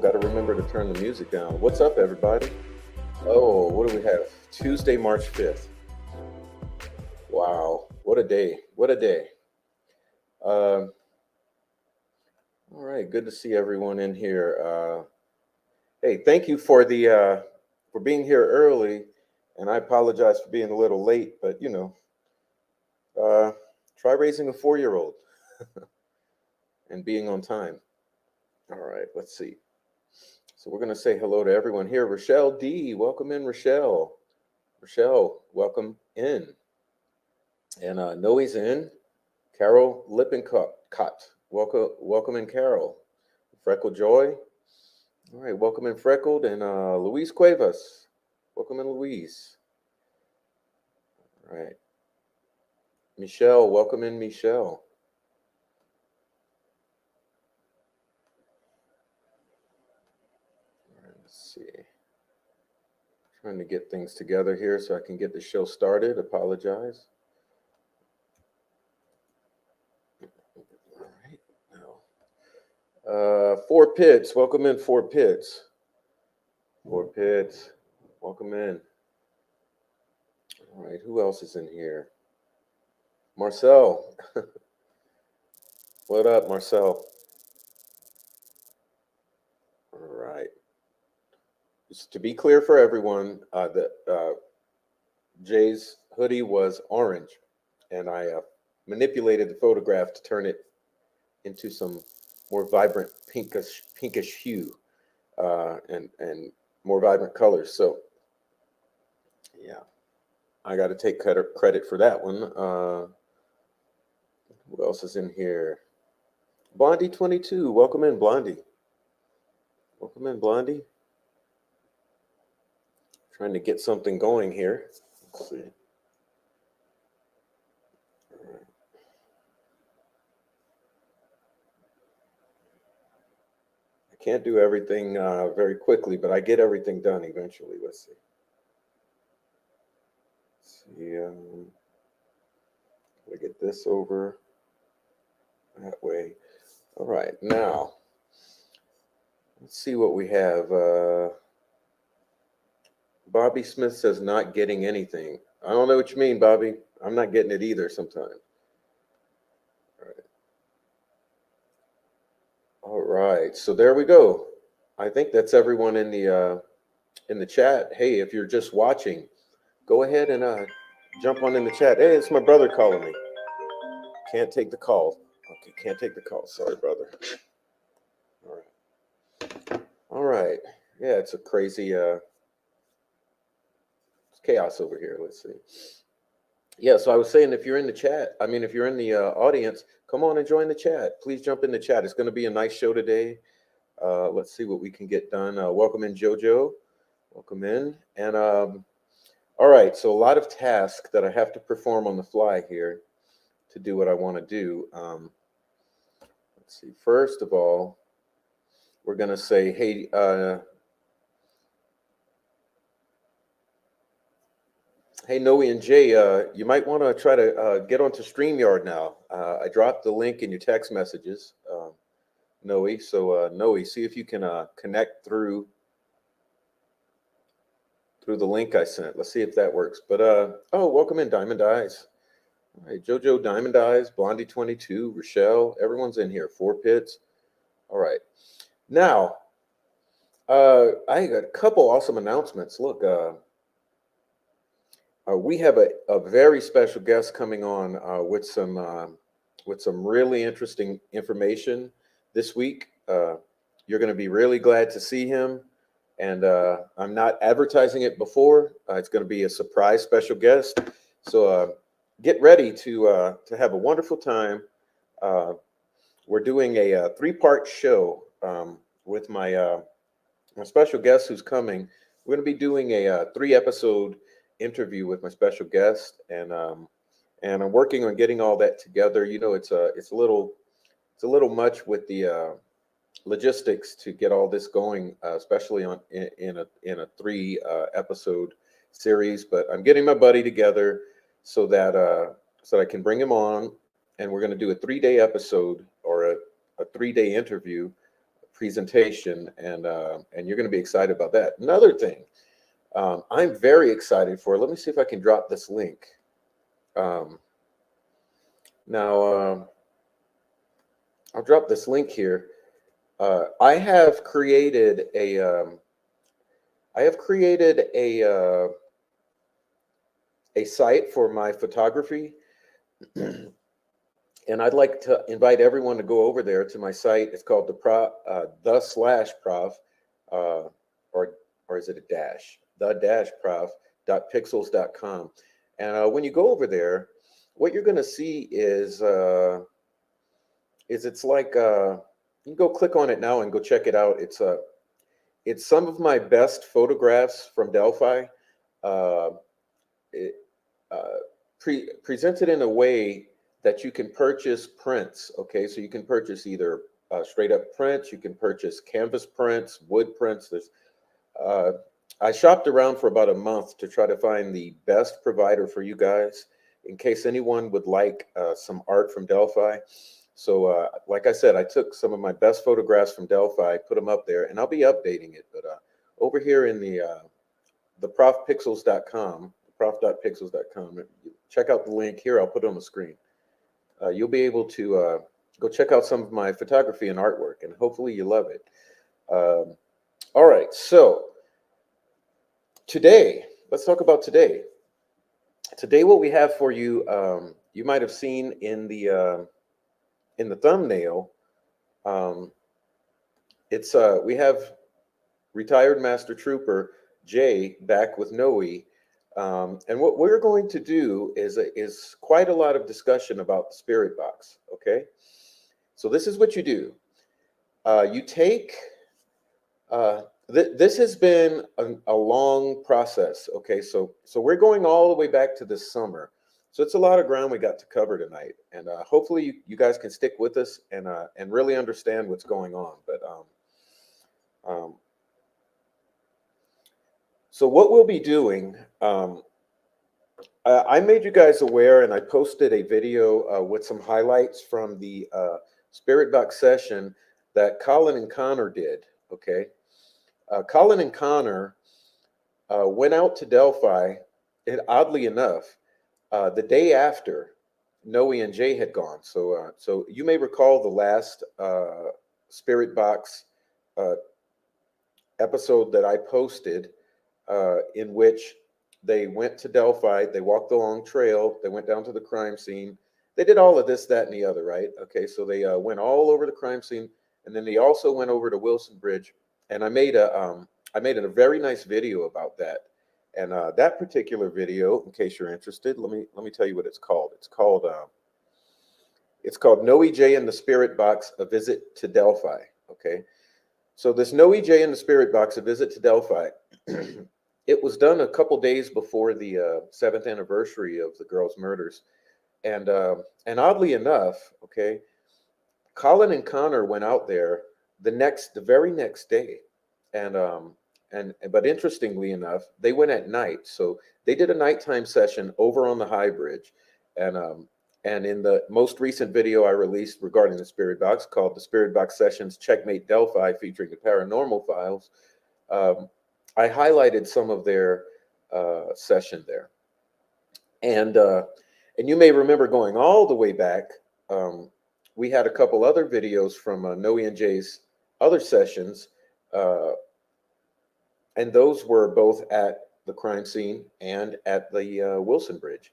got to remember to turn the music down. What's up, everybody? Oh, what do we have? Tuesday, March 5th. Wow, what a day. What a day. Um, all right, good to see everyone in here. Hey, thank you for being here early, and I apologize for being a little late, but uh, try raising a 4-year-old and being on time. All right, let's see. So we're going to say hello to everyone here. Rochelle D, welcome in, Rochelle. Rochelle, welcome in. And Noe's in. Carol Lippincott, welcome in, Carol. Freckle Joy, all right, welcome in, Freckled. And Louise Cuevas, welcome in, Louise. All right. Michelle, welcome in, Michelle. All right, let's see. Trying to get things together here so I can get the show started. Apologize. All right. Now, Four Pits, welcome in, Four Pits. Four Pits, welcome in. All right, who else is in here? Marcel. What up, Marcel? All right. Just to be clear for everyone, Jay's hoodie was orange, and I manipulated the photograph to turn it into some more vibrant pinkish hue, and more vibrant colors. So, yeah, I got to take credit for that one. Who else is in here? Blondie 22, welcome in, Blondie. Welcome in, Blondie. Trying to get something going here. Let's see. I can't do everything very quickly, but I get everything done eventually. Let's see. I'll get this over that way. All right, now let's see what we have. Bobby Smith says not getting anything. I don't know what you mean, Bobby. I'm not getting it either sometimes. All right. All right. So there we go. I think that's everyone in the chat. Hey, if you're just watching, go ahead and jump on in the chat. Hey, it's my brother calling me. Can't take the call. Okay, can't take the call. Sorry, brother. All right. All right. Yeah, it's a crazy it's chaos over here. Let's see. Yeah, so I was saying, if you're in the chat, if you're in the audience, come on and join the chat. Please jump in the chat. It's going to be a nice show today. Let's see what we can get done. Welcome in, JoJo. Welcome in. And all right, so a lot of tasks that I have to perform on the fly here to do what I want to do. Let's see. First of all, we're going to say, hey, hey, Noi and Jay, you might want to try to get onto StreamYard now. I dropped the link in your text messages, Noi. So, Noi, see if you can connect through the link I sent. Let's see if that works. But, oh, welcome in, Diamond Eyes. All right, JoJo, Diamond Eyes, Blondie 22, Rochelle, everyone's in here. Four Pits. All right. Now, I got a couple awesome announcements. Look, we have a very special guest coming on with some really interesting information this week. You're going to be really glad to see him, and I'm not advertising it before. It's going to be a surprise special guest, so get ready to have a wonderful time. We're doing a 3-part show with my special guest who's coming. We're going to be doing a 3-episode interview with my special guest, and I'm working on getting all that together. It's a little much with the logistics to get all this going, especially in a 3 episode series. But I'm getting my buddy together so that I can bring him on, and we're going to do a 3-day episode or a 3-day interview presentation, and you're going to be excited about that. Another thing I'm very excited for. Let me see if I can drop this link. Um, now I'll drop this link here. I have created a site for my photography, and I'd like to invite everyone to go over there to my site. It's called the slash prof, uh, or is it a dash? The dash prof dot pixels.com. And when you go over there, what you're going to see is it's like you can go click on it now and go check it out. It's some of my best photographs from Delphi. Uh, it, presented in a way that you can purchase prints. Okay, so you can purchase either straight up prints, you can purchase canvas prints, wood prints. Uh, I shopped around for about a month to try to find the best provider for you guys in case anyone would like some art from Delphi. So, like I said, I took some of my best photographs from Delphi, put them up there, and I'll be updating it. But over here in the profpixels.com, prof.pixels.com, check out the link here. I'll put it on the screen. You'll be able to go check out some of my photography and artwork, and hopefully you love it. All right, so today, let's talk about today. Today, what we have for you, you might have seen in the thumbnail. It's we have retired Master Trooper Jay back with Noi, and what we're going to do is quite a lot of discussion about the spirit box. Okay, so this is what you do. You take. This has been a long process. Okay, so we're going all the way back to this summer. So it's a lot of ground we got to cover tonight, and hopefully you guys can stick with us and really understand what's going on. But so what we'll be doing, I made you guys aware, and I posted a video with some highlights from the Spirit Box session that Colin and Connor did. Okay, Colin and Connor went out to Delphi, and oddly enough, the day after Noi and Jay had gone. So you may recall the last Spirit Box episode that I posted, in which they went to Delphi, they walked the long trail, they went down to the crime scene, they did all of this, that, and the other, right? Okay, so they went all over the crime scene, and then they also went over to Wilson Bridge, and I made a very nice video about that. And that particular video, in case you're interested, let me tell you what it's called. It's called Noi Jay and the Spirit Box: A Visit to Delphi. Okay, so this Noi Jay and the Spirit Box: A Visit to Delphi. It was done a couple days before the 7th anniversary of the girls' murders, and oddly enough, okay, Colin and Connor went out there the very next day, and but interestingly enough, they went at night. So they did a nighttime session over on the High Bridge, and in the most recent video I released regarding the Spirit Box, called the Spirit Box Sessions Checkmate Delphi, featuring the Paranormal Files, I highlighted some of their session there, and you may remember going all the way back. We had a couple other videos from Noi and Jay's other sessions, and those were both at the crime scene and at the Wilson Bridge.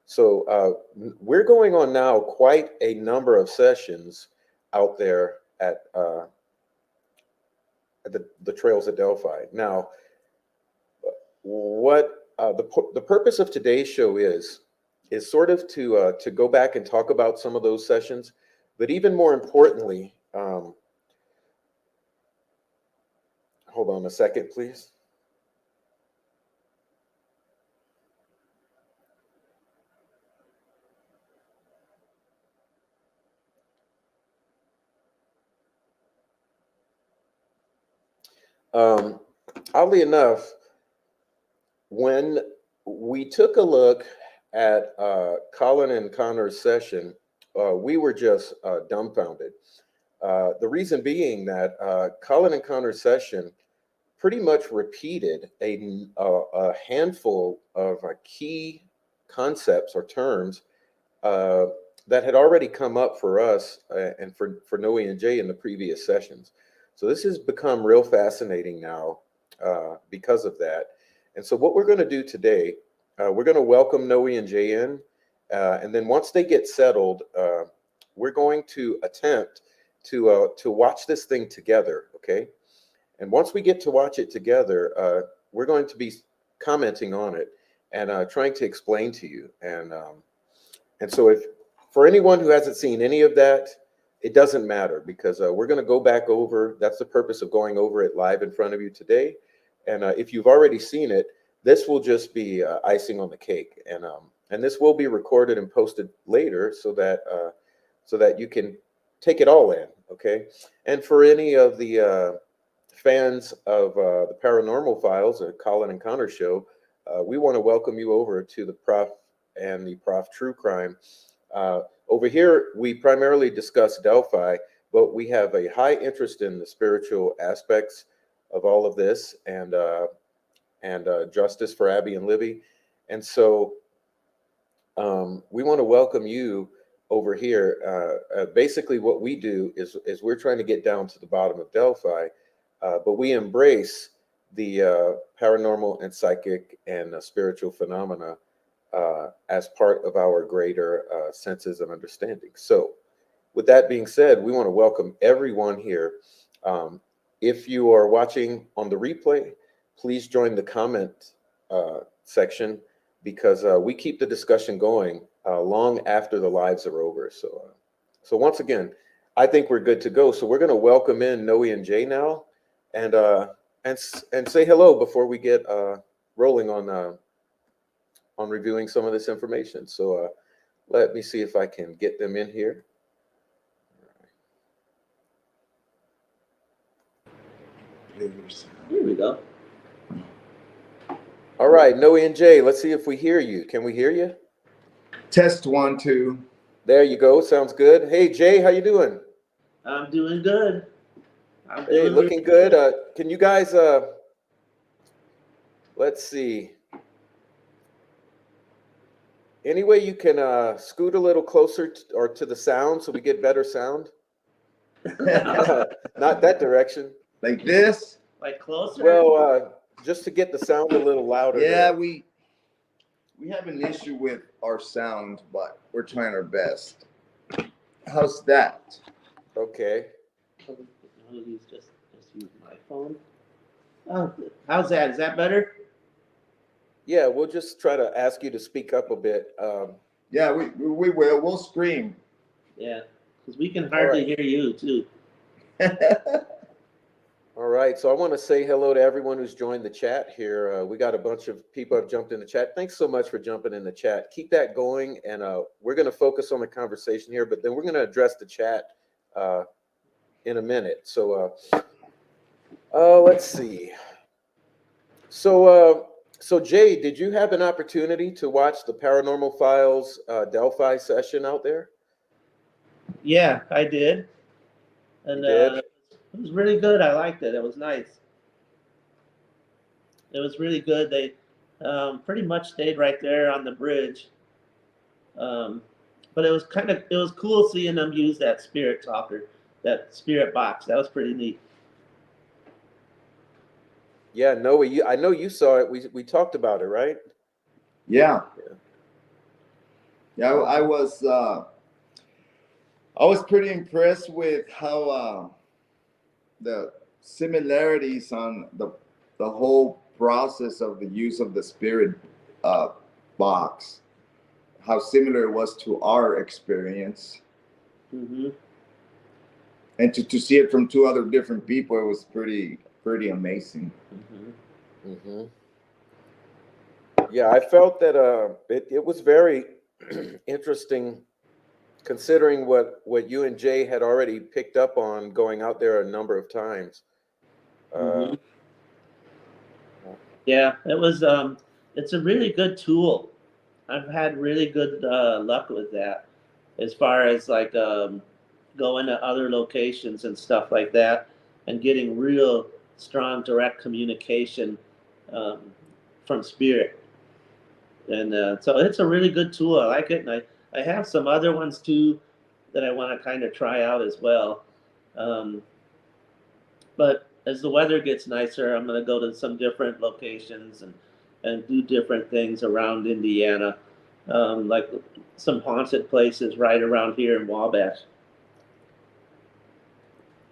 So we're going on now quite a number of sessions out there at the trails at Delphi. Now, what the purpose of today's show is sort of to go back and talk about some of those sessions, but even more importantly, hold on a second, please. Oddly enough, when we took a look at Colin and Connor's session, we were just dumbfounded. The reason being that Colin and Connor session pretty much repeated a handful of key concepts or terms uh, that had already come up for us and for Noi and Jay in the previous sessions. So this has become real fascinating now because of that. And so what we're going to do today, we're going to welcome Noi and Jay in, and then once they get settled, we're going to attempt to watch this thing together. Okay. And once we get to watch it together, we're going to be commenting on it and trying to explain to you. And so if for anyone who hasn't seen any of that, it doesn't matter because we're going to go back over. That's the purpose of going over it live in front of you today. And if you've already seen it, this will just be icing on the cake. And this will be recorded and posted later so that you can take it all in. Okay. And for any of the fans of the Paranormal Files, a Colin and Connor show, we want to welcome you over to the Prof and the Prof True Crime. Over here, we primarily discuss Delphi, but we have a high interest in the spiritual aspects of all of this and justice for Abby and Libby. And so we want to welcome you over here. Basically, what we do is we're trying to get down to the bottom of Delphi, but we embrace the paranormal and psychic and spiritual phenomena as part of our greater senses and understanding. So with that being said, we want to welcome everyone here. If you are watching on the replay, please join the comment section because we keep the discussion going long after the lives are over. So once again, I think we're good to go. So we're going to welcome in Noi and Jay now and say hello before we get rolling on reviewing some of this information. So let me see if I can get them in here. Here we go. All right, Noi and Jay, let's see if we hear you. Can we hear you? Test 1, 2. There you go. Sounds good. Hey, Jay, how you doing? I'm doing good. Hey, looking good. Can you guys, let's see. Any way you can scoot a little closer or to the sound so we get better sound? Not that direction. Like this? Like closer? Well, just to get the sound a little louder. Yeah, there. we have an issue with our sound, but we're trying our best. How's that? Okay. Just use my phone. Oh, how's that? Is that better? Yeah, we'll just try to ask you to speak up a bit. Yeah, we will. We'll scream. Yeah, because we can hardly hear you too. All right, so I want to say hello to everyone who's joined the chat here. We got a bunch of people have jumped in the chat. Thanks so much for jumping in the chat. Keep that going, and we're going to focus on the conversation here, but then we're going to address the chat in a minute. So let's see. So Jay, did you have an opportunity to watch the Paranormal Files Delphi session out there? Yeah, I did. And it was really good. I liked it. It was nice. It was really good. They pretty much stayed right there on the bridge. But it was cool seeing them use that spirit talker, that spirit box. That was pretty neat. Yeah, Noah, I know you saw it. We talked about it, right? Yeah. I was pretty impressed with how the similarities on the whole process of the use of the spirit box, how similar it was to our experience. Mm-hmm. And to see it from two other different people, it was pretty amazing. Mm-hmm. Mm-hmm. Yeah, I felt that it was very interesting, considering what you and Jay had already picked up on going out there a number of times. Mm-hmm. Yeah, it was. It's a really good tool. I've had really good luck with that, as far as like going to other locations and stuff like that, and getting real strong direct communication um, from spirit. And so it's a really good tool. I like it, and I have some other ones too that I want to kind of try out as well. Um, but as the weather gets nicer, I'm going to go to some different locations and do different things around Indiana, like some haunted places right around here in Wabash.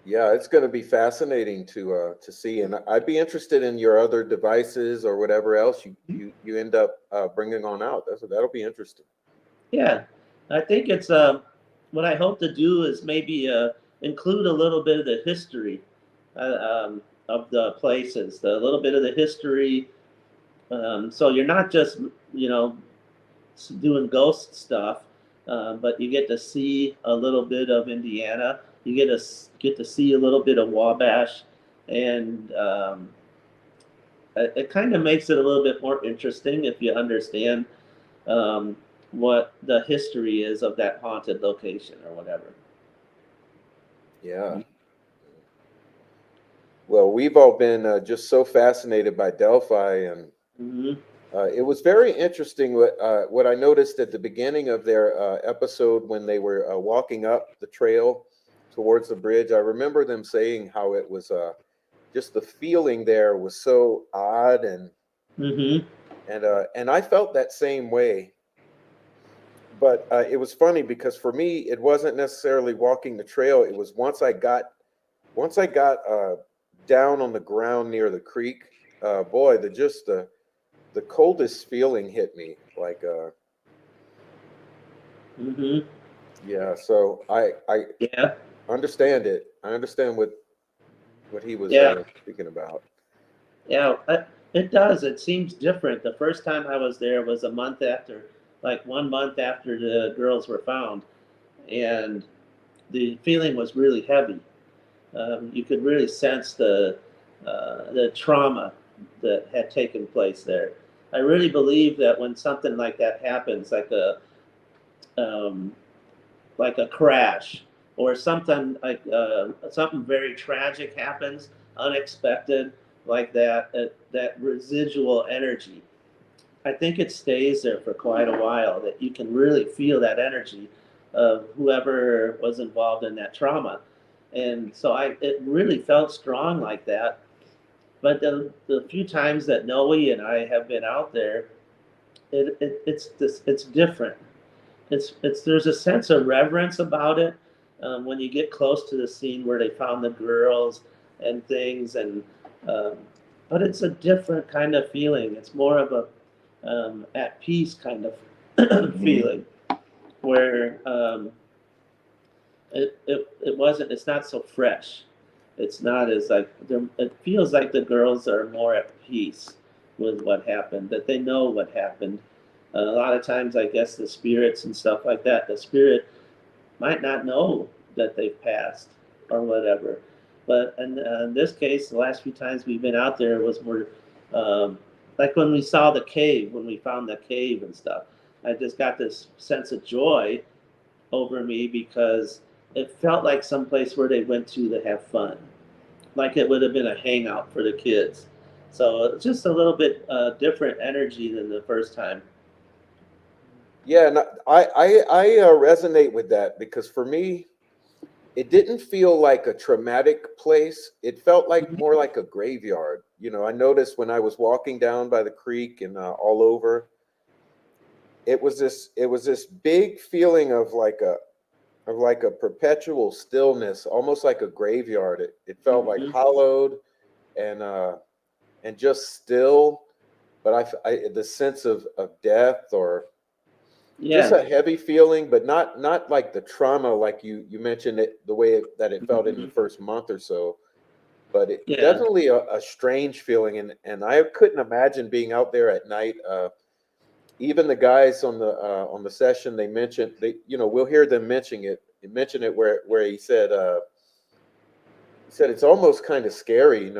Yeah, it's going to be fascinating to see, and I'd be interested in your other devices or whatever else you end up bringing on out. That'll be interesting. Yeah, I think it's what I hope to do is maybe include a little bit of the history of the places, a little bit of the history. So you're not just you know doing ghost stuff, but you get to see a little bit of Indiana. You get to see a little bit of Wabash, and it kind of makes it a little bit more interesting if you understand um, what the history is of that haunted location or whatever. Yeah. Well, we've all been just so fascinated by Delphi, and Mm-hmm. it was very interesting what I noticed at the beginning of their episode when they were walking up the trail towards the bridge. I remember them saying how it was just the feeling there was so odd, Mm-hmm. and I felt that same way. But it was funny because for me, it wasn't necessarily walking the trail. It was once I got down on the ground near the creek. Boy, the coldest feeling hit me. Like, Mm-hmm. yeah. So I Yeah. understand it. I understand what he was Yeah. speaking about. Yeah. It does. It seems different. The first time I was there was a month after, like 1 month after the girls were found, and the feeling was really heavy. You could really sense the trauma that had taken place there. I really believe that when something like that happens, um, like a crash or something like something very tragic happens, unexpected like that, that residual energy. I think it stays there for quite a while. That you can really feel that energy of whoever was involved in that trauma, and so it really felt strong like that. But the few times that Noe and I have been out there, it's different. It's there's a sense of reverence about it when you get close to the scene where they found the girls and things, and um, but it's a different kind of feeling. It's more of a at peace kind of feeling where it wasn't. It's not so fresh. It's not as like it feels like the girls are more at peace with what happened. That they know what happened. A lot of times, I guess the spirits and stuff like that. The spirit might not know that they've passed or whatever. But in this case, the last few times we've been out there was more um, like when we saw the cave, when we found the cave and stuff. I just got this sense of joy over me because it felt like someplace where they went to have fun, like it would have been a hangout for the kids. So it's just a little bit different energy than the first time. Yeah, and I resonate with that because for me, it didn't feel like a traumatic place. It felt like more like a graveyard. I noticed when I was walking down by the creek and all over, it was this big feeling of like a perpetual stillness, almost like a graveyard. It felt like Mm-hmm. hollowed and just still, but the sense of death or just Yeah. a heavy feeling, but not like the trauma like you mentioned it the way that it felt in Mm-hmm. the first month or so, but it Yeah. definitely a strange feeling, and I couldn't imagine being out there at night. Even the guys on the session, they mentioned we'll hear them mention it where he said it's almost kind of scary,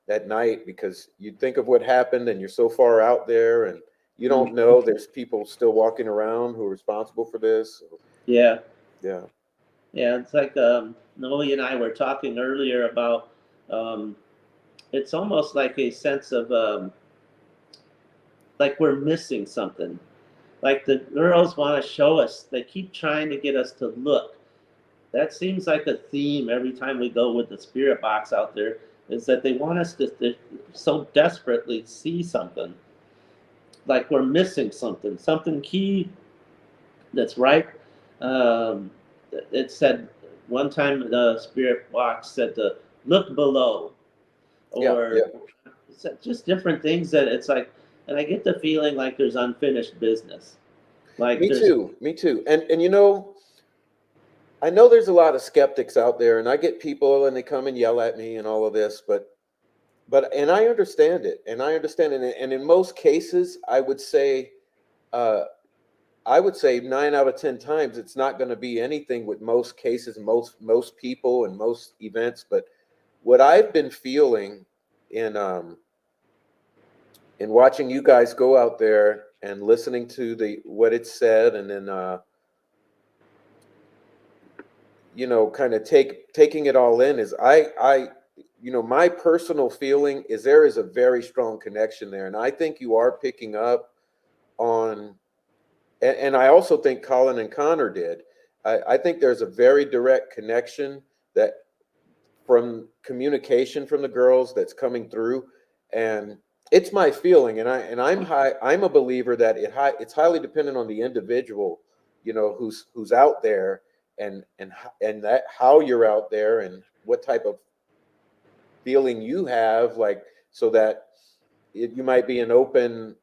at night because you think of what happened and you're so far out there and you don't know there's people still walking around who are responsible for this. So, Yeah. yeah. Yeah, it's like Noe and I were talking earlier about um, it's almost like a sense of like we're missing something. Like the girls want to show us, they keep trying to get us to look. That seems like a theme every time we go with the spirit box out there, is that they want us to so desperately see something. Like we're missing something, something key that's right. Um, it said one time the spirit box said to look below, Yeah, or yeah. just different things that it's like, and I get the feeling like there's unfinished business. Like Me there's, too. Me too. And you know, I know there's a lot of skeptics out there, and I get people and they come and yell at me and all of this, but and I understand it, and I understand it, and in most cases, uh, I would say 9 out of 10 times it's not going to be anything with most cases, most people, and most events. But what I've been feeling in in watching you guys go out there and listening to the what it said, and then you know, kind of taking it all in, is I you know, my personal feeling is there is a very strong connection there, and I think you are picking up on, and I also think Colin and Connor did. I think there's a very direct connection that from communication from the girls that's coming through, and it's my feeling, I'm a believer that it's highly dependent on the individual, you know, who's out there, and that how you're out there and what type of feeling you have, like, so that you might be an open,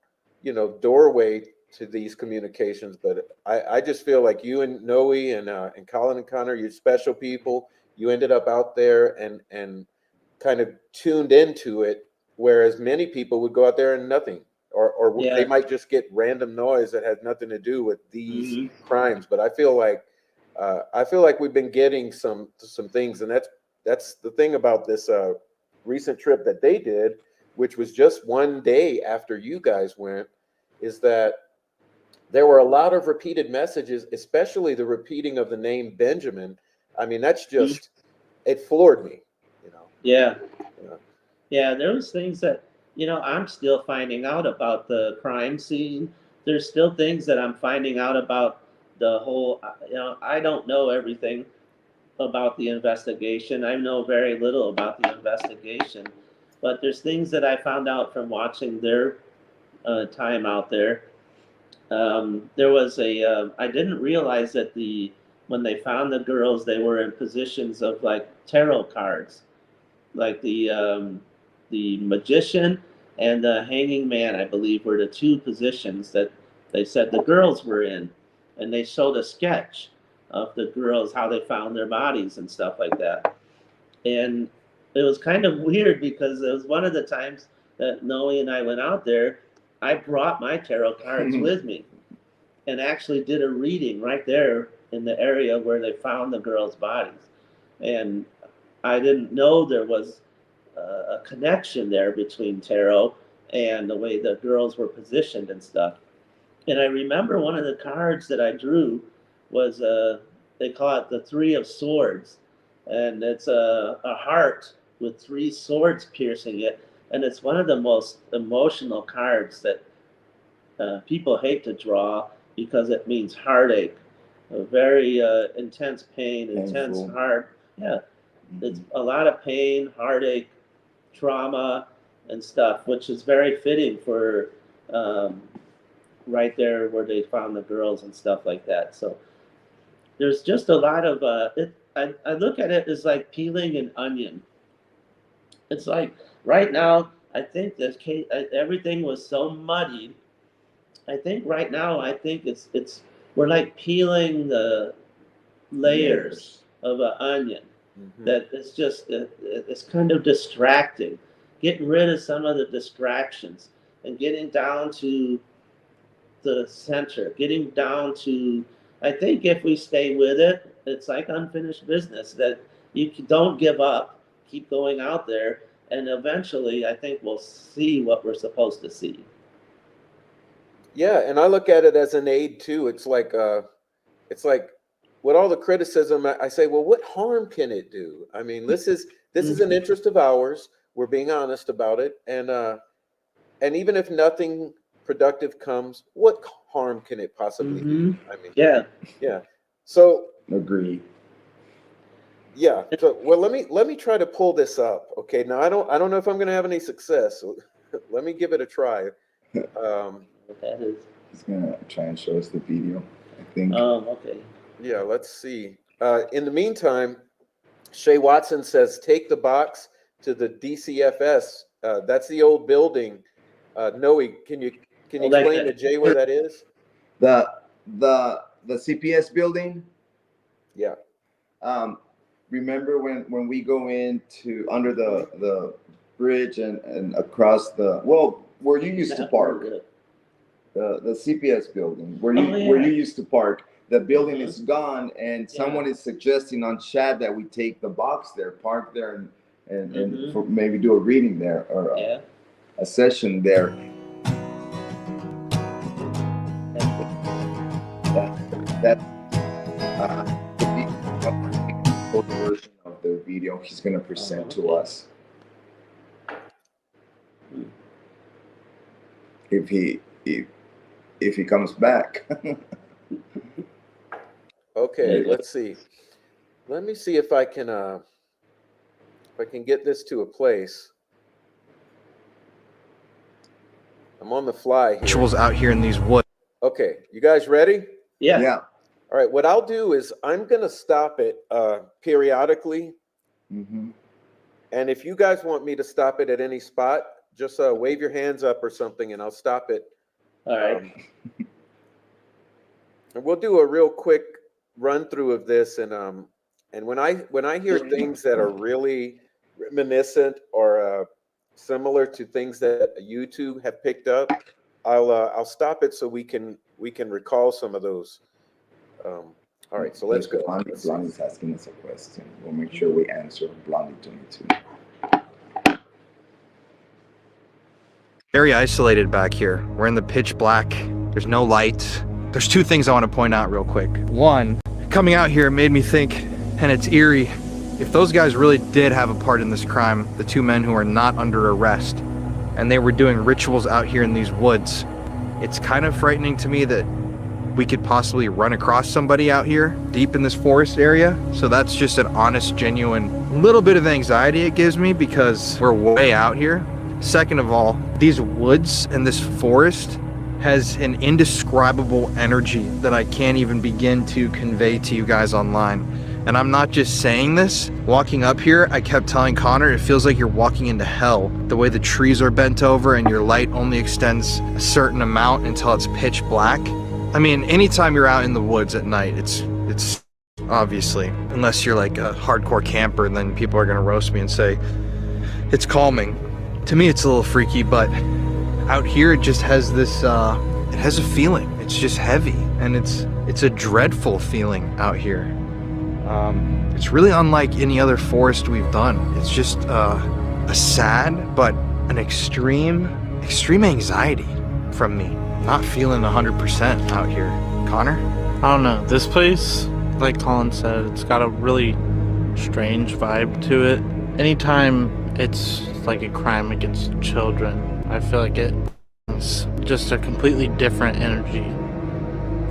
you know, doorway to these communications. But I just feel like you and Noe and Colin and Connor, you're special people. You ended up out there and kind of tuned into it, whereas many people would go out there and nothing, or they yeah, might just get random noise that has nothing to do with these hmm crimes. But I feel like we've been getting some things, and that's the thing about this recent trip that they did, which was just one day after you guys went, is that there were a lot of repeated messages, especially the repeating of the name Benjamin. I mean, that's just, it floored me, you know. yeah, Yeah. yeah. There was things that I'm still finding out about the crime scene. There's still things that I'm finding out about the whole. I don't know everything about the investigation. I know very little about the investigation, but there's things that I found out from watching their time out there. There was I didn't realize that when they found the girls, they were in positions of like tarot cards, like the magician and the hanging man, I believe, were the two positions that they said the girls were in, and they showed a sketch of the girls, how they found their bodies and stuff like that. And it was kind of weird because it was one of the times that Noe and I went out there. I brought my tarot cards with me and actually did a reading right there in the area where they found the girls' bodies. And I didn't know there was a connection there between tarot and the way the girls were positioned and stuff. And I remember one of the cards that I drew was they call it the Three of Swords, and it's a heart with three swords piercing it, and it's one of the most emotional cards that people hate to draw because it means heartache, a very intense pain, intense Painful. heart. Yeah, it's a lot of pain, heartache, trauma, and stuff, which is very fitting for um, right there where they found the girls and stuff like that. So there's just a lot of it. I look at it as like peeling an onion. It's like right now, I think this case, everything was so muddied. I think right now, I think it's we're like peeling the layers Layers. of an onion. Hmm. That it's just it's kind of distracting. Getting rid of some of the distractions and getting down to the center, getting down to. I think if we stay with it, it's like unfinished business that you don't give up, keep going out there, and eventually, I think we'll see what we're supposed to see. Yeah, and I look at it as an aid too. It's like with all the criticism, I say, well, what harm can it do? I mean, this is an interest of ours. We're being honest about it, and even if nothing productive comes, what harm can it possibly do? I mean, yeah. So Agree. yeah. So well, let me try to pull this up. Okay. Now I don't know if I'm going to have any success. So let me give it a try. That is. He's gonna try and show us the video, I think. Okay. Yeah. Let's see. In the meantime, Shay Watson says, take the box to the DCFS. That's the old building. Noe, can you explain to Jay where that is? The CPS building. Yeah. Remember when we go into under the bridge and across where you used to park, the CPS building where you used to park. The building is gone, and someone is suggesting on chat that we take the box there, park there, and for maybe do a reading there or a session there. That the version of the video he's going to present to us. If he comes back. Okay, let's see. Let me see if I can get this to a place. I'm on the fly here. Rituals out here in these woods. Okay, you guys ready? Yeah. All right, what I'll do is I'm going to stop it periodically. Mm-hmm. And if you guys want me to stop it at any spot, just wave your hands up or something and I'll stop it. All right. And we'll do a real quick run through of this. And when I hear things that are really reminiscent or similar to things that YouTube have picked up, I'll stop it so we can recall some of those. All right, so let's go. Blondie's asking us a question. We'll make sure we answer Blondie 22. Very isolated back here. We're in the pitch black. There's no lights. There's two things I want to point out real quick. One, coming out here, it made me think, and it's eerie, if those guys really did have a part in this crime, the two men who are not under arrest, and they were doing rituals out here in these woods, it's kind of frightening to me that we could possibly run across somebody out here deep in this forest area. So that's just an honest, genuine little bit of anxiety it gives me because we're way out here. Second of all, these woods and this forest has an indescribable energy that I can't even begin to convey to you guys online. And I'm not just saying this. Walking up here, I kept telling Connor, it feels like you're walking into hell. The way the trees are bent over and your light only extends a certain amount until it's pitch black. I mean, anytime you're out in the woods at night, it's obviously, unless you're like a hardcore camper, then people are gonna roast me and say, it's calming. To me, it's a little freaky, but out here, it just has this, it has a feeling. It's just heavy, and it's a dreadful feeling out here. It's really unlike any other forest we've done. It's just a sad, but an extreme anxiety from me. Not feeling 100% out here. Connor? I don't know. This place, like Colin said, it's got a really strange vibe to it. Anytime it's like a crime against children, I feel like it's just a completely different energy.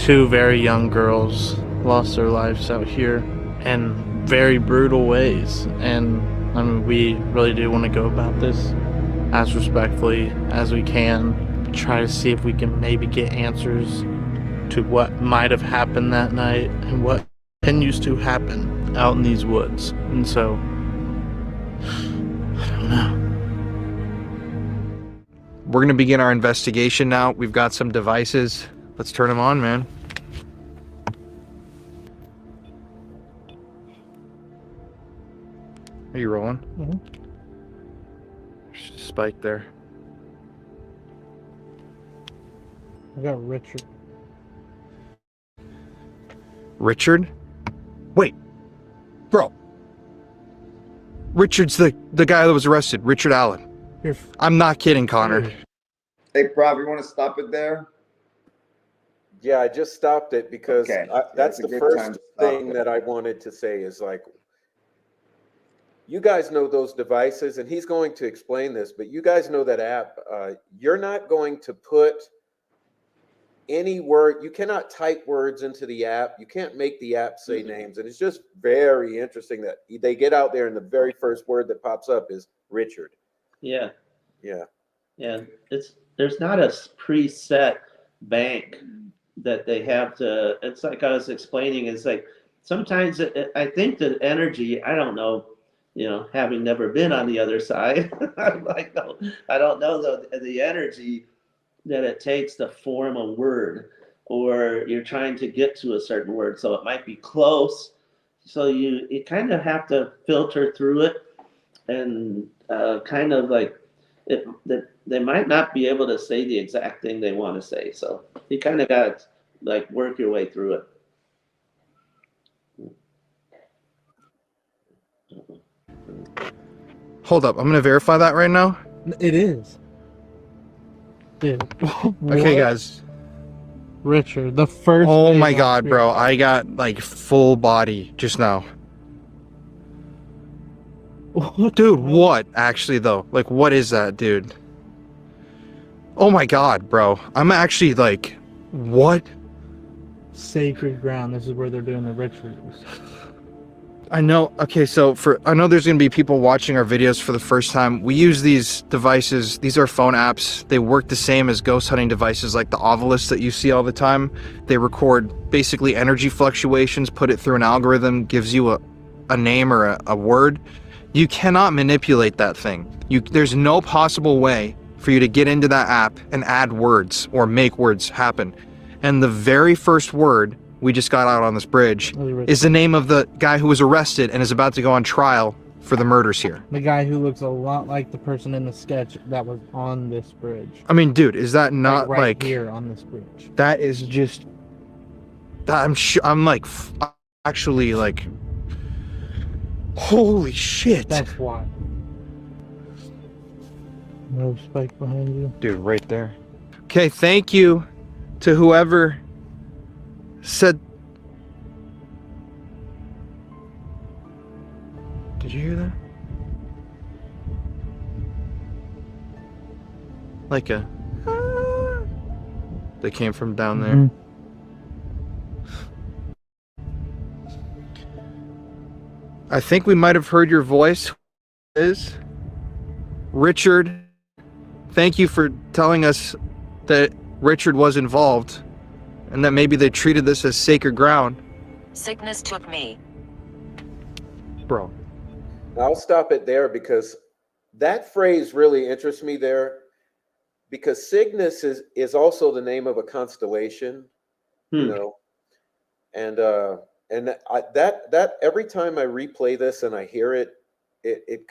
Two very young girls lost their lives out here in very brutal ways. And I mean, we really do want to go about this as respectfully as we can. Try to see if we can maybe get answers to what might have happened that night and what continues to happen out in these woods. And so, I don't know. We're gonna begin our investigation now. We've got some devices. Let's turn them on, man. Are you rolling? Mhm. There's a spike there. I got Richard. Richard? Wait, bro. Richard's the guy that was arrested, Richard Allen. I'm not kidding, Connor. Hey, Prof, you want to stop it there? Yeah, I just stopped it because Okay, that's a the good first time to stop thing it. that I wanted to say is like, you guys know those devices, and he's going to explain this, but you guys know that app. You're not going to put any word, you cannot type words into the app. You can't make the app say names. And it's just very interesting that they get out there and the very first word that pops up is Richard. Yeah. Yeah. And there's not a preset bank that they have to. It's like I was explaining. It's like sometimes I think the energy. I don't know. Having never been on the other side, I'm like, no, I don't know the energy that it takes to form a word, or you're trying to get to a certain word. So it might be close. So you kind of have to filter through it and kind of like they might not be able to say the exact thing they want to say. So you kind of got to like work your way through it. Hold up, I'm gonna verify that right now. It is. Dude. Okay, guys. Richard, the first. Oh page my on god, Spirit bro. Box. I got like full body just now. Dude, what? Actually, though. Like, what is that, dude? Oh my god, bro. I'm actually like, what? Sacred ground. This is where they're doing the rituals. I know. Okay, so I know there's gonna be people watching our videos for the first time. We use these devices. These are phone apps. They work the same as ghost hunting devices like the Ovilus that you see all the time. They record basically energy fluctuations, put it through an algorithm, gives you a name or a word. You cannot manipulate that thing. There's no possible way for you to get into that app and add words or make words happen. And the very first word we just got out on this bridge is the name of the guy who was arrested and is about to go on trial for the murders here. The guy who looks a lot like the person in the sketch that was on this bridge. I mean, dude, is that not right like here on this bridge? that is just I'm like actually like holy shit. That's why. No spike behind you. Dude, right there. Okay, thank you to whoever said. Did you hear that? Like a they came from down there. Mhm. I think we might have heard your voice. Is Richard? Thank you for telling us that Richard was involved and that maybe they treated this as sacred ground. Sickness took me. Bro. I'll stop it there because that phrase really interests me there, because Cygnus is also the name of a constellation, you know, and that every time I replay this and I hear it, it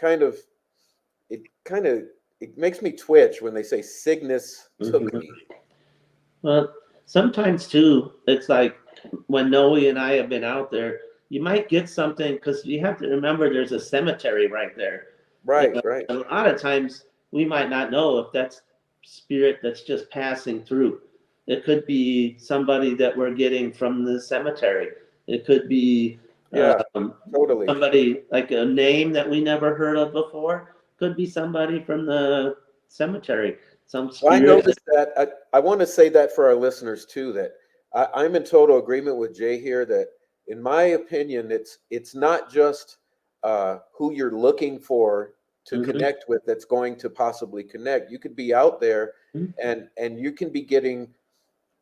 makes me twitch when they say Cygnus took me. Well, sometimes too, it's like when Noe and I have been out there, you might get something because you have to remember there's a cemetery right there. Right, And right. a lot of times we might not know if that's spirit that's just passing through. It could be somebody that we're getting from the cemetery. It could be Totally. somebody like a name that we never heard of before. Could be somebody from the cemetery. Some Well, I spirit. noticed that. I want to say that for our listeners too, that I'm in total agreement with Jay here that in my opinion, it's not just who you're looking for to connect with that's going to possibly connect. You could be out there and you can be getting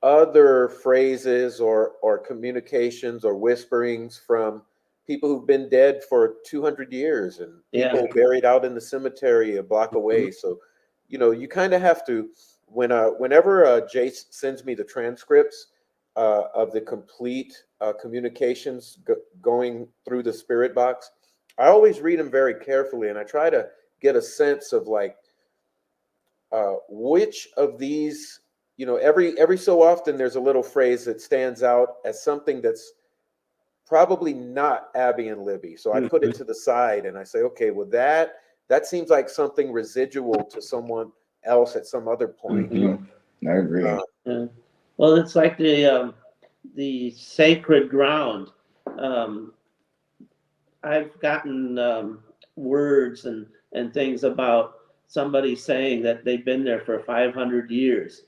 other phrases or communications or whisperings from people who've been dead for 200 years and people buried out in the cemetery a block away. So, you know, you kind of have to, whenever Jay sends me the transcripts of the complete communications going through the spirit box, I always read them very carefully and I try to get a sense of like which of these, you know, every so often there's a little phrase that stands out as something that's probably not Abby and Libby. So I put it to the side and I say, okay, well that seems like something residual to someone else at some other point. I agree. Well, it's like the sacred ground. Um, I've gotten words and things about somebody saying that they've been there for 500 years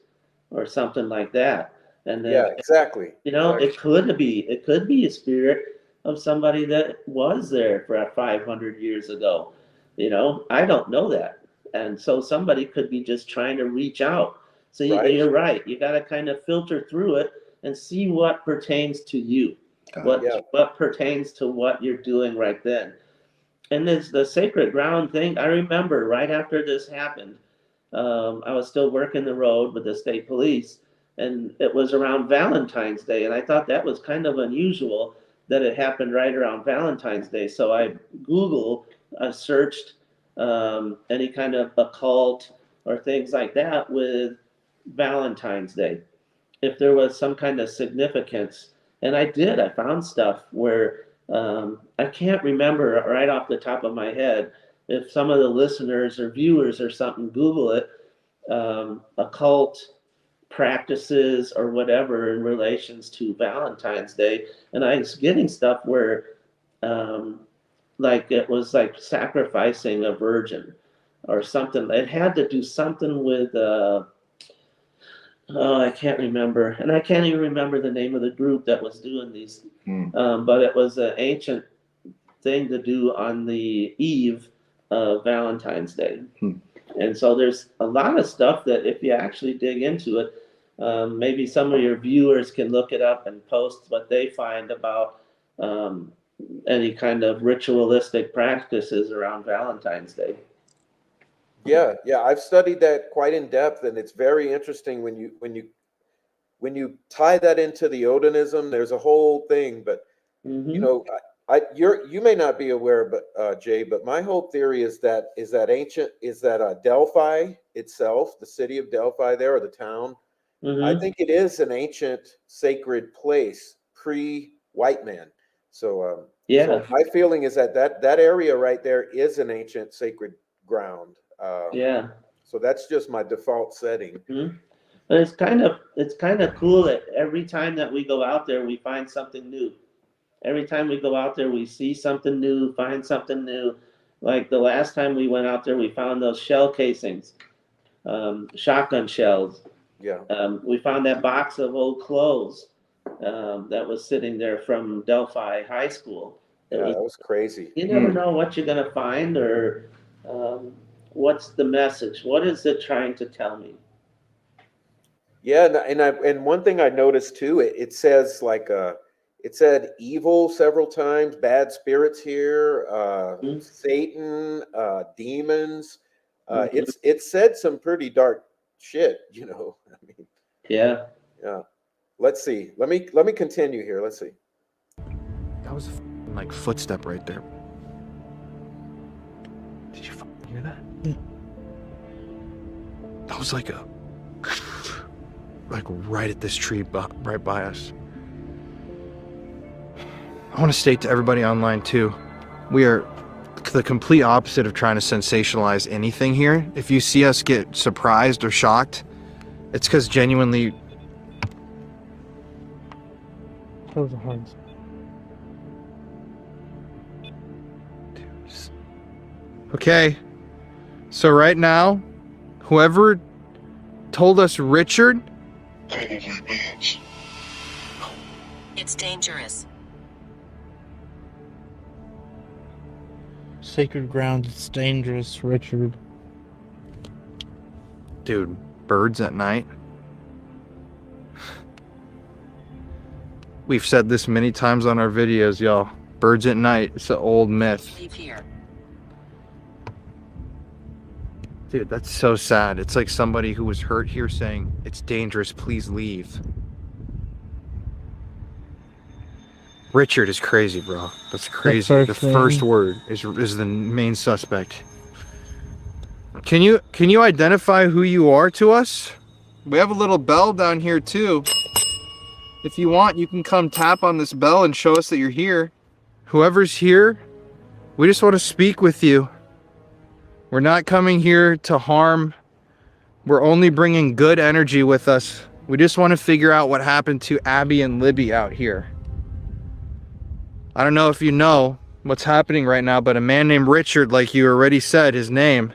or something like that. And Yeah, then, exactly. you know, it could be a spirit of somebody that was there for 500 years ago. You know, I don't know that. And so somebody could be just trying to reach out. So Right. you're right. You got to kind of filter through it and see what pertains to you, Got it. what pertains to what you're doing right then. And there's the sacred ground thing. I remember right after this happened, I was still working the road with the state police, and it was around Valentine's Day, and I thought that was kind of unusual that it happened right around Valentine's Day. So I searched any kind of occult or things like that with Valentine's Day, if there was some kind of significance. And I did. I found stuff where I can't remember right off the top of my head. If some of the listeners or viewers or something Google it, occult practices or whatever in relations to Valentine's Day, and I was getting stuff where, like it was like sacrificing a virgin or something. It had to do something with oh, I can't remember, and I can't even remember the name of the group that was doing these. Hmm. But it was an ancient thing to do on the eve of Valentine's Day. Hmm. And so there's a lot of stuff that if you actually dig into it, maybe some of your viewers can look it up and post what they find about any kind of ritualistic practices around Valentine's Day. Yeah, yeah, I've studied that quite in depth, and it's very interesting when you tie that into the Odinism. There's a whole thing, but Mm-hmm. you know, you may not be aware, but Jay, but my whole theory is that Delphi itself, the city of Delphi, there or the town, I Mm-hmm. think it is an ancient sacred place pre-white man. So, Yeah. so my feeling is that area right there is an ancient sacred ground. Yeah. So that's just my default setting. Mm-hmm. But it's kind of cool that every time that we go out there, we find something new. Every time we go out there, we see something new, find something new. Like the last time we went out there, we found those shell casings, shotgun shells. Yeah. We found that box of old clothes that was sitting there from Delphi High School. Yeah, that was crazy. You never know what you're gonna find or what's the message. What is it trying to tell me? Yeah, and one thing I noticed too, it says like it said evil several times, bad spirits here, Mhm. Satan, demons. Mhm. It said some pretty dark shit, you know. I mean, Yeah. yeah. Let's see. Let me continue here. Let's see. That was a like footstep right there. Did you hear that? Yeah. That was like right at this tree, right by us. I want to state to everybody online too, we are the complete opposite of trying to sensationalize anything here. If you see us get surprised or shocked, it's because genuinely. That was a hard. Okay, so right now, whoever told us Richard, It's dangerous. Sacred ground, it's dangerous, Richard. dude, birds at night. We've said this many times on our videos, y'all. Birds at night, it's an old myth. Leave here. Dude, that's so sad. It's like somebody who was hurt here saying, it's dangerous, please leave. Richard is crazy, bro. That's crazy. The first word is the main suspect. Can you identify who you are to us? We have a little bell down here too. If you want, you can come tap on this bell and show us that you're here. Whoever's here, we just want to speak with you. We're not coming here to harm. We're only bringing good energy with us We just want to figure out what happened to Abby and Libby out here. I don't know if you know what's happening right now, but a man named Richard, like you already said his name,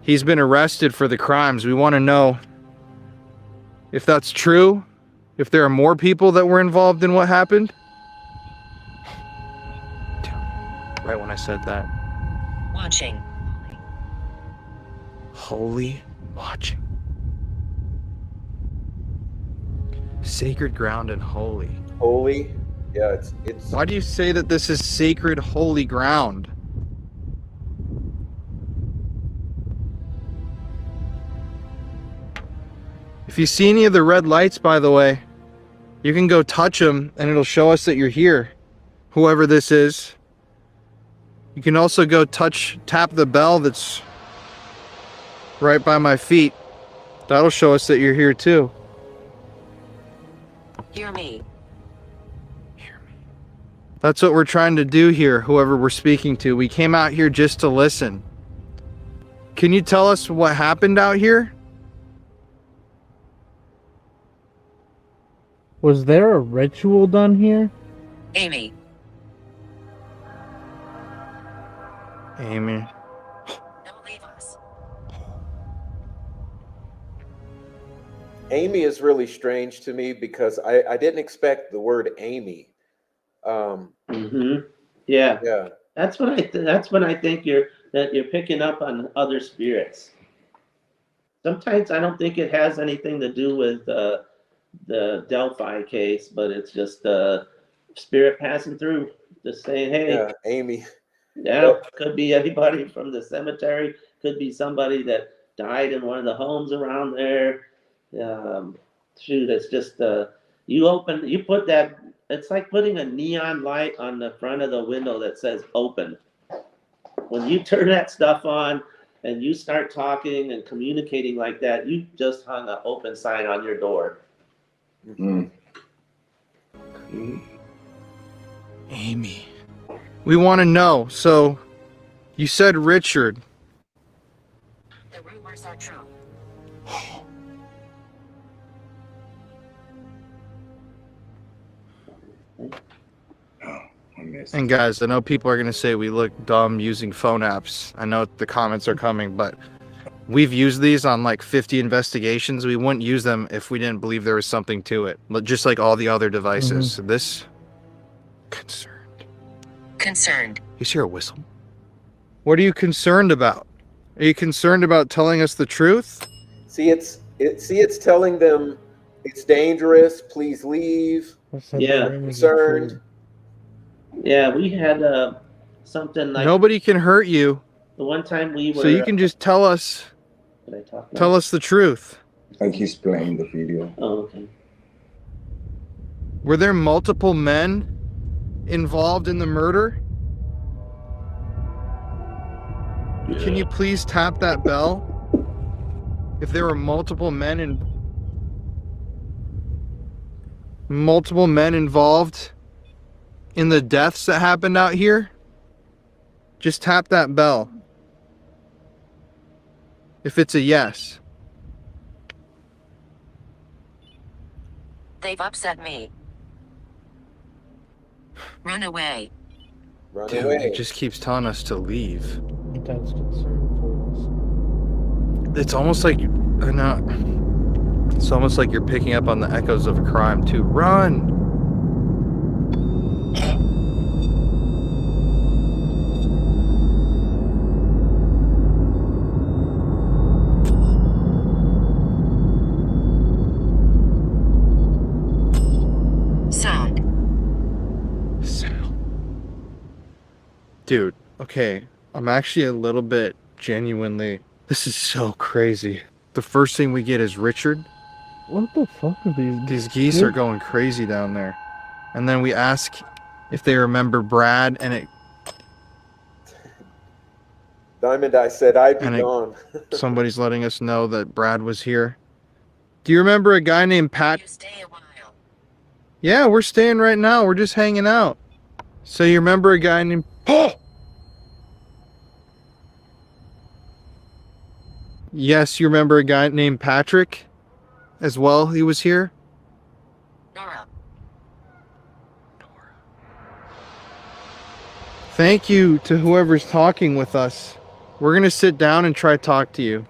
he's been arrested for the crimes. We want to know if that's true, if there are more people that were involved in what happened. Right when I said that. Watching. Holy watching. Sacred ground and holy. Holy. Yeah, it's Why do you say that this is sacred, holy ground? If you see any of the red lights, by the way, you can go touch them and it'll show us that you're here. Whoever this is. You can also go tap the bell that's right by my feet. That'll show us that you're here too. Hear me. That's what we're trying to do here, whoever we're speaking to. We came out here just to listen. Can you tell us what happened out here? Was there a ritual done here? Amy. Amy. Don't leave us. Amy is really strange to me because I didn't expect the word Amy. Yeah, Yeah. that's when I think you're picking up on other spirits. Sometimes I don't think it has anything to do with the Delphi case, but it's just spirit passing through, just saying, "Hey, Yeah, Amy. yeah, could be anybody from the cemetery, could be somebody that died in one of the homes around there." Shoot, it's just you put that. It's like putting a neon light on the front of the window that says "open." When you turn that stuff on and you start talking and communicating like that, you just hung an open sign on your door. Mm. Amy. We want to know. So, you said Richard. The rumors are true. I missed And guys, I know people are going to say we look dumb using phone apps. I know the comments are coming, but we've used these on like 50 investigations. We wouldn't use them if we didn't believe there was something to it. Just like all the other devices. So this... Concerned. You hear a whistle? What are you concerned about? Are you concerned about telling us the truth? See, it's telling them it's dangerous. Please leave. Yeah. Concerned. Yeah, we had something like Nobody can hurt you, the one time we were. so you can just tell us Did I talk now? tell us the truth. like he's playing the video. Oh, okay. Were there multiple men involved in the murder? Can you please tap that bell? If there were multiple men involved in the deaths that happened out here, just tap that bell. If it's a yes. They've upset me. Run away. Run Dude, away. it just keeps telling us to leave. That's concerned for It's almost like it's almost like you're picking up on the echoes of a crime too. Run! Sound. Dude, okay. I'm actually a little bit genuinely... This is so crazy. The first thing we get is Richard. What the fuck are these? These geese are going crazy down there. And then we ask if they remember Brad, and it Diamond Eye said I'd be And it- gone. somebody's letting us know that Brad was here. Do you remember a guy named Pat? You stay a while. Yeah, we're staying right now. We're just hanging out. So you remember a guy named... Oh! Yes, you remember a guy named Patrick? as well. He was here. Nora. Thank you to whoever's talking with us. We're gonna sit down and try to talk to you.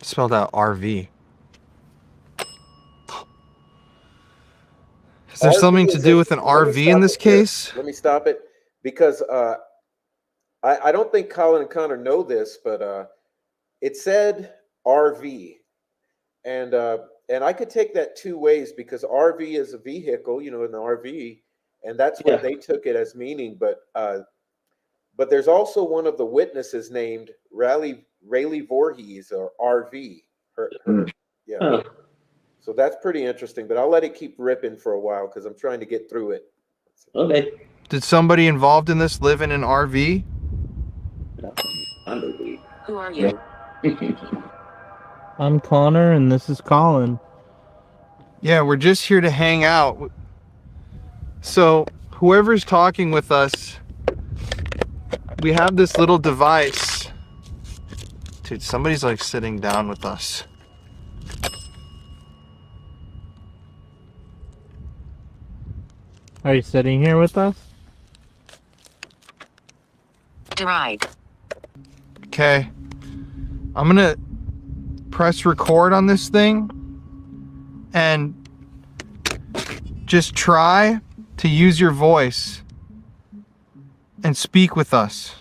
Spelled out RV. Is there RV something to is do a- with an let me RV in stop this it here. case? Let me stop it because I don't think Colin and Connor know this, but it said RV, and I could take that two ways because RV is a vehicle, you know, an RV, and that's what Yeah. they took it as meaning. But there's also one of the witnesses named Rayleigh Voorhees or RV. Yeah. Huh. So that's pretty interesting, but I'll let it keep ripping for a while because I'm trying to get through it. Okay. Did somebody involved in this live in an RV? Who are you? I'm Connor, and this is Colin. Yeah, we're just here to hang out. So, whoever's talking with us, we have this little device. Dude, somebody's like sitting down with us. Are you sitting here with us? Deride. Okay. I'm gonna press record on this thing and just try to use your voice and speak with us.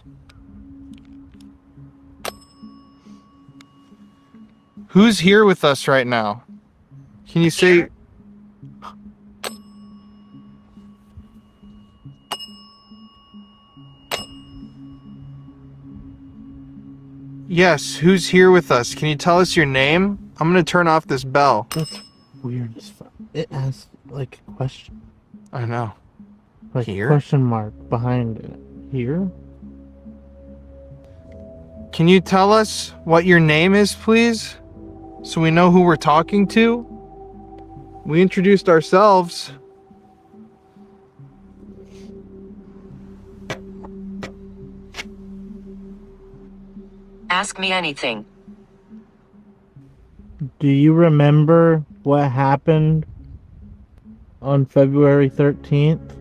Who's here with us right now? Can you say... Here. Yes, who's here with us? Can you tell us your name? I'm gonna turn off this bell. That's weird as fuck. It has like a question. I know. Like Here? question mark behind it. Here? Can you tell us what your name is, please? So we know who we're talking to? We introduced ourselves. Ask me anything. Do you remember what happened on February 13th?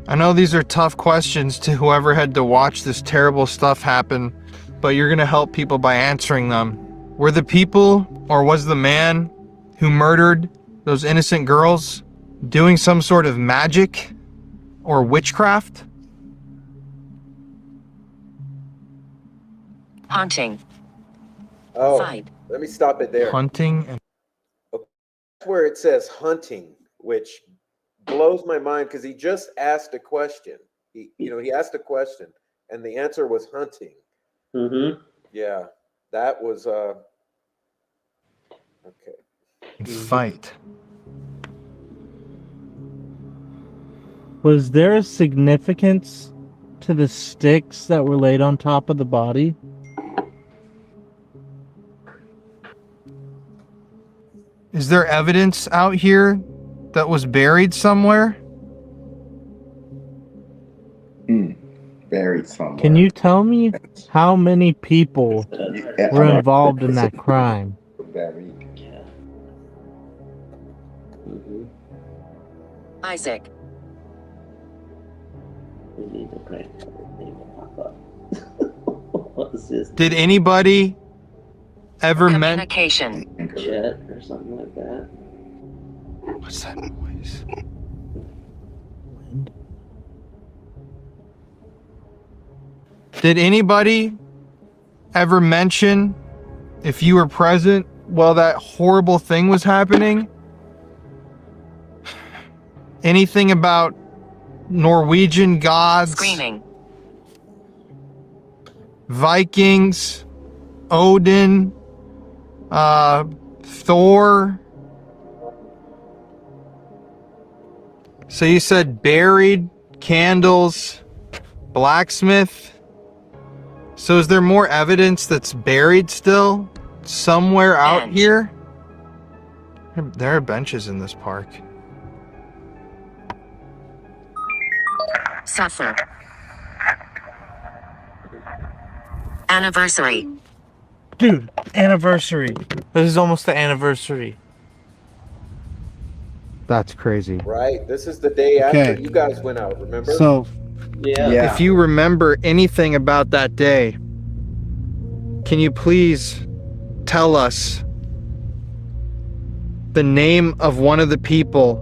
I know these are tough questions to whoever had to watch this terrible stuff happen, but you're gonna help people by answering them. Were the people, or was the man who murdered those innocent girls doing some sort of magic or witchcraft? Haunting. Oh, Fight. let me stop it there. Hunting and... That's where it says hunting, which blows my mind because he just asked a question. He asked a question, and the answer was hunting. Mm-hmm. Yeah, that was okay. fight. Was there a significance to the sticks that were laid on top of the body? Is there evidence out here that was buried somewhere? Buried somewhere. Can you tell me how many people Yeah, were involved in that crime? Buried. Yeah. Mm-hmm. Isaac. We need to pray. Name will pop up. What is this? Did anybody ever mention... Communication. Chet or something like that? What's that noise? Did anybody ever mention, if you were present while that horrible thing was happening, anything about Norwegian gods, Screaming. Vikings, Odin, Thor? So you said buried, candles, blacksmith. So is there more evidence that's buried still somewhere out Bench. here? There are benches in this park. Suffer. Anniversary. Dude, anniversary. This is almost the anniversary. That's crazy. Right. This is the day after Okay. you guys went out, remember? So, Yeah. Yeah. if you remember anything about that day, can you please tell us the name of one of the people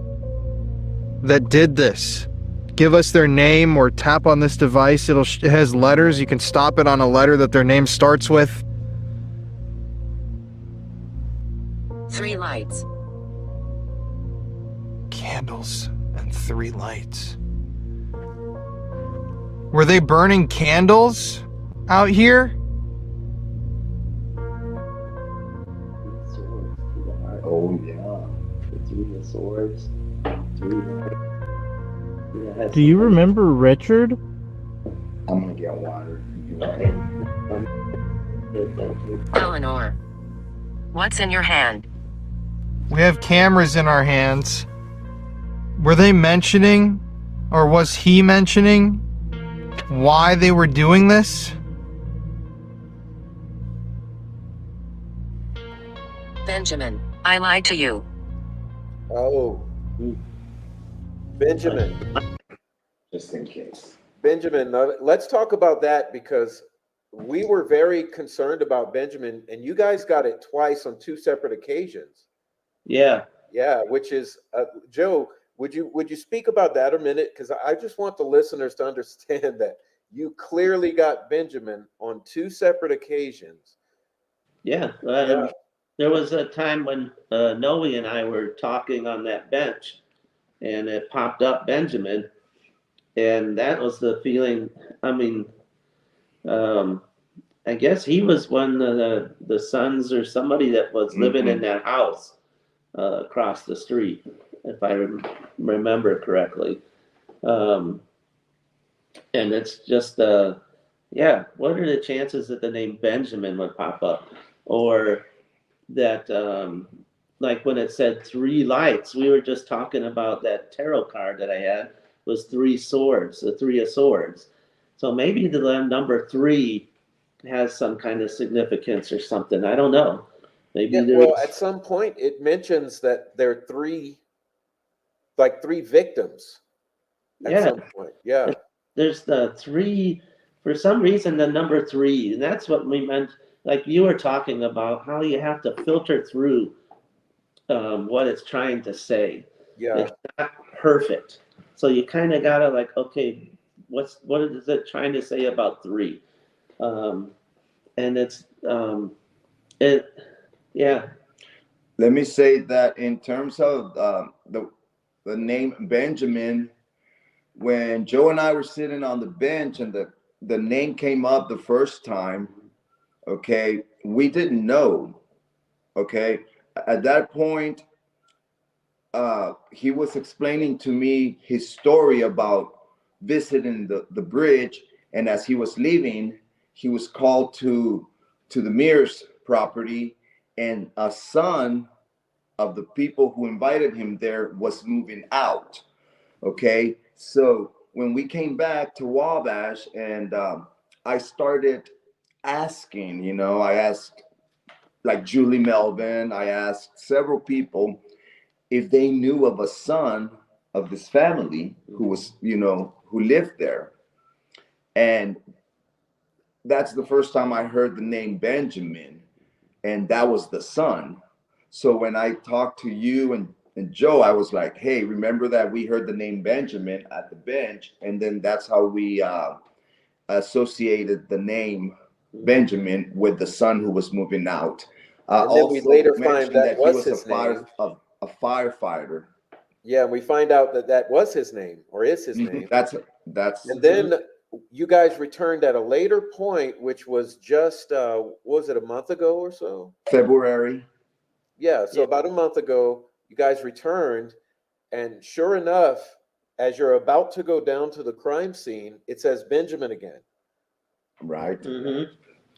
that did this? Give us their name or tap on this device. It has letters. You can stop it on a letter that their name starts with. 3 lights. Candles and 3 lights. Were they burning candles out here? Swords to the heart. Oh yeah. The 3 of swords. 3. Yeah, it has Do you something- remember Richard? I'm gonna get water. Eleanor. What's in your hand? We have cameras in our hands. Were they mentioning, or was he mentioning, why they were doing this? Benjamin. I lied to you. Oh. Benjamin. Just in case. Benjamin, now let's talk about that because we were very concerned about Benjamin, and you guys got it twice on 2 separate occasions. Yeah. Yeah, which is Joe. Would you speak about that a minute? Because I just want the listeners to understand that you clearly got Benjamin on 2 separate occasions. Yeah. Yeah. There was a time when Noe and I were talking on that bench, and it popped up Benjamin, and that was the feeling. I mean, I guess he was one of the sons or somebody that was living in that house across the street, if I remember correctly. And it's just, yeah, what are the chances that the name Benjamin would pop up? Or that, like when it said 3 lights, we were just talking about that tarot card that I had was 3 swords, the 3 of swords. So maybe the number 3 has some kind of significance or something. I don't know. Maybe Yeah, there's, well, at some point it mentions that there are 3 victims at yeah, some point. Yeah. there's the 3, for some reason, the number 3, and that's what we meant. Like you were talking about how you have to filter through what it's trying to say. Yeah. It's not perfect. So you kind of gotta like, okay, what is it trying to say about 3? And it's it, yeah, Let me say that in terms of the name Benjamin, when Joe and I were sitting on the bench and the name came up the first time, okay, we didn't know. Okay, at that point, he was explaining to me his story about visiting the bridge, and as he was leaving, he was called to the Mears property, and a son of the people who invited him there was moving out. Okay, so when we came back to Wabash, and I started asking, I asked like Julie Melvin, I asked several people if they knew of a son of this family who was, who lived there. And that's the first time I heard the name Benjamin, and that was the son. So when I talked to you and Joe, I was like, hey, remember that we heard the name Benjamin at the bench? And then that's how we associated the name Benjamin with the son who was moving out. And then we later find mentioned that he was was his name. a firefighter. Yeah, and we find out that was his name or is his name. That's And then you guys returned at a later point, which was just was it a month ago or so? February. Yeah, so about a month ago, you guys returned, and sure enough, as you're about to go down to the crime scene, it says Benjamin again. Right. mm-hmm.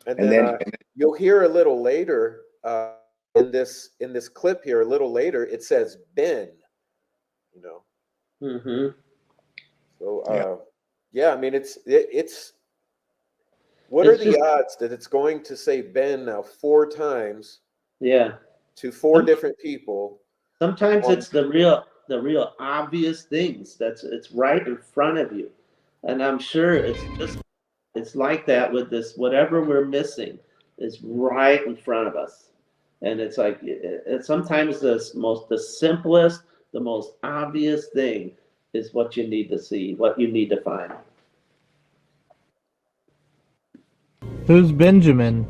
And And then then you'll hear a little later in this clip here, a little later, it says Ben. Mm-hmm. So Yeah. yeah, I mean it's What are It's the just, odds that it's going to say Ben now 4 times yeah. to 4 Some- different people? Sometimes on it's the real obvious things it's right in front of you. And I'm sure it's like that with this, whatever we're missing is right in front of us. And it's like, sometimes the simplest, the most obvious thing is what you need to see, what you need to find. Who's Benjamin?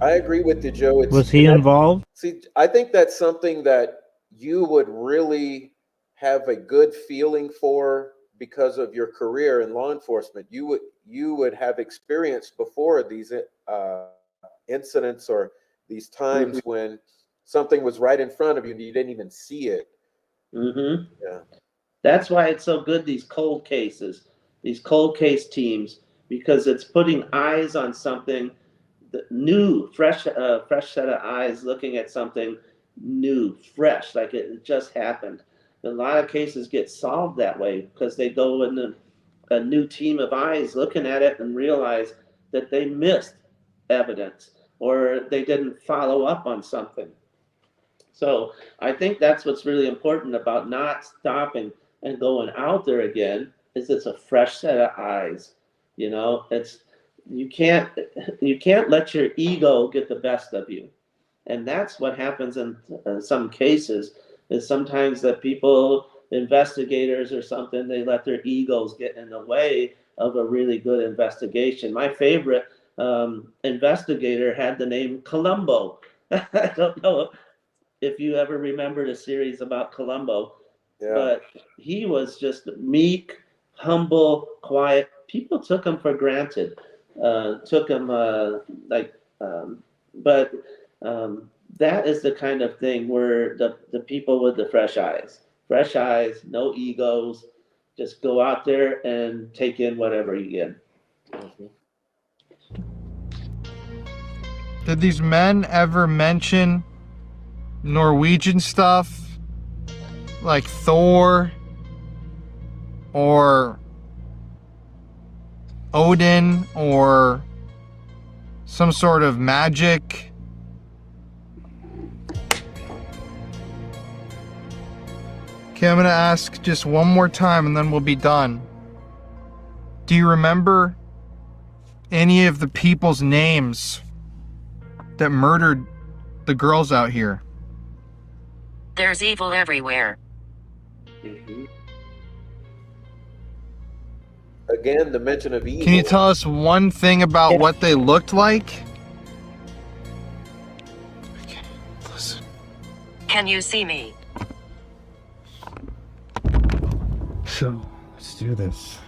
I agree with you, Joe. Was he involved? See, I think that's something that you would really have a good feeling for because of your career in law enforcement. You would have experienced before these incidents or these times when something was right in front of you and you didn't even see it. Mm-hmm. Yeah. That's why it's so good, these cold cases, these cold case teams, because it's putting eyes on something new, fresh set of eyes looking at something new, fresh, like it just happened. A lot of cases get solved that way because they go in a new team of eyes looking at it and realize that they missed evidence or they didn't follow up on something. So I think that's what's really important about not stopping and going out there again is it's a fresh set of eyes. You know, it's you can't you can't let your ego get the best of you. And that's what happens in some cases is sometimes that people, investigators or something, they let their egos get in the way of a really good investigation. My favorite investigator had the name Columbo. I don't know if you ever remembered a series about Columbo, Yeah. but he was just meek, humble, quiet. People took him for granted, took him like, but that is the kind of thing where the people with the fresh eyes, no egos, just go out there and take in whatever you get. Mhm. Did these men ever mention Norwegian stuff like Thor or Odin or some sort of magic? Okay, I'm gonna ask just one more time and then we'll be done. Do you remember any of the people's names that murdered the girls out here? There's evil everywhere. Mhm. Again, the mention of evil. Can you tell us one thing about what they looked like? Okay, listen. Can you see me? So, let's do this.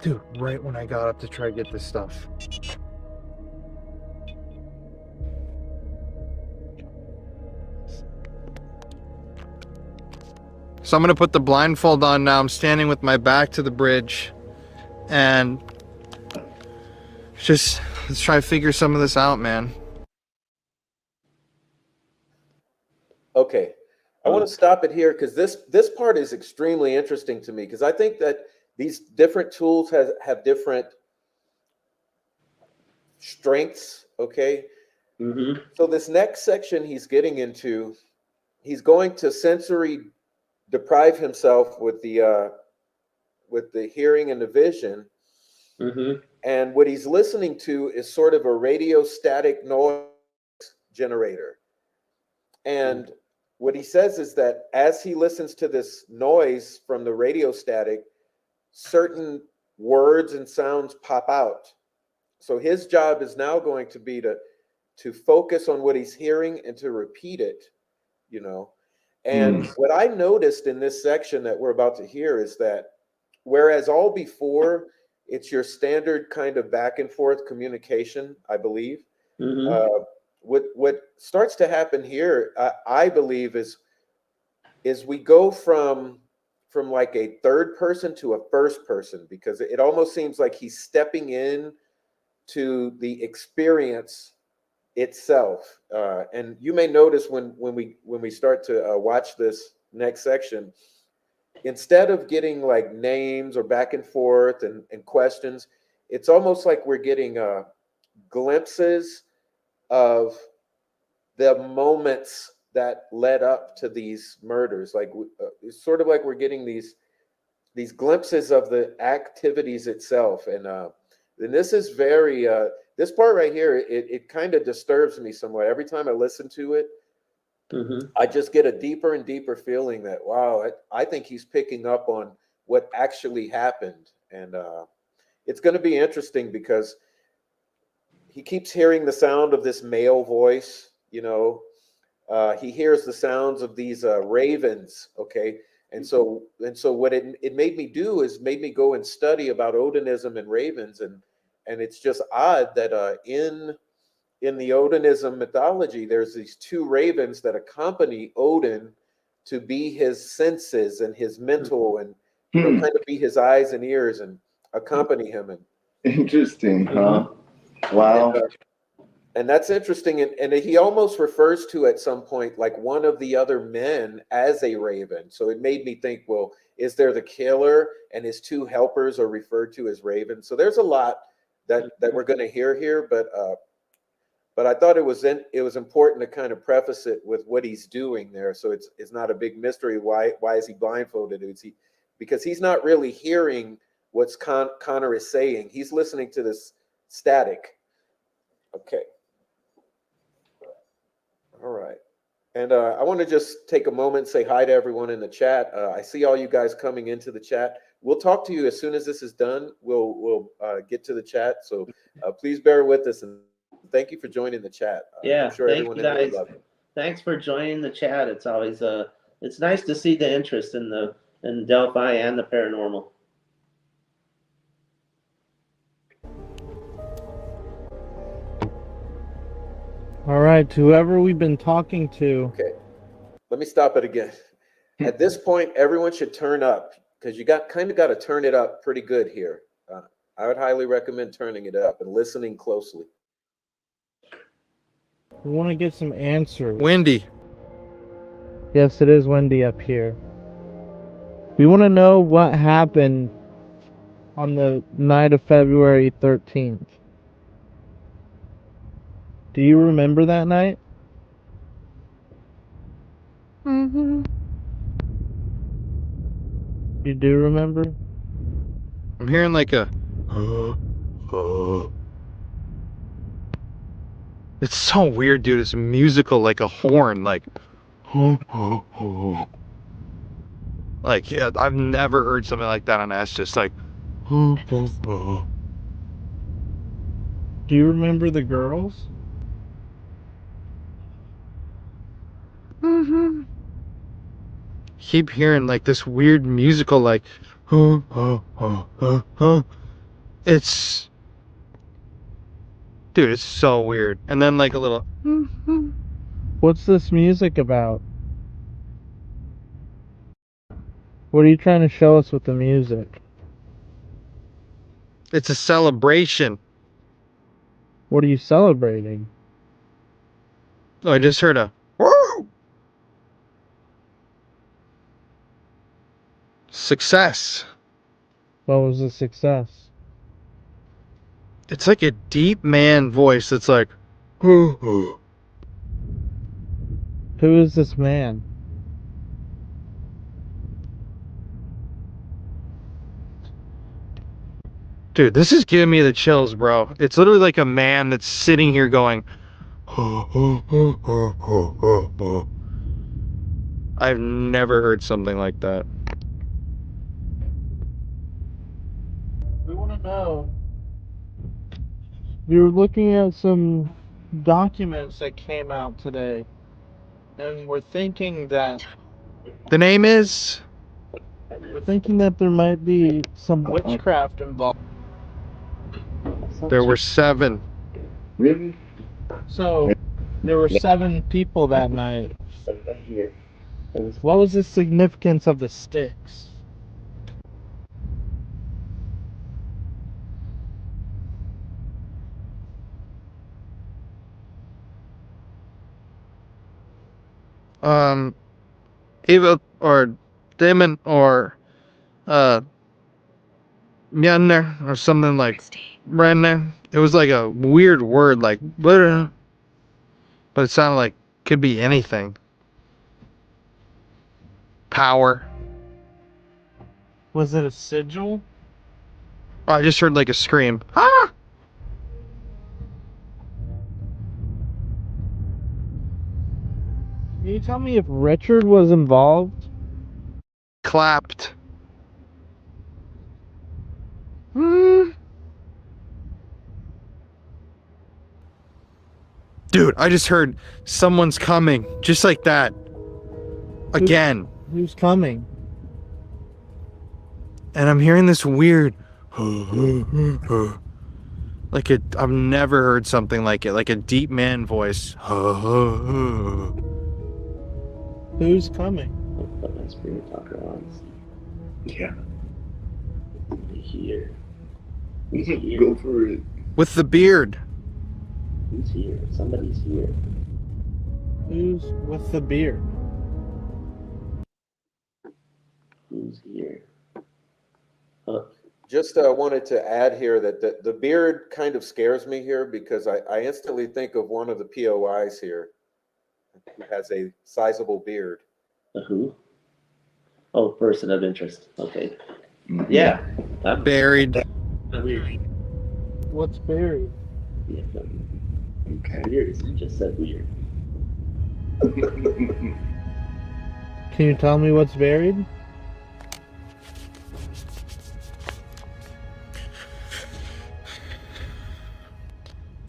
Dude, right when I got up to try to get this stuff. So I'm gonna put the blindfold on now. I'm standing with my back to the bridge and just let's try to figure some of this out, man. Okay. I want to stop it here because this part is extremely interesting to me because I think that these different tools have different strengths. Okay. Mhm. So this next section he's getting into, he's going to sensory deprive himself with the hearing and the vision. Mhm. And what he's listening to is sort of a radio static noise generator. And what he says is that as he listens to this noise from the radio static, certain words and sounds pop out. So his job is now going to be to focus on what he's hearing and to repeat it, you know. And what I noticed in this section that we're about to hear is that whereas all before it's your standard kind of back and forth communication, I believe. Mhm. What starts to happen here, I believe, is we go from like a third person to a first person because it almost seems like he's stepping in to the experience itself. And you may notice when we start to watch this next section, instead of getting like names or back and forth and questions, it's almost like we're getting glimpses of the moments that led up to these murders. Like it's sort of like we're getting these glimpses of the activities itself, and this is very this part right here. It kind of disturbs me somewhat every time I listen to it. Mm-hmm. I just get a deeper and deeper feeling that wow, I think he's picking up on what actually happened, and it's going to be interesting because he keeps hearing the sound of this male voice. He hears the sounds of these ravens. Okay, and so what it made me do is made me go and study about Odinism and ravens, and it's just odd that in the Odinism mythology, there's these two ravens that accompany Odin to be his senses and his mental, and kind of be his eyes and ears and accompany him. Interesting, huh? Mm-hmm. Wow. And that's interesting. And he almost refers to at some point like one of the other men as a raven. So it made me think, well, is there the killer and his two helpers are referred to as ravens? So there's a lot that we're going to hear here, but I thought it was important to kind of preface it with what he's doing there, so it's not a big mystery. Why is he blindfolded? Because he's not really hearing what's Connor is saying. He's listening to this static. Okay. All right. And I want to just take a moment and say hi to everyone in the chat. I see all you guys coming into the chat. We'll talk to you as soon as this is done. We'll get to the chat. So please bear with us, and thank you for joining the chat. Yeah, I'm sure thank everyone you in there guys. will love it. Thanks for joining the chat. It's always it's nice to see the interest in Delphi and the paranormal. All right, to whoever we've been talking to. Okay. Let me stop it again. At this point, everyone should turn up because you got to turn it up pretty good here. I would highly recommend turning it up and listening closely. We want to get some answers. Windy. Yes, it is windy up here. We want to know what happened on the night of February 13th. Do you remember that night? Mm-hmm. You do remember? I'm hearing like a. It's so weird, dude. It's musical, like a horn, like. Like, yeah, I've never heard something like that on S. Just like. Do you remember the girls? Mm-hmm. Keep hearing like this weird musical, like. It's. Dude, it's so weird. And then like a little. What's this music about? What are you trying to show us with the music? It's a celebration. What are you celebrating? Oh, I just heard a. Woo! Success. What was the success? It's like a deep man voice that's like. Who is this man? Dude, this is giving me the chills, bro. It's literally like a man that's sitting here going. I've never heard something like that. We want to know. We were looking at some documents that came out today, and we're thinking that The name is. there might be some witchcraft involved. There were 7. Really? So there were 7 people that night. What was the significance of the sticks? Ava or Damon or Mjolnir or something like Mjolnir. It was like a weird word, like but it sounded like could be anything. Power. Was it a sigil? Oh, I just heard like a scream. Ah! Can you tell me if Richard was involved? Clapped. Hmm. Dude, I just heard someone's coming, just like that. Again. Who's coming? And I'm hearing this weird like I've never heard something like it, like a deep man voice. Who's coming? Let my spirit talker on. Yeah. Here. Go for it. With the beard. Who's here? Somebody's here. Who's with the beard? Who's here? Just wanted to add here that the beard kind of scares me here because I instantly think of one of the POIs here who has a sizable beard. A who? Oh, person of interest. Okay. Mhm. Yeah. I'm Buried. weird. What's buried? Yeah, no, Okay. weird. You just said weird. Can you tell me what's buried?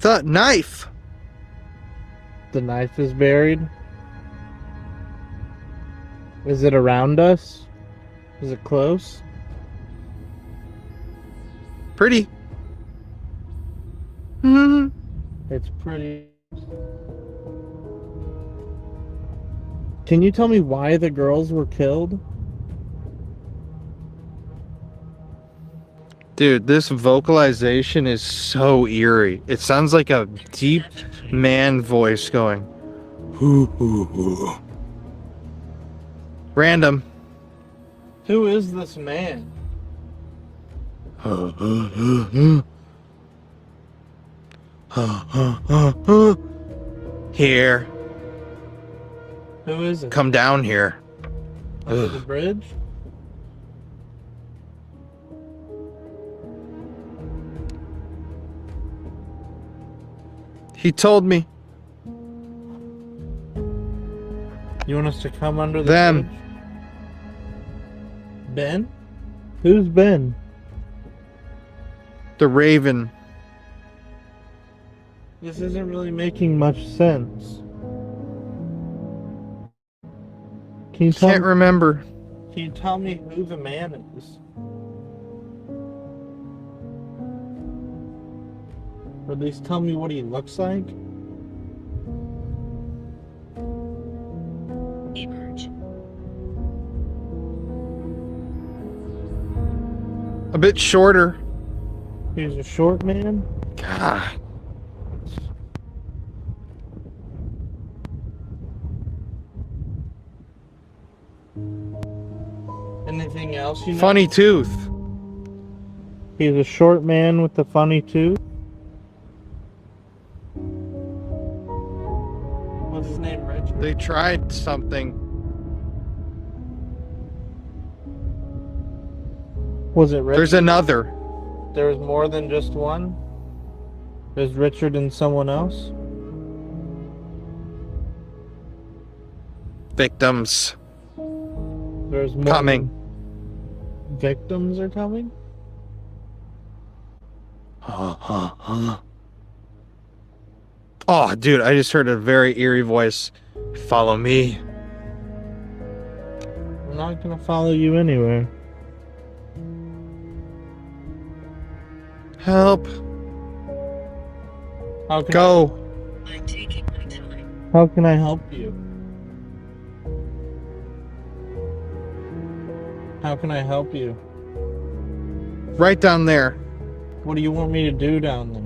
The knife. The knife is buried. Is it around us? Is it close? Pretty. Hmm. It's pretty. Can you tell me why the girls were killed? Dude, this vocalization is so eerie. It sounds like a deep man voice going. Hoo, hoo, hoo. Random. Who is this man? Here. Who is it? Come down here. Under the bridge? He told me. You want us to come under the Them. bridge? Ben? Who's Ben? The Raven. This isn't really making much sense. Can you tell Can't remember. Can you tell me who the man is? Or at least tell me what he looks like? Emerge. A bit shorter. He's a short man? God. Anything else you know? Funny tooth. He's a short man with a funny tooth? What's his name, Richard? They tried something. Was it Richard? There's another. There was more than just one? There's Richard and someone else? Victims. There's more Coming. than- Victims are coming? Oh, dude, I just heard a very eerie voice. Follow me. I'm not gonna follow you anywhere. Help. How can Go. I'm taking my time. How can I help you? How can I help you? Right down there. What do you want me to do down there?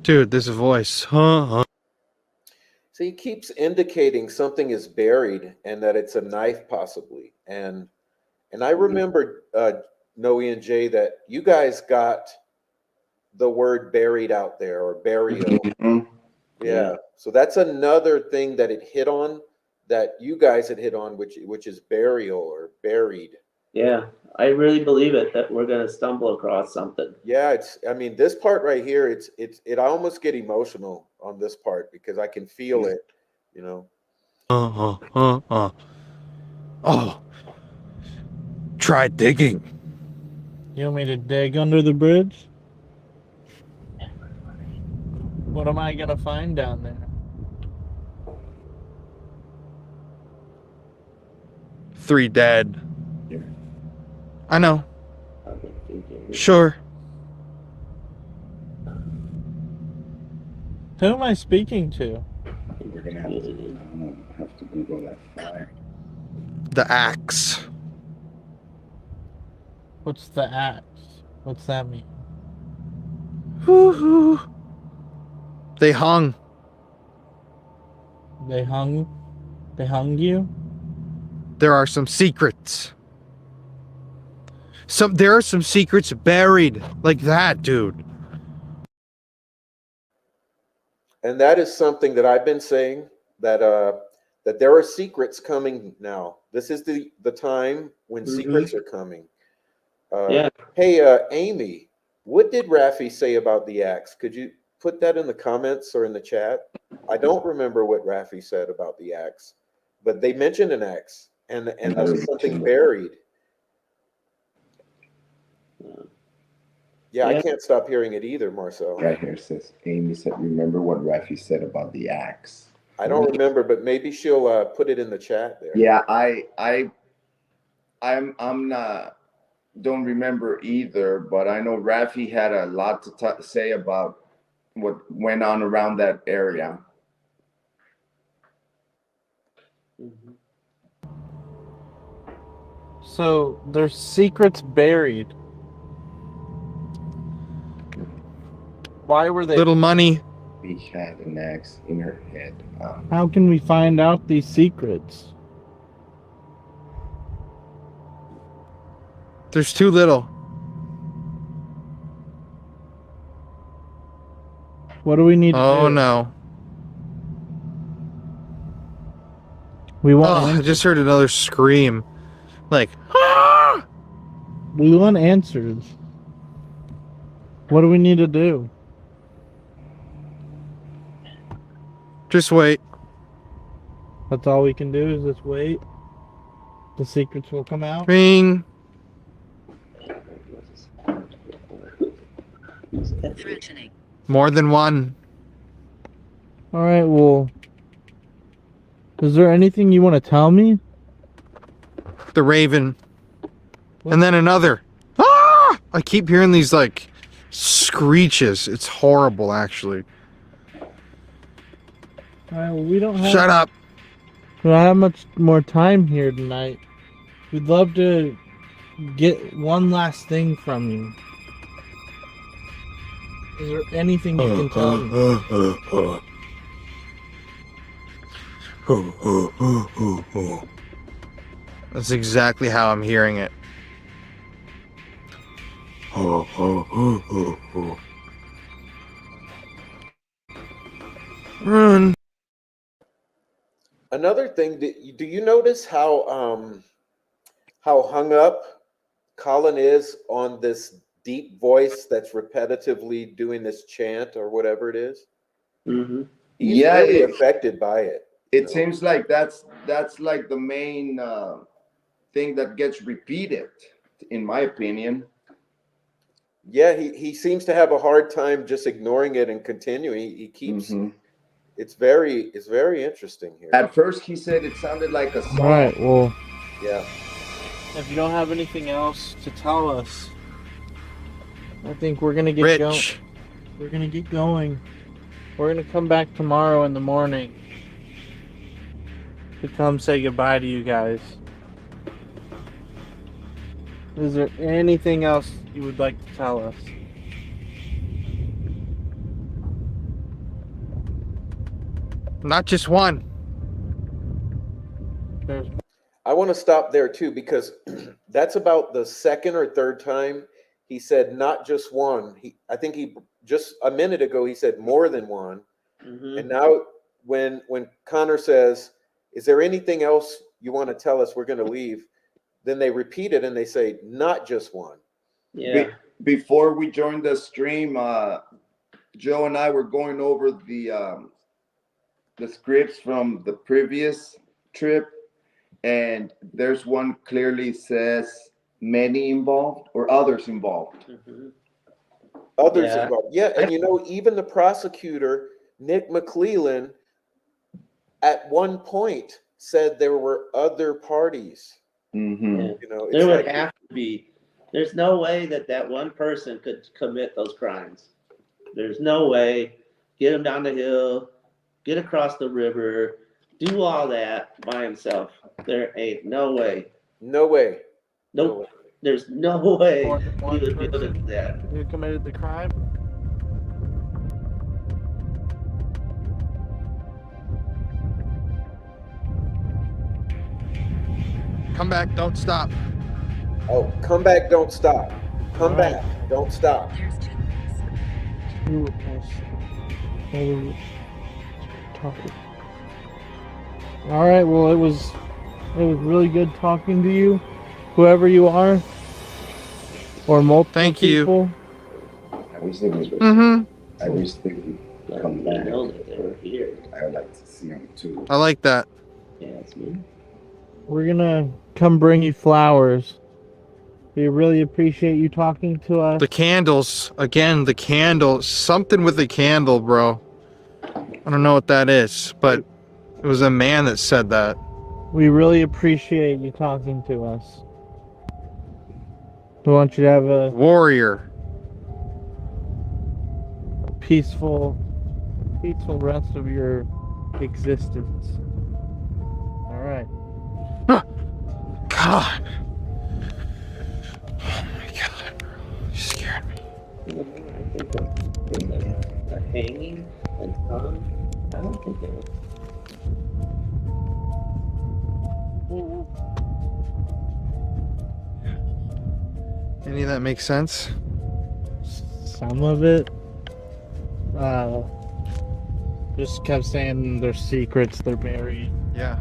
Dude, this voice. Huh? So he keeps indicating something is buried and that it's a knife possibly. And I remember Noi and Jay that you guys got the word buried out there or burial. Mhm. Yeah. So that's another thing that it hit on that you guys had hit on, which is burial or buried. Yeah, I really believe it that we're gonna stumble across something. Yeah, I mean, this part right here, I almost get emotional on this part because I can feel it, you know. Oh, try digging. You want me to dig under the bridge? What am I gonna find down there? 3 dead. Yeah. I know. I've been thinking. Sure. Who am I speaking to? We're gonna have to Google that fire. The axe. What's the axe? What's that mean? Woo-hoo. They hung. They hung you? There are some secrets. There are some secrets buried like that, dude. And that is something that I've been saying that that there are secrets coming now. This is the time when secrets are coming. Yeah. Hey, Amy, what did Rafi say about the axe? Could you put that in the comments or in the chat? I don't remember what Rafi said about the axe, but they mentioned an axe and there's something buried. Yeah, I Yeah. can't stop hearing it either, Marcel. Right here says Amy said, "Remember what Rafi said about the axe." I don't remember, but maybe she'll put it in the chat there. Yeah, I'm not don't remember either, but I know Rafi had a lot to say about what went on around that area. Mhm. So there's secrets buried. Why were they? Little money. We had an axe in her head. How can we find out these secrets? There's too little. What do we need to do? Oh no. We want Oh, I answers. just heard another scream. Like, ah! We want answers. What do we need to do? Just wait. That's all we can do is just wait. The secrets will come out. Ring. Threatening. More than one. All right, well, is there anything you want to tell me? The raven. And then another. Ah! I keep hearing these like screeches. It's horrible, actually. All right, well, we don't have Shut up. we don't have much more time here tonight. We'd love to get one last thing from you. Is there anything you can tell me? That's exactly how I'm hearing it. Run. Another thing, do you notice how hung up Colin is on this deep voice that's repetitively doing this chant or whatever it is? Mhm. He's Yeah, really affected by it. It seems like that's like the main thing that gets repeated, in my opinion. Yeah, he seems to have a hard time just ignoring it and continuing. He keeps Mhm. it's very interesting here. At first, he said it sounded like a song. All right, well, Yeah. if you don't have anything else to tell us, I think we're gonna get going. Rich. We're gonna get going. We're gonna come back tomorrow in the morning to come say goodbye to you guys. Is there anything else you would like to tell us? Not just one. There's I want to stop there too, because that's about the second or third time he said not just one. I think he just a minute ago he said more than one. Mhm. And now when Connor says, "Is there anything else you want to tell us? We're going to leave." Then they repeat it and they say, "Not just one." Yeah. Before we joined the stream, Joe and I were going over the scripts from the previous trip, and there's one clearly says many involved or others involved. Mhm. Others Yeah. involved. Yeah, and even the prosecutor, Nick McClellan, at one point said there were other parties. Mm-hmm. Yeah. It's There would like, have to be. There's no way that one person could commit those crimes. There's no way. Get him down the hill, get across the river, do all that by himself. There ain't no way. no way. Nope. No way. There's no way more than he one would be able to person do that. who committed the crime. Come back, don't stop. Oh, come back, don't stop. Come All right. back, don't stop. There's 2 minutes. Who was talking? All right. Well, it was really good talking to you, whoever you are, or multiple Thank you. people. I wish they would. Mm-hmm. I wish they would Let come them back. know that they were here. I would like to see them too. I like that. Yeah, it's me. We're gonna come bring you flowers. We really appreciate you talking to us. The candles. Again, the candle. Something with the candle, bro. I don't know what that is, but it was a man that said that. We really appreciate you talking to us. We want you to have a Warrior. peaceful rest of your existence. All right. God. Oh my God, bro. You scared me. I think a hanging and tongue. I don't think it was. Any of that makes sense? Some of it just kept saying their secrets, they're buried. Yeah.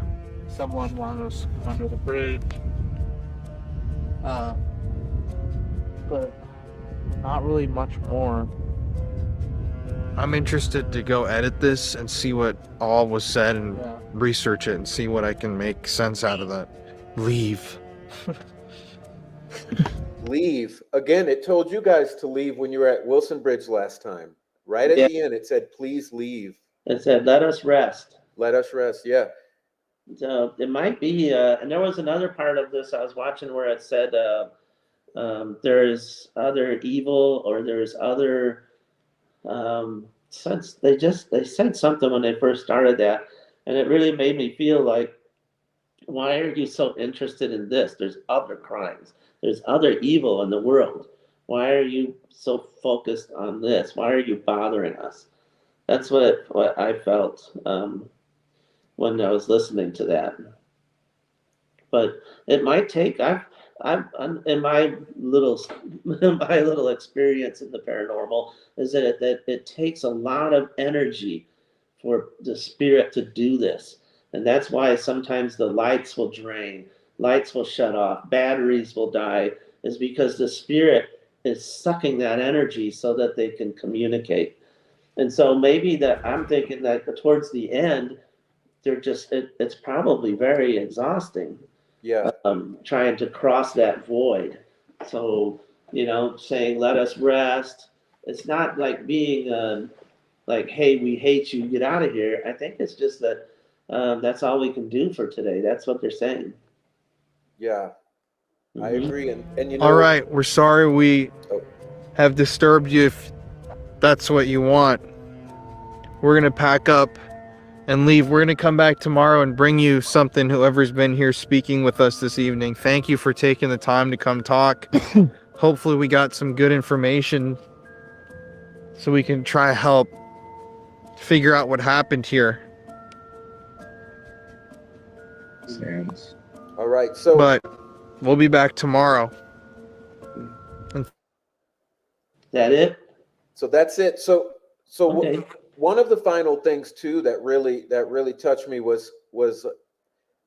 Someone wanted us under the bridge. But not really much more. I'm interested to go edit this and see what all was said and Yeah. research it and see what I can make sense out of that. Leave. Leave. Again, it told you guys to leave when you were at Wilson Bridge last time. Right at Yeah. the end, it said, "Please leave. It said, "Let us rest." Let us rest." Yeah. So it might be, and there was another part of this I was watching where it said, "There's other evil," or "There's other." Since they said something when they first started that, and it really made me feel like, why are you so interested in this? There's other crimes. There's other evil in the world. Why are you so focused on this? Why are you bothering us? That's what I felt when I was listening to that. But it might take. I've in my little experience in the paranormal is that it takes a lot of energy for the spirit to do this, and that's why sometimes the lights will drain, lights will shut off, batteries will die, is because the spirit is sucking that energy so that they can communicate. And so maybe that I'm thinking that towards the end, they're just it's probably very exhausting Yeah. trying to cross that void. So, saying, "Let us rest." It's not like being like, "Hey, we hate you, get out of here." I think it's just that that's all we can do for today. That's what they're saying. Yeah. I Mhm. agree. And All right. We're sorry we Oh. have disturbed you if that's what you want. We're going to pack up and leave. We're going to come back tomorrow and bring you something, whoever's been here speaking with us this evening. Thank you for taking the time to come talk. Hopefully we got some good information so we can try help figure out what happened here. makes sense. All right. So But we'll be back tomorrow. That it? so that's it. So Okay. one of the final things too that really touched me was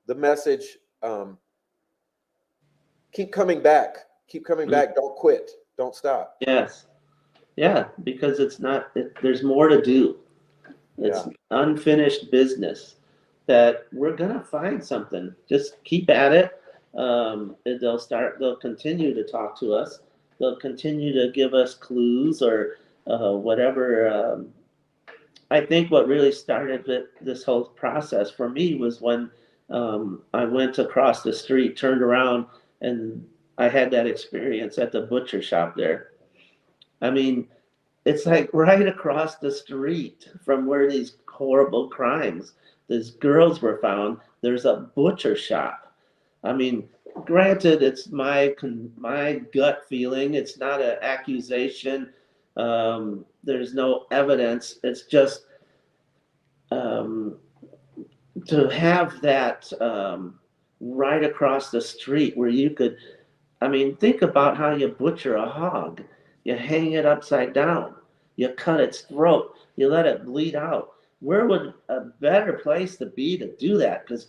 the message. Keep coming back. Keep coming back. Don't quit. Don't stop. Yes. Yeah, because it's not, there's more to do. It's Yeah. unfinished business that we're gonna find something. Just keep at it. And they'll continue to talk to us. They'll continue to give us clues or whatever. I think what really started this whole process for me was when I went across the street, turned around, and I had that experience at the butcher shop there. I mean, it's like right across the street from where these horrible crimes, these girls were found. There's a butcher shop. I mean, granted, it's my gut feeling. It's not an accusation. There's no evidence. It's just um, to have that right across the street where you could. I mean, think about how you butcher a hog. You hang it upside down. You cut its throat. You let it bleed out. Where would a better place to be to do that? Because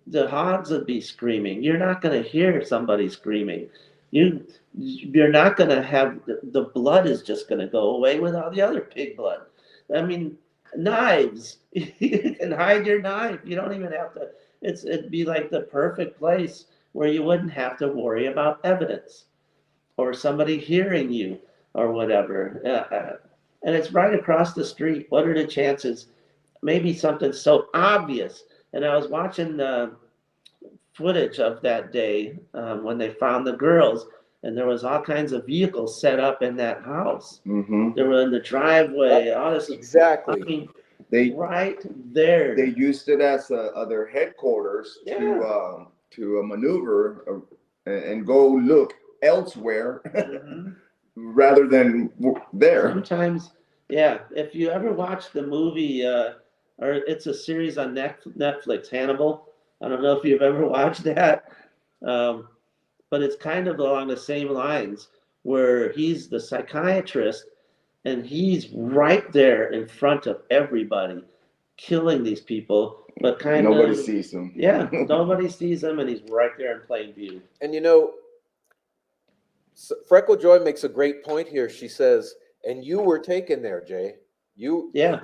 the hogs would be screaming. You're not going to hear somebody screaming. You're not going to have the blood is just going to go away with all the other pig blood. I mean, knives. You can hide your knife. You don't even have to. It'd be like the perfect place where you wouldn't have to worry about evidence or somebody hearing you or whatever. And it's right across the street. What are the chances? Maybe something so obvious. And I was watching the footage of that day when they found the girls, and there was all kinds of vehicles set up in that house. Mm-hmm. They were in the driveway. All this. Exactly. I mean, They right there. they used it as their headquarters Yeah. to maneuver and go look elsewhere Mhm. rather than there. Sometimes, yeah. If you ever watch the movie, or it's a series on Netflix, Hannibal. I don't know if you've ever watched that, but it's kind of along the same lines where he's the psychiatrist and he's right there in front of everybody, killing these people, but kind Nobody of, sees them. yeah, nobody sees him, and he's right there in plain view. And Freckle Joy makes a great point here. She says, "And you were taken there, Jay. Yeah.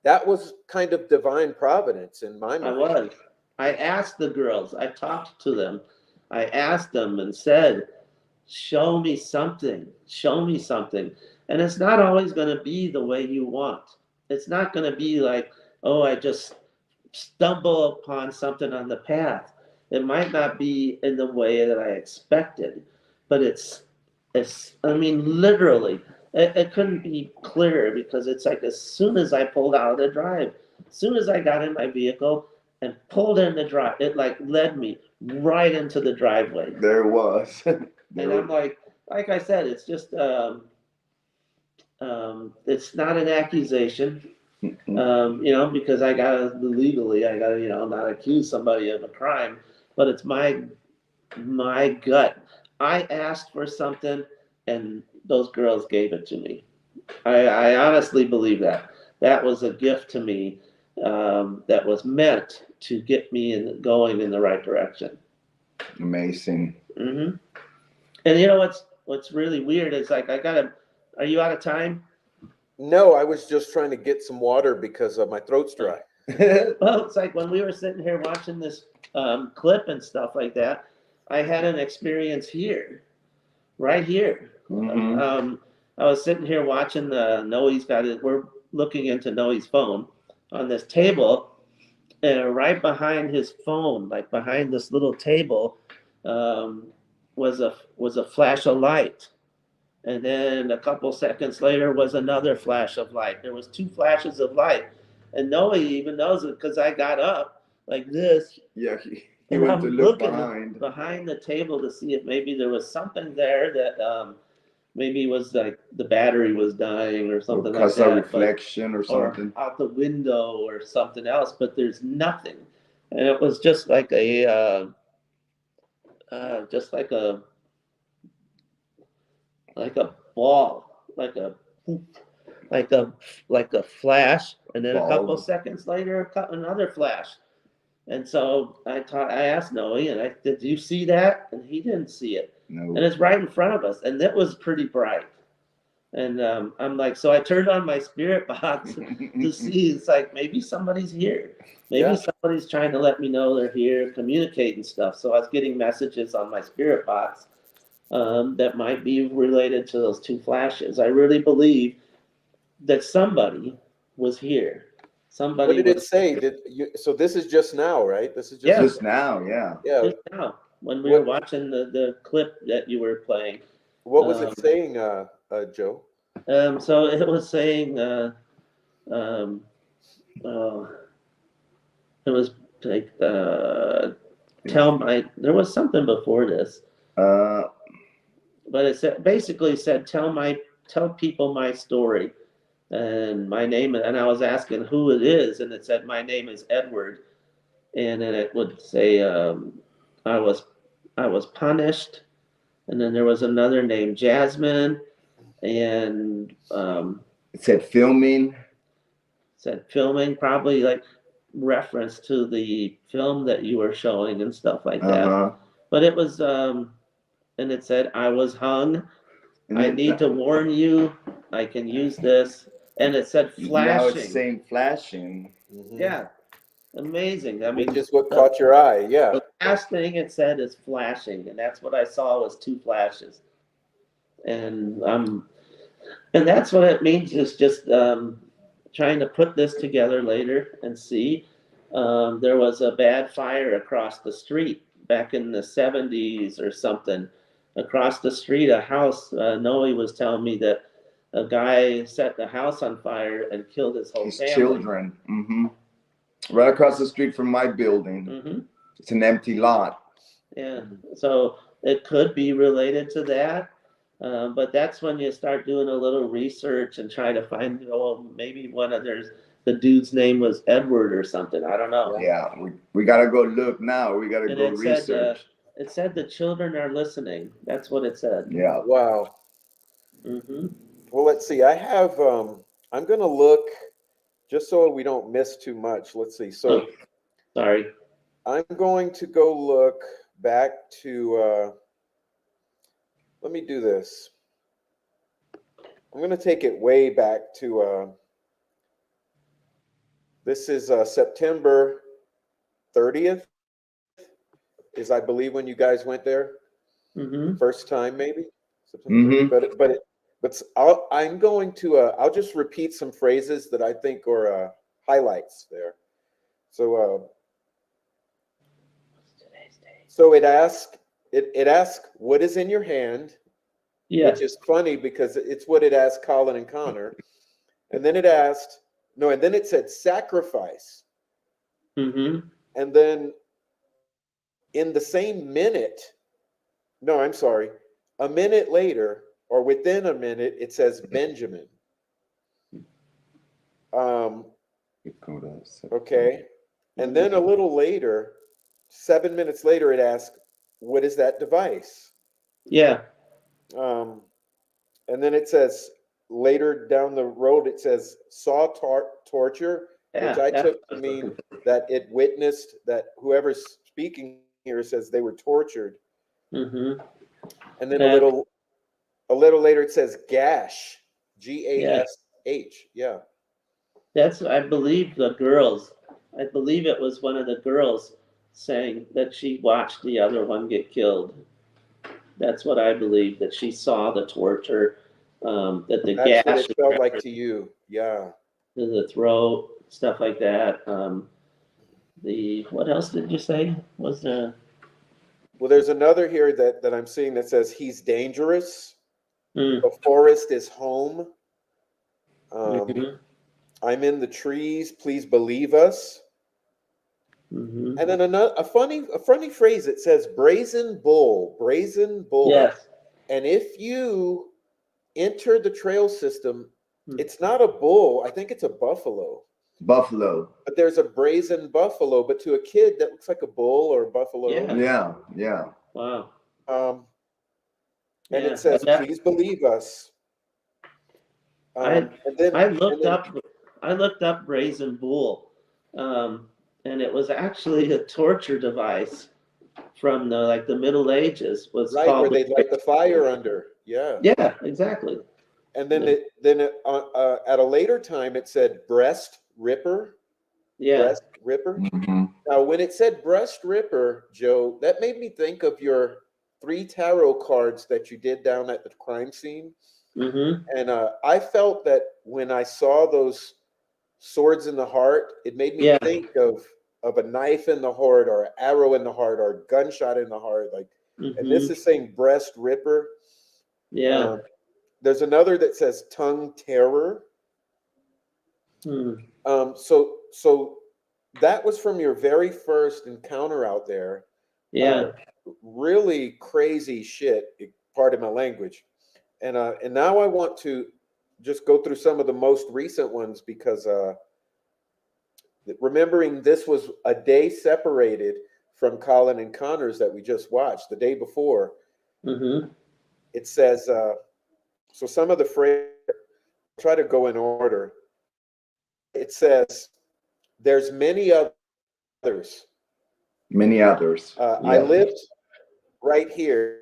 That was kind of divine providence in my I mind." was. I asked the girls, I talked to them. I asked them and said, show me something. Show me something. And it's not always going to be the way you want. It's not going to be like, oh, I just stumble upon something on the path. It might not be in the way that I expected, but I mean, literally, it couldn't be clearer because it's like as soon as I pulled out of the drive, as soon as I got in my vehicle and pulled in the drive, it like led me right into the driveway. There was. And I'm like I said, it's just, it's not an accusation, because I gotta legally, I gotta, not accuse somebody of a crime, but it's my gut. I asked for something, and those girls gave it to me. I honestly believe that. That was a gift to me, that was meant to get me going in the right direction. Amazing. Hmm. And you know what's really weird is like are you out of time? No, I was just trying to get some water because my throat's dry. Well, it's like when we were sitting here watching this clip and stuff like that, I had an experience here, right here. Mhm. I was sitting here watching Noe's got it. We're looking into Noe's phone on this table, and right behind his phone, like behind this little table, was a flash of light. And then a couple seconds later was another flash of light. There was two flashes of light. And Noe even knows it because I got up like this. Yeah, he And went I'm to look looking behind the table to see if maybe there was something there that maybe was like the battery was dying or something like because that. of reflection or Or something. out the window or something else, but there's nothing. and it was just like just like a ball, like a flash, and then a couple Bulb. seconds later, another flash. And so I asked Noe, and did you see that? And he didn't see it. No. And it's right in front of us, and it was pretty bright. And I'm like, so I turned on my spirit box to see. It's like maybe somebody's here. Maybe Yeah. somebody's trying to let me know they're here, communicating stuff. So I was getting messages on my spirit box that might be related to those two flashes. I really believe that somebody was here. Somebody What did it was say? Did you? So this is just now, right? This is just Yeah. Just now, yeah. yeah. just now when we What- were watching the clip that you were playing. What was it saying, Joe? So it was saying, um, uh, it was like, there was something before this, Uh, but it basically said, tell people my story and my name. And I was asking who it is. And it said, my name is Edward. And then it would say, I was punished. And then there was another name, Jasmine. And it said filming. said filming, probably like reference to the film that you were showing and stuff like that. Uh-huh. But it was, and it said, I was hung. And I then need to warn you. I can use this. And it said now it's flashing. saying flashing. Mhm. Yeah, amazing. I mean, Which is what caught your eye, yeah. the last thing it said is flashing, and that's what I saw was two flashes. And that's what it means, is just trying to put this together later and see. There was a bad fire across the street back in the 70s or something. Across the street, a house, Noe was telling me that a guy set the house on fire and killed his whole His family. children. Mm-hmm. Right across the street from my building. Mm-hmm. It's an empty lot. Yeah, so it could be related to that. But that's when you start doing a little research and try to find, well, maybe the dude's name was Edward or something. I don't know. Yeah, we gotta go look now. We gotta And go it said, research. it said the children are listening. That's what it said. Yeah. Wow. Mm-hmm. Well, let's see. I have I'm gonna look just so we don't miss too much. Let's see. So Oh, sorry. I'm going to go look back to let me do this. I'm going to take it way back to this is September 30th is, I believe, when you guys went there Mm-hmm. first time, maybe September 30th. But I'm going to I'll just repeat some phrases that I think are highlights there. So so it asks what is in your hand, Yes. which is funny because it's what it asked Colin and Connor. And then it asked, no, and then it said sacrifice. Mm-hmm. And then in the same minute, no, I'm sorry, a minute later, or within a minute, it says Benjamin. Okay. And then a little later, 7 minutes later, it asks, what is that device? Yeah. And then it says later down the road, it says saw torture, Yeah, which I that's- took to mean that it witnessed that whoever's speaking here says they were tortured. Mm-hmm. And then Yeah. a little later, it says gash, Gash. Yeah. That's, I believe, the girls. I believe it was one of the girls saying that she watched the other one get killed. That's what I believe, that she saw the torture, that the That's gash what it felt like to you. Yeah. to the throat, stuff like that. What else did you say? Was the Well, there's another here that I'm seeing that says he's dangerous. mm, The forest is home. mhm, I'm in the trees. Please believe us. mhm. And then a funny phrase. It says brazen bull. Yes. And if you enter the trail system, Hmm. it's not a bull. I think it's a buffalo. Buffalo. but there's a brazen buffalo, but to a kid that looks like a bull or a buffalo. Yeah. Yeah, yeah. Wow. Um, and Yeah. it says, that- "Please believe us." I And then I and looked then- up brazen bull, and it was actually a torture device from the Middle Ages. Was right where called they light the fire under. Yeah. Yeah, exactly. And then at a later time it said breast ripper. Yeah. Breast ripper. Mhm. Now, when it said breast ripper, Joe, that made me think of your 3 tarot cards that you did down at the crime scene. Mm-hmm. And I felt that when I saw those swords in the heart, it made me Yeah. think of a knife in the heart or an arrow in the heart or a gunshot in the heart. Like, and this Mm-hmm. is saying breast ripper. Yeah. There's another that says tongue terror. Hmm. So that was from your very first encounter out there. Yeah. Really crazy shit. Pardon my language. And now I want to just go through some of the most recent ones because remembering this was a day separated from Colin and Connor's that we just watched the day before. Mm-hmm. It says so some of the phrases, try to go in order. It says there's many others. Many others. I lived right here,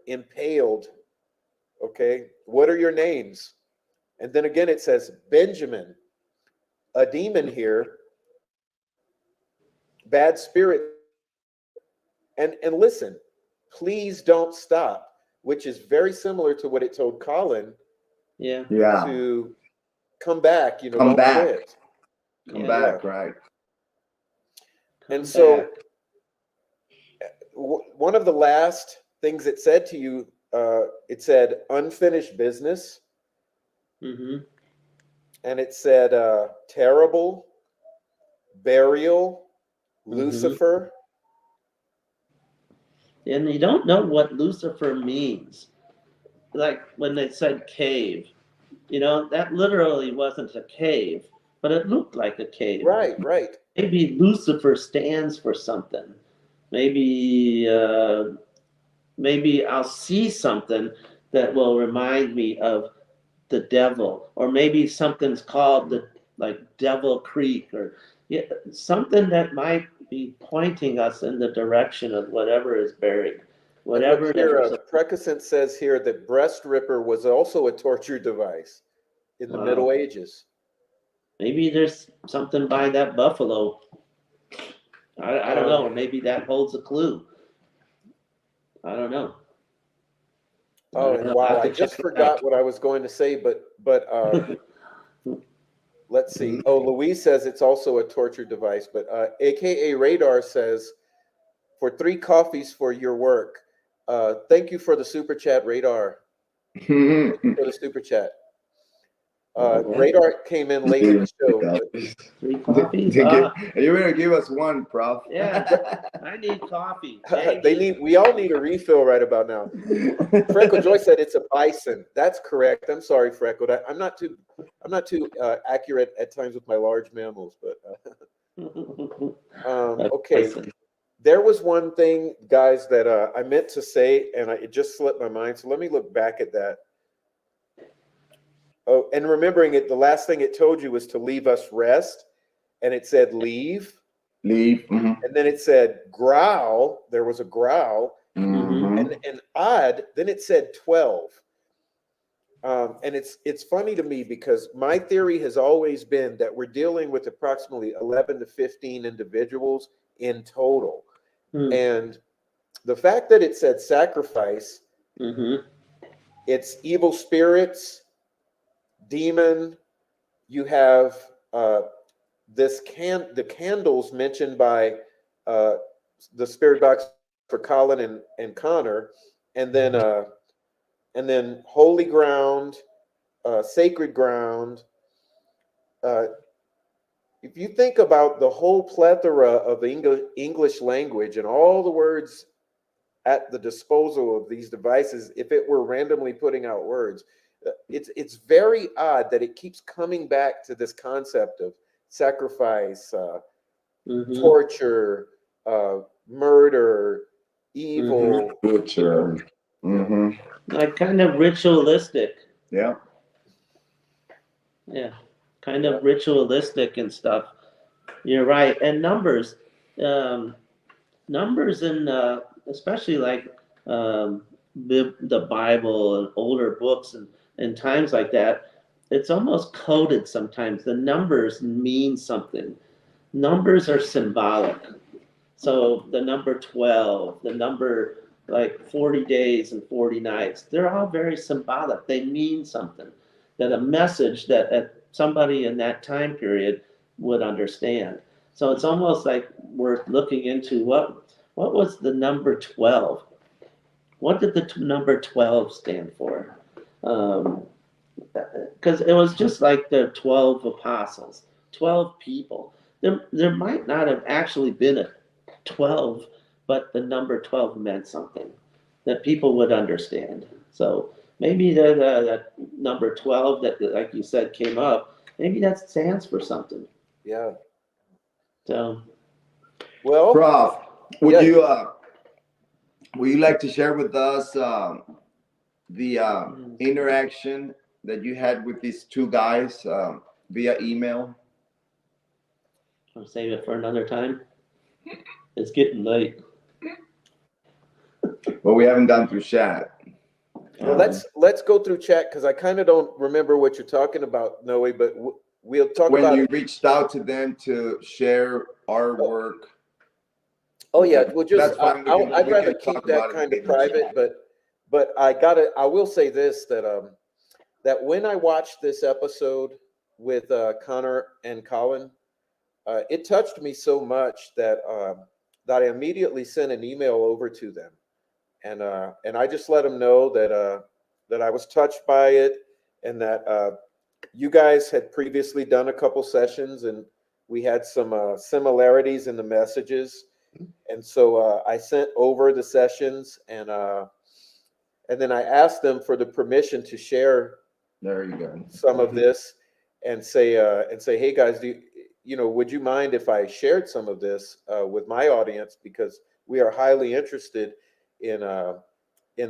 impaled. Okay, what are your names? And then again, it says Benjamin, a demon here, bad spirit. And listen, please don't stop, which is very similar to what it told Colin Yeah. Yeah. to come back. You know, Come don't back. quit. Come Yeah. back, right? And Come so back. one of the last things it said to you, it said unfinished business, Mm-hmm. and it said terrible, burial, Mm-hmm. Lucifer. And you don't know what Lucifer means. Like when they said cave, that literally wasn't a cave, but it looked like a cave. Right. Maybe Lucifer stands for something. Maybe I'll see something that will remind me of the devil, or maybe something's called like Devil Creek, or something that might be pointing us in the direction of whatever is buried, whatever. And look here, Precascent says here that breast ripper was also a torture device in the Wow. Middle Ages. Maybe there's something by that buffalo. I don't know. Maybe that holds a clue. I don't know. Oh, I don't and know. wow, have I to just check it forgot out. what I was going to say, but let's see. Oh, Louise says it's also a torture device, but AKA Radar says for 3 coffees for your work. Thank you for the super chat, Radar. Thank you for the super chat. Radar came in late in the show. 3 coffees. You better give us one, Prof. Yeah, I need coffee. We all need a refill right about now. Freckle Joy said it's a bison. That's correct. I'm sorry, Freckle. I'm not too accurate at times with my large mammals, but okay. There was one thing, guys, that I meant to say, and it just slipped my mind. So let me look back at that. Oh, and remembering it, the last thing it told you was to leave us rest, and it said leave. Leave. Mm-hmm. And then it said growl. There was a growl. Mm-hmm. And odd, then it said 12. And it's funny to me because my theory has always been that we're dealing with approximately 11 to 15 individuals in total. And the fact that it said sacrifice, it's evil spirits, demon. You have the candles mentioned by the spirit box for Colin and Connor, and then holy ground, sacred ground. If you think about the whole plethora of English language and all the words at the disposal of these devices, if it were randomly putting out words, it's very odd that it keeps coming back to this concept of sacrifice, Mhm. torture, murder, evil. Butcher. Mm-hmm. Like kind of ritualistic. Yeah. Yeah, kind Yeah. of ritualistic and stuff. You're right. And numbers, um, numbers in especially like the Bible and older books and times like that. It's almost coded sometimes. The numbers mean something. Numbers are symbolic. So the number 12, the number like 40 days and 40 nights, they're all very symbolic. They mean something. That a message that somebody in that time period would understand. So it's almost like we're looking into what was the number 12? What did the number 12 stand for? Because it was just like the 12 apostles, 12 people. There might not have actually been a 12, but the number 12 meant something that people would understand. So maybe that number 12 that, like you said, came up, maybe that stands for something. Yeah. So, Well, Prof, yeah. would you like to share with us the interaction that you had with these two guys via email? I'll save it for another time. It's getting late. Well, we haven't gone through chat. Well, let's go through chat because I kind of don't remember what you're talking about, Noe, but we'll talk When about you it. reached out to them to share our work. Oh yeah, well, That's fine. I'd We rather can keep talk that about it kind of later. private, but I will say this, that when I watched this episode with Connor and Colin, it touched me so much that that I immediately sent an email over to them, and I just let them know that I was touched by it, and that you guys had previously done a couple sessions, and we had some similarities in the messages, and so I sent over the sessions, and then I asked them for the permission to share There you go. some of this, and say, hey guys, would you mind if I shared some of this with my audience, because we are highly interested in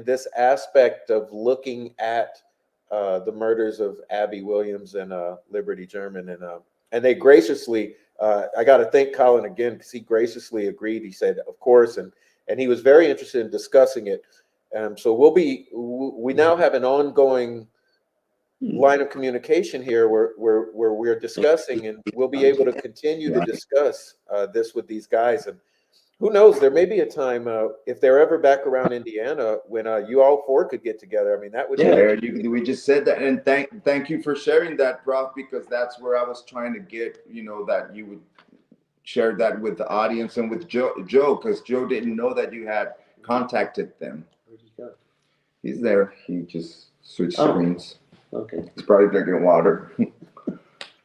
this aspect of looking at the murders of Abby Williams and Liberty German, and they graciously, I got to thank Colin again because he graciously agreed. He said, of course, and he was very interested in discussing it. So we now have an ongoing line of communication here where we're discussing, and we'll be able to continue to discuss this with these guys. And who knows, there may be a time if they're ever back around Indiana when you all four could get together. I mean, that would be. We just said that, and thank you for sharing that, Prof, because that's where I was trying to get, that you would share that with the audience and with Joe, because Joe didn't know that you had contacted them. Where'd he go? He's there. He just switched Oh. screens. Okay. He's probably drinking water.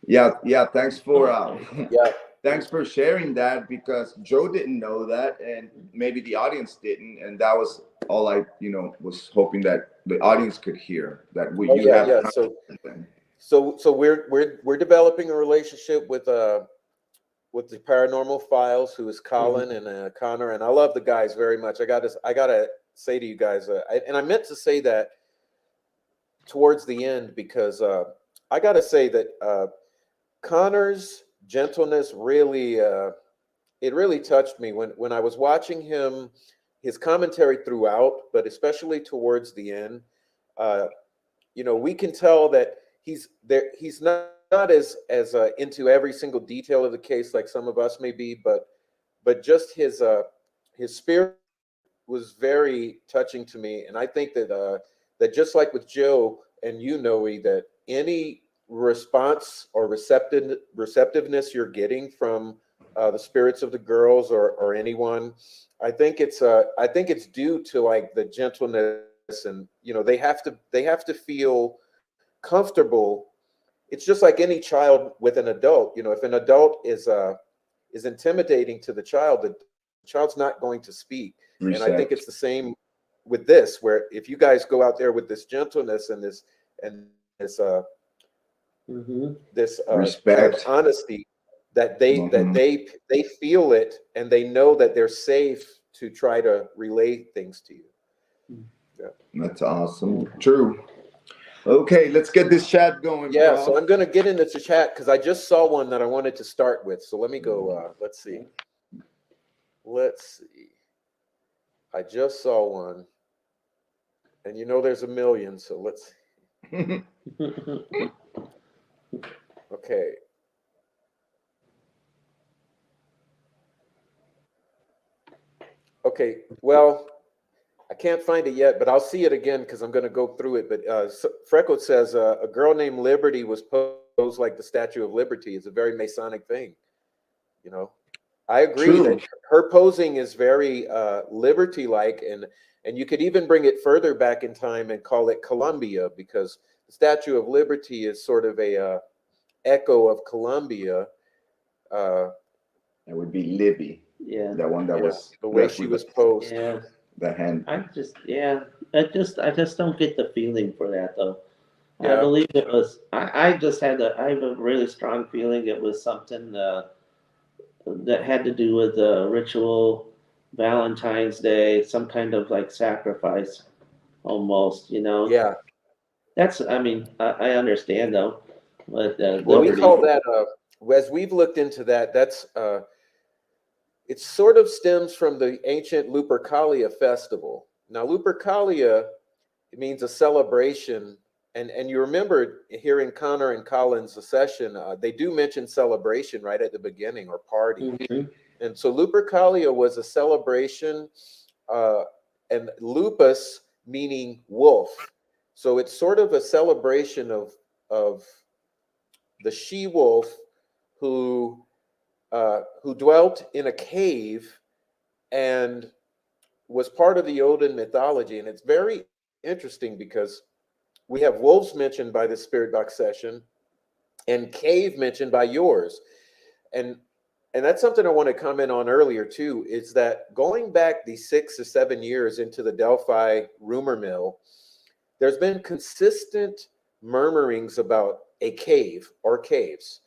Yeah. Thanks for Yeah. thanks for sharing that, because Joe didn't know that, and maybe the audience didn't, and that was all I, was hoping that the audience could hear that you have. Yeah. So we're developing a relationship with the Paranormal Files, who is Colin and Connor, and I love the guys very much. I gotta say to you guys, and I meant to say that towards the end, because I gotta say that Connor's gentleness really it really touched me when I was watching him, his commentary throughout, but especially towards the end. We can tell that he's not as into every single detail of the case like some of us may be, but just his spirit was very touching to me, and I think that just like with Joe and Noe, that any response or receptiveness you're getting from the spirits of the girls or anyone, I think it's due to like the gentleness, and they have to feel comfortable. It's just like any child with an adult. If an adult is intimidating to the child's not going to speak. And I think it's the same with this, where if you guys go out there with this gentleness and this Respect, kind of honesty, that they feel it and they know that they're safe to try to relay things to you. That's awesome. True. Okay, let's get this chat going. Yeah, Prof. so I'm going to get into the chat because I just saw one that I wanted to start with. So let me go. Let's see. I just saw one. And you know there's a million, so let's see. Okay. Okay, well, I can't find it yet, but I'll see it again because I'm going to go through it. But Freckles says a girl named Liberty was posed like the Statue of Liberty. It's a very Masonic thing. You know, I agree that her posing is very liberty-like, and you could even bring it further back in time and call it Columbia, because the Statue of Liberty is sort of a echo of Columbia. It would be Libby. Yeah. The one that was the way she was posed. Yeah. The hand. I just don't get the feeling for that though. Yeah. I believe it was. I have a really strong feeling it was something that had to do with ritual, Valentine's Day, some kind of like sacrifice, almost. You know. Yeah. That's. I mean, I understand though, but Well, we Liberty. call that, as we've looked into that, that's, it sort of stems from the ancient Lupercalia festival. Now, Lupercalia, it means a celebration. And you remember hearing Connor and Colin's session, they do mention celebration right at the beginning, or party. Mhm. And so Lupercalia was a celebration, and lupus meaning wolf. So it's sort of a celebration of the she-wolf who dwelt in a cave and was part of the Odin mythology. And it's very interesting because we have wolves mentioned by the Spirit Box session and cave mentioned by yours. And that's something I want to comment on earlier too, is that going back these 6 or 7 years into the Delphi rumor mill, there's been consistent murmurings about a cave or caves.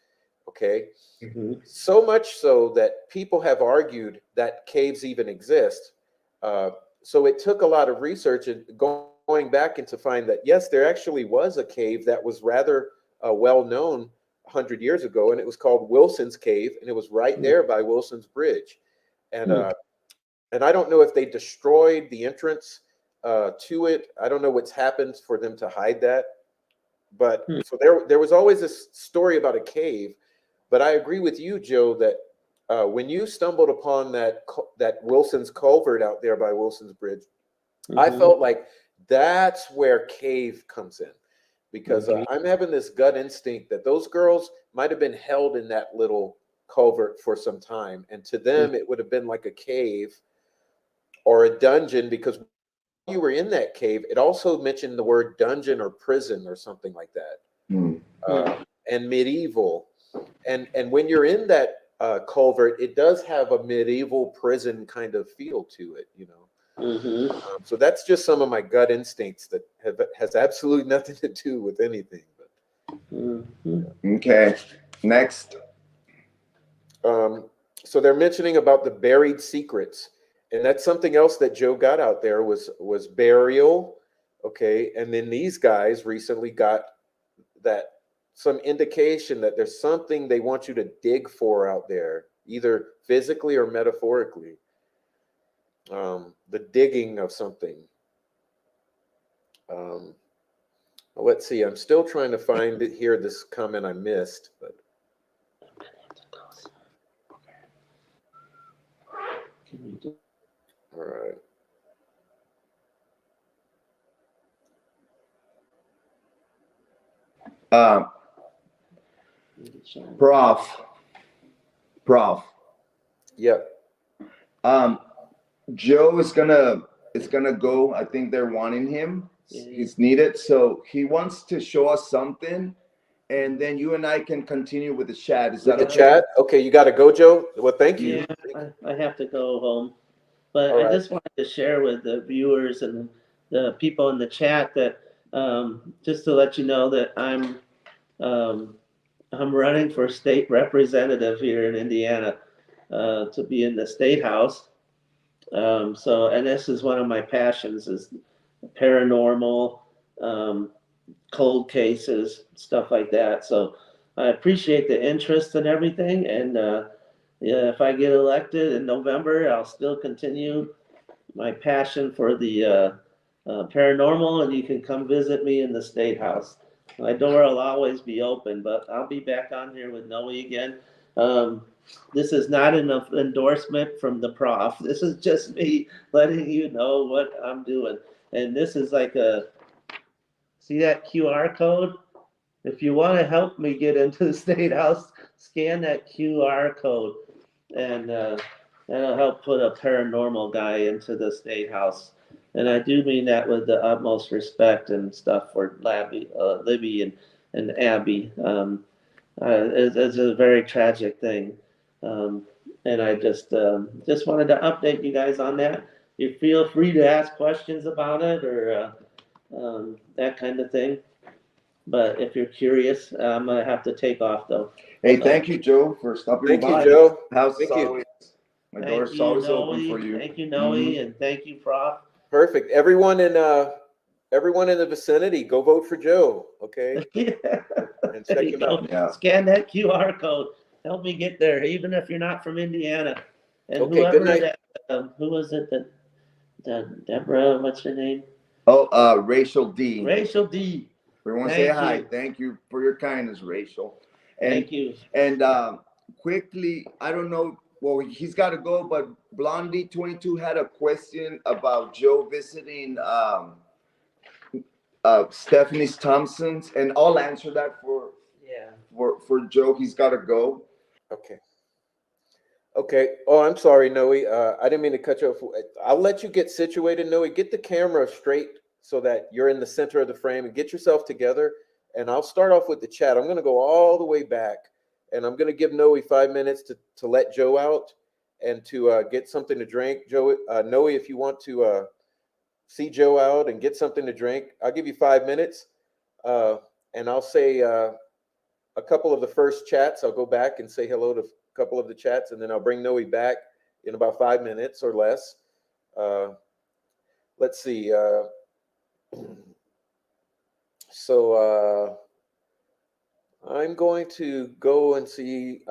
Okay. Mhm. So much so that people have argued that caves even exist. So it took a lot of research and going back and to find that, yes, there actually was a cave that was rather well known 100 years ago, and it was called Wilson's Cave, and it was right there by Wilson's Bridge. And I don't know if they destroyed the entrance to it. I don't know what's happened for them to hide that. But so there was always this story about a cave. But I agree with you, Joe, that when you stumbled upon that Wilson's Culvert out there by Wilson's Bridge, I felt like that's where cave comes in, because I'm having this gut instinct that those girls might have been held in that little culvert for some time, and to them it would have been like a cave or a dungeon, because you were in that cave, it also mentioned the word dungeon or prison or something like that, and medieval. And when you're in that culvert, it does have a medieval prison kind of feel to it, you know. So that's just some of my gut instincts that has absolutely nothing to do with anything. But, Okay, next. So they're mentioning about the buried secrets, and that's something else that Joe got out there was burial. Okay, and then these guys recently got that some indication that there's something they want you to dig for out there, either physically or metaphorically. The digging of something. Let's see. I'm still trying to find it here. This comment I missed, but all right. Prof. Yep. Joe is gonna go. I think they're wanting him. He's needed, so he wants to show us something, and then you and I can continue with the chat. Is that The okay? chat? Okay, you got to go, Joe. Well, thank you. Yeah, I have to go home, but All I right. just wanted to share with the viewers and the people in the chat that just to let you know that I'm I'm running for state representative here in Indiana to be in the state house. And this is one of my passions is paranormal, um, cold cases, stuff like that. So I appreciate the interest and everything. And yeah, if I get elected in November, I'll still continue my passion for the paranormal, and you can come visit me in the State House. My door will always be open, but I'll be back on here with Noe again. Um, this is not an endorsement from the prof. This is just me letting you know what I'm doing. And this is like see that QR code? If you want to help me get into the State House, scan that QR code, and that'll help put a paranormal guy into the State House. And I do mean that with the utmost respect and stuff for Libby and Abby. It's a very tragic thing. And I just wanted to update you guys on that. You feel free to ask questions about it or that kind of thing. But if you're curious, I'm gonna have to take off though. Hey, thank you, Joe, for stopping Thank by. you, Joe. House Thank is you. always, my Thank door's you, always Noe. open for you. Thank you, Noe, Mhm. and thank you, Prof. Perfect. Everyone in the vicinity, go vote for Joe. Okay, and There check you him go. out. Yeah. Scan that QR code. Help me get there, even if you're not from Indiana. And Okay, good whoever night. that, who was it that Deborah? What's her name? Oh, Rachel D. Rachel D. We want to say Thank hi. you. Thank you for your kindness, Rachel. And Thank you. and quickly, I don't know. Well, he's got to go, but Blondie 22 had a question about Joe visiting Stephanie Thompson's, and I'll answer that Yeah. for Joe. He's got to go. Okay. Okay. Oh, I'm sorry, Noe. I didn't mean to cut you off. I'll let you get situated, Noe. Get the camera straight so that you're in the center of the frame and get yourself together. And I'll start off with the chat. I'm going to go all the way back, and I'm going to give Noe 5 minutes to let Joe out and to get something to drink. Joe, Noe, if you want to see Joe out and get something to drink, I'll give you 5 minutes, and I'll say a couple of the first chats. I'll go back and say hello to a couple of the chats, and then I'll bring Noe back in about 5 minutes or less. Let's see. So I'm going to go and see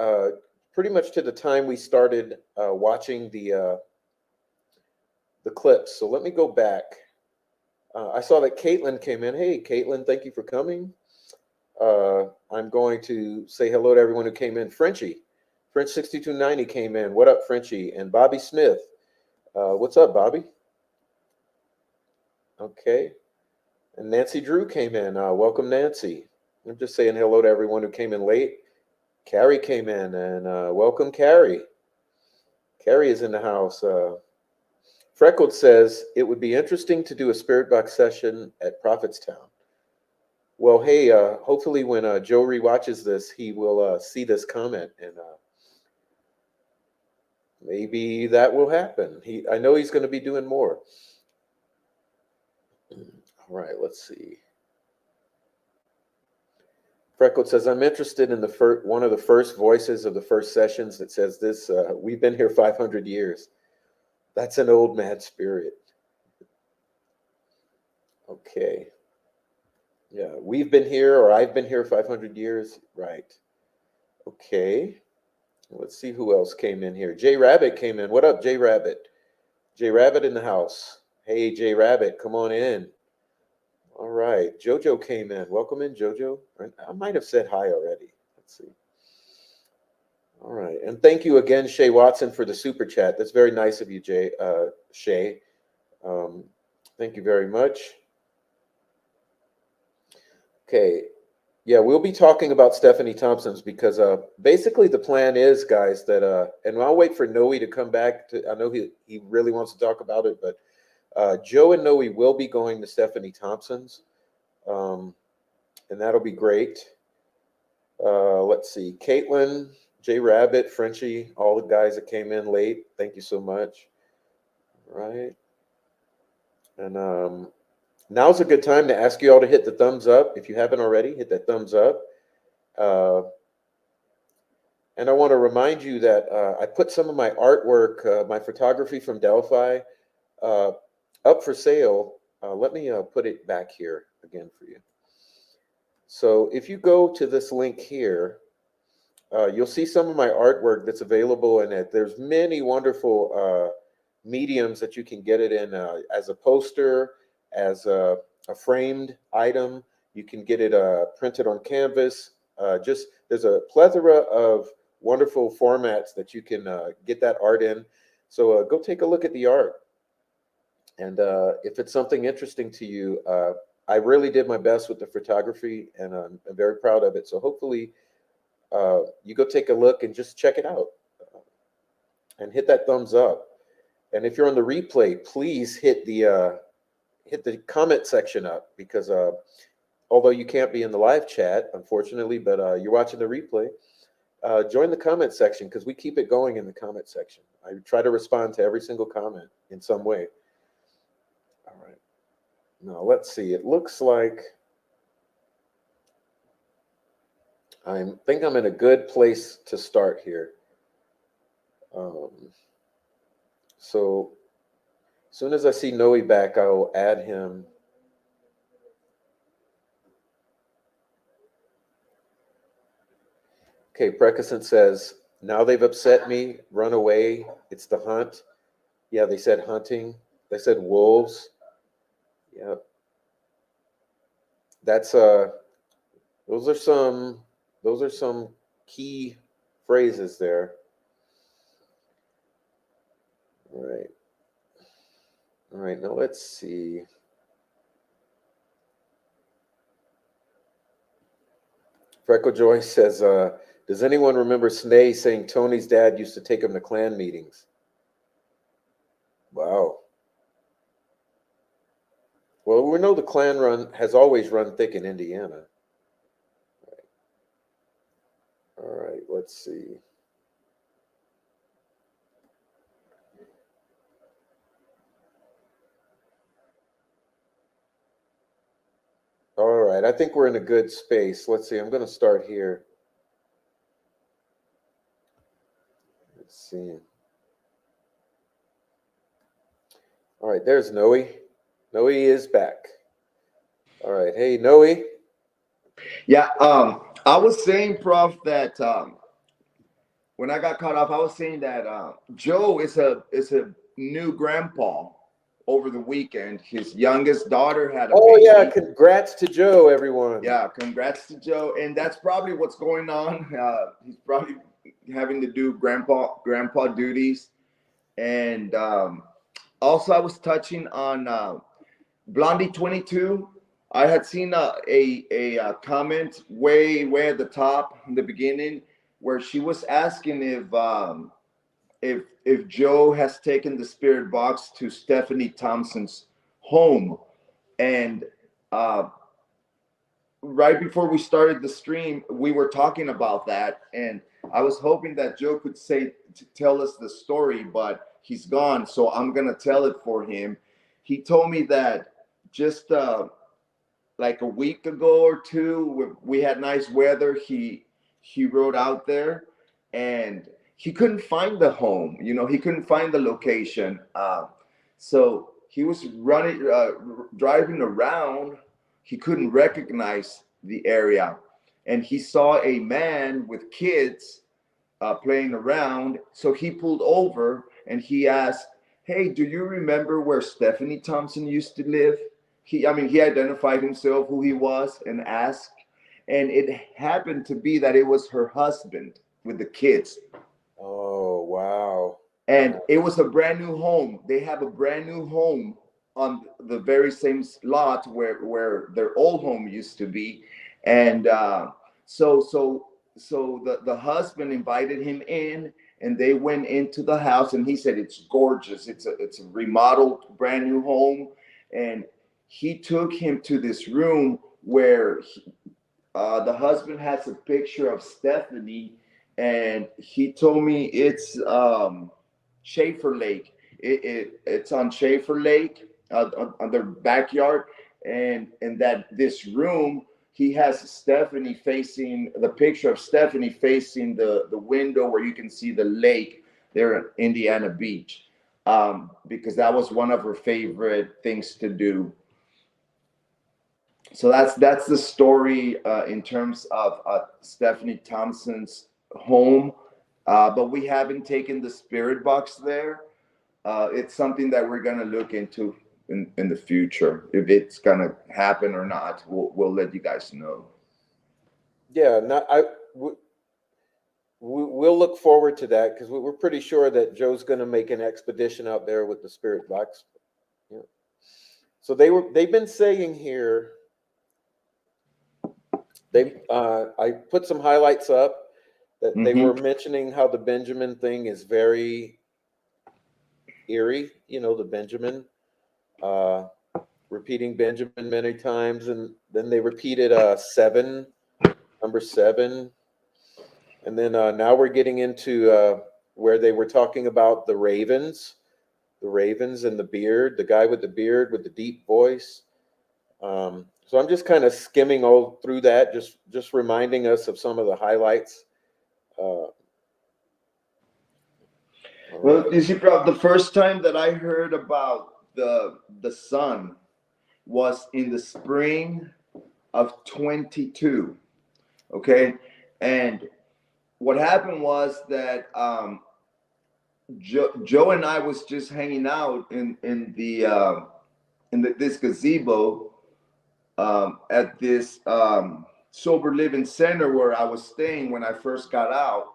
pretty much to the time we started watching the clips. So let me go back. I saw that Caitlin came in. Hey, Caitlin, thank you for coming. I'm going to say hello to everyone who came in. Frenchie, French 6290 came in. What up, Frenchie? And Bobby Smith. What's up, Bobby? Okay. And Nancy Drew came in. Welcome, Nancy. I'm just saying hello to everyone who came in late. Carrie came in, and welcome, Carrie. Carrie is in the house. Freckled says, it would be interesting to do a spirit box session at Prophetstown. Well, hey, hopefully when Joe rewatches this, he will see this comment, and maybe that will happen. I know he's going to be doing more. All right, let's see. Freckled says, I'm interested in one of the first voices of the first sessions that says this, we've been here 500 years. That's an old mad spirit. Okay. Yeah, we've been here, or I've been here 500 years. Right. Okay. Let's see who else came in here. Jay Rabbit came in. What up, Jay Rabbit? Jay Rabbit in the house. Hey, Jay Rabbit, come on in. All right. Jojo came in. Welcome in, Jojo. I might have said hi already. Let's see. All right. And thank you again, Shay Watson, for the super chat. That's very nice of you, Shay. Thank you very much. Okay. Yeah, we'll be talking about Stephanie Thompson's because basically the plan is, guys, that and I'll wait for Noe to come back. I know he really wants to talk about it, but Joe and Noe will be going to Stephanie Thompson's, and that'll be great. Let's see, Caitlin, Jay Rabbit, Frenchie, all the guys that came in late. Thank you so much. All right, and now's a good time to ask you all to hit the thumbs up. If you haven't already, hit that thumbs up. And I want to remind you that I put some of my artwork, my photography from Delphi, uh, up for sale. Let me put it back here again for you. So if you go to this link here, you'll see some of my artwork that's available in it. There's many wonderful mediums that you can get it in, as a poster, as a framed item. You can get it printed on canvas. Just there's a plethora of wonderful formats that you can get that art in. So go take a look at the art. And if it's something interesting to you, I really did my best with the photography, and I'm very proud of it. So hopefully you go take a look and just check it out, and hit that thumbs up. And if you're on the replay, please hit the comment section up, because although you can't be in the live chat, unfortunately, but you're watching the replay, join the comment section, because we keep it going in the comment section. I try to respond to every single comment in some way. All right. Now let's see. It looks like I think I'm in a good place to start here. So as soon as I see Noe back, I will add him. Okay, Precascent says, now they've upset me, run away, it's the hunt. Yeah, they said hunting. They said wolves. Yeah. That's those are some key phrases there. All right. All right, now let's see. Freckle Joy says, does anyone remember Snay saying Tony's dad used to take him to clan meetings? Wow. Well, we know the clan run has always run thick in Indiana. All right, let's see. All right, I think we're in a good space. Let's see, I'm going to start here. Let's see. All right, there's Noe. Noe is back. All right, hey, Noe. Yeah, I was saying, Prof, that when I got cut off, I was saying that Joe is a new grandpa over the weekend. His youngest daughter had a Oh, baby. yeah, congrats to Joe, everyone. Yeah, congrats to Joe. And that's probably what's going on. He's probably having to do grandpa duties. And also, I was touching on Blondie 22. I had seen a comment way at the top in the beginning where she was asking if Joe has taken the spirit box to Stephanie Thompson's home. And right before we started the stream, we were talking about that, and I was hoping that Joe could tell us the story, but he's gone, so I'm gonna tell it for him. He told me that just like a week ago or two, we had nice weather. He rode out there, and he couldn't find the home. He couldn't find the location. So he was driving around. He couldn't recognize the area, and he saw a man with kids playing around. So he pulled over and he asked, "Hey, do you remember where Stephanie Thompson used to live?" He identified himself, who he was, and asked. And it happened to be that it was her husband with the kids. Oh, wow. And it was a brand new home. They have a brand new home on the very same lot where their old home used to be. And so the husband invited him in, and they went into the house, and he said it's gorgeous. It's a remodeled brand new home. And he took him to this room where the husband has a picture of Stephanie, and he told me it's Schaefer Lake. It's on Schaefer Lake, on their backyard, and that this room he has Stephanie facing the picture of Stephanie facing the window where you can see the lake there at Indiana Beach, because that was one of her favorite things to do. So that's the story in terms of Stephanie Thompson's home, but we haven't taken the spirit box there. It's something that we're gonna look into in the future. If it's gonna happen or not, we'll let you guys know. Yeah, we'll look forward to that because we're pretty sure that Joe's going to make an expedition out there with the spirit box. Yeah. So they've been saying here. I put some highlights up that they were mentioning how the Benjamin thing is very eerie. You know, the Benjamin, repeating Benjamin many times, and then they repeated number 7, and then now we're getting into where they were talking about the ravens and the beard, the guy with the beard with the deep voice. So I'm just kind of skimming all through that, just reminding us of some of the highlights. Well, you see, Prof, the first time that I heard about the sun was in the spring of 22. Okay, and what happened was that Joe and I was just hanging out in this gazebo at this sober living center where I was staying when I first got out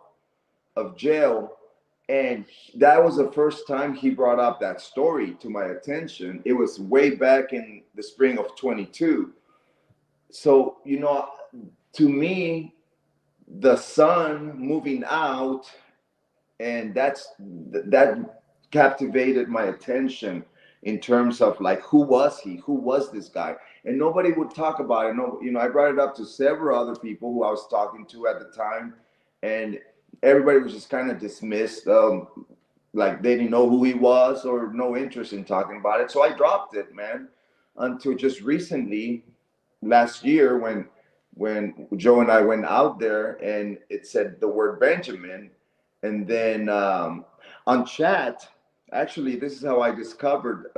of jail. And that was the first time he brought up that story to my attention. It was way back in the spring of 22. So, you know, to me, the sun moving out, and that captivated my attention in terms of like, who was he? Who was this guy? And nobody would talk about it. No, you know, I brought it up to several other people who I was talking to at the time, and everybody was just kind of dismissed, like they didn't know who he was or no interest in talking about it. So I dropped it, man, until just recently, last year, when Joe and I went out there and it said the word Benjamin, and then on chat, actually, this is how I discovered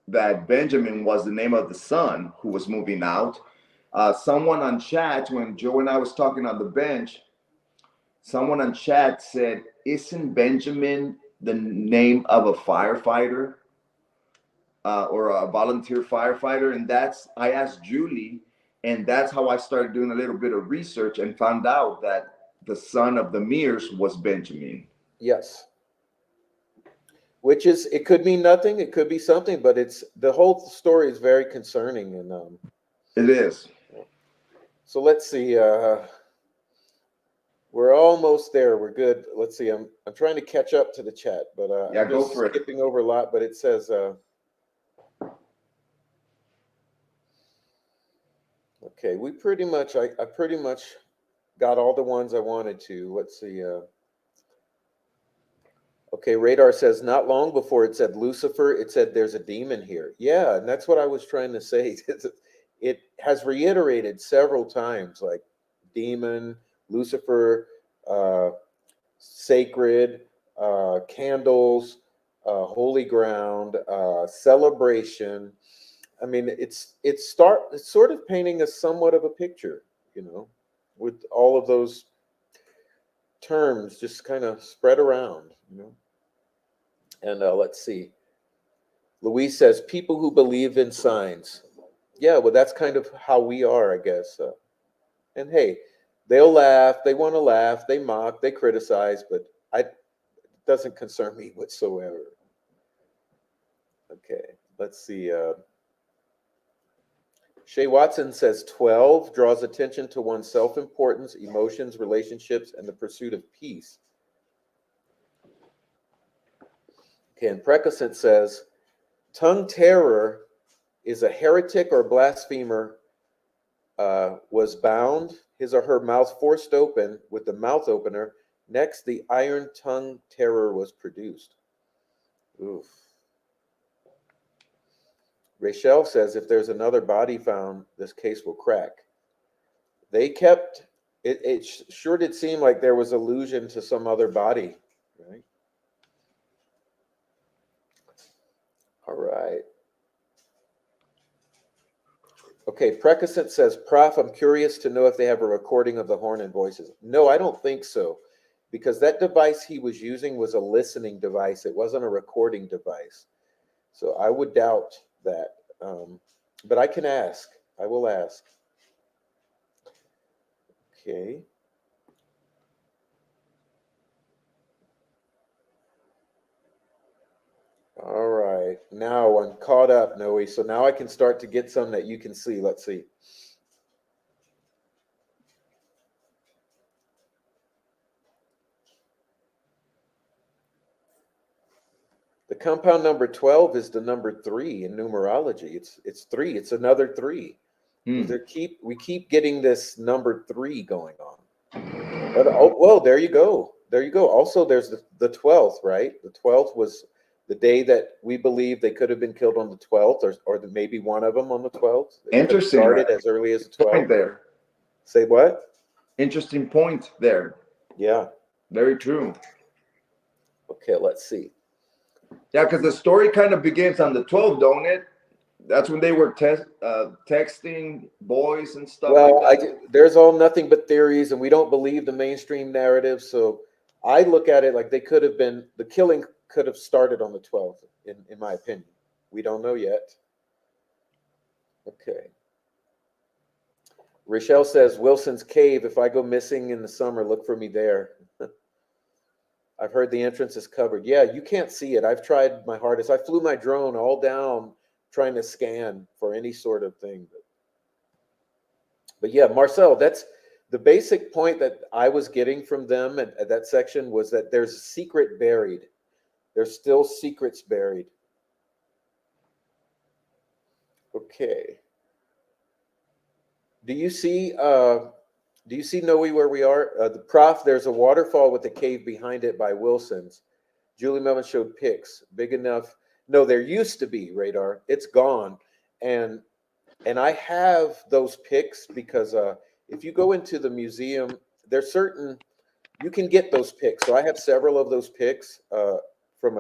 that Benjamin was the name of the son who was moving out. Someone on chat, when Joe and I was talking on the bench, someone on chat said, "Isn't Benjamin the name of a firefighter or a volunteer firefighter?" And I asked Julie, and that's how I started doing a little bit of research and found out that the son of the Mears was Benjamin. Yes. Which is, it could mean nothing, it could be something, but it's, the whole story is very concerning. And It is. so let's see, we're almost there, we're good. Let's see, I'm trying to catch up to the chat, but Yeah, I'm go just for it. skipping over a lot, but it says okay, we pretty much, I pretty much got all the ones I wanted to. Let's see, okay, Radar says, not long before it said Lucifer, it said there's a demon here. Yeah, and that's what I was trying to say. It has reiterated several times, like demon, Lucifer, sacred, candles, holy ground, celebration. I mean, it's sort of painting a somewhat of a picture, you know, with all of those terms just kind of spread around, you know. And let's see. Louise says, people who believe in signs. Yeah, well, that's kind of how we are, I guess. And hey, they'll laugh, they want to laugh, they mock, they criticize, but it doesn't concern me whatsoever. Okay, let's see. Shay Watson says 12 draws attention to one's self-importance, emotions, relationships, and the pursuit of peace. Okay, and Precocent says, tongue terror is a heretic or blasphemer was bound, his or her mouth forced open with the mouth opener. Next, the iron tongue terror was produced. Oof. Rachel says if there's another body found, this case will crack. They kept it. Sure did seem like there was allusion to some other body, right? All right. Okay, Precascent says, Prof, I'm curious to know if they have a recording of the horn and voices. No, I don't think so, because that device he was using was a listening device. It wasn't a recording device. So I would doubt that. But I can ask. I will ask. Okay. All right. Now I'm caught up, Noe. So now I can start to get some that you can see. Let's see. The compound number 12 is the number 3 in numerology. It's 3. It's another 3. We keep getting this number 3 going on. But oh, well, there you go. There you go. Also, there's the 12th, right? The 12th was the day that we believe they could have been killed on the 12th, or maybe one of them on the 12th. It Interesting. started as early as the 12th. Point there. Say what? Interesting point there. Yeah. Very true. Okay, let's see. Yeah, because the story kind of begins on the 12th, don't it? That's when they were texting boys and stuff. Well, like that. there's all nothing but theories, and we don't believe the mainstream narrative. So I look at it like they could have been, the killing could have started on the 12th, in my opinion. We don't know yet. Okay. Rochelle says, Wilson's Cave, if I go missing in the summer, look for me there. I've heard the entrance is covered. Yeah, you can't see it. I've tried my hardest. I flew my drone all down trying to scan for any sort of thing. But yeah, Marcel, that's the basic point that I was getting from them at that section, was that there's a secret buried. There's still secrets buried. Okay. Do you see Noe where we are? The Prof, there's a waterfall with a cave behind it by Wilson's. Julie Melvin showed pics. Big enough. No, there used to be, Radar. It's gone. And I have those pics because if you go into the museum, there's certain, you can get those pics. So I have several of those pics from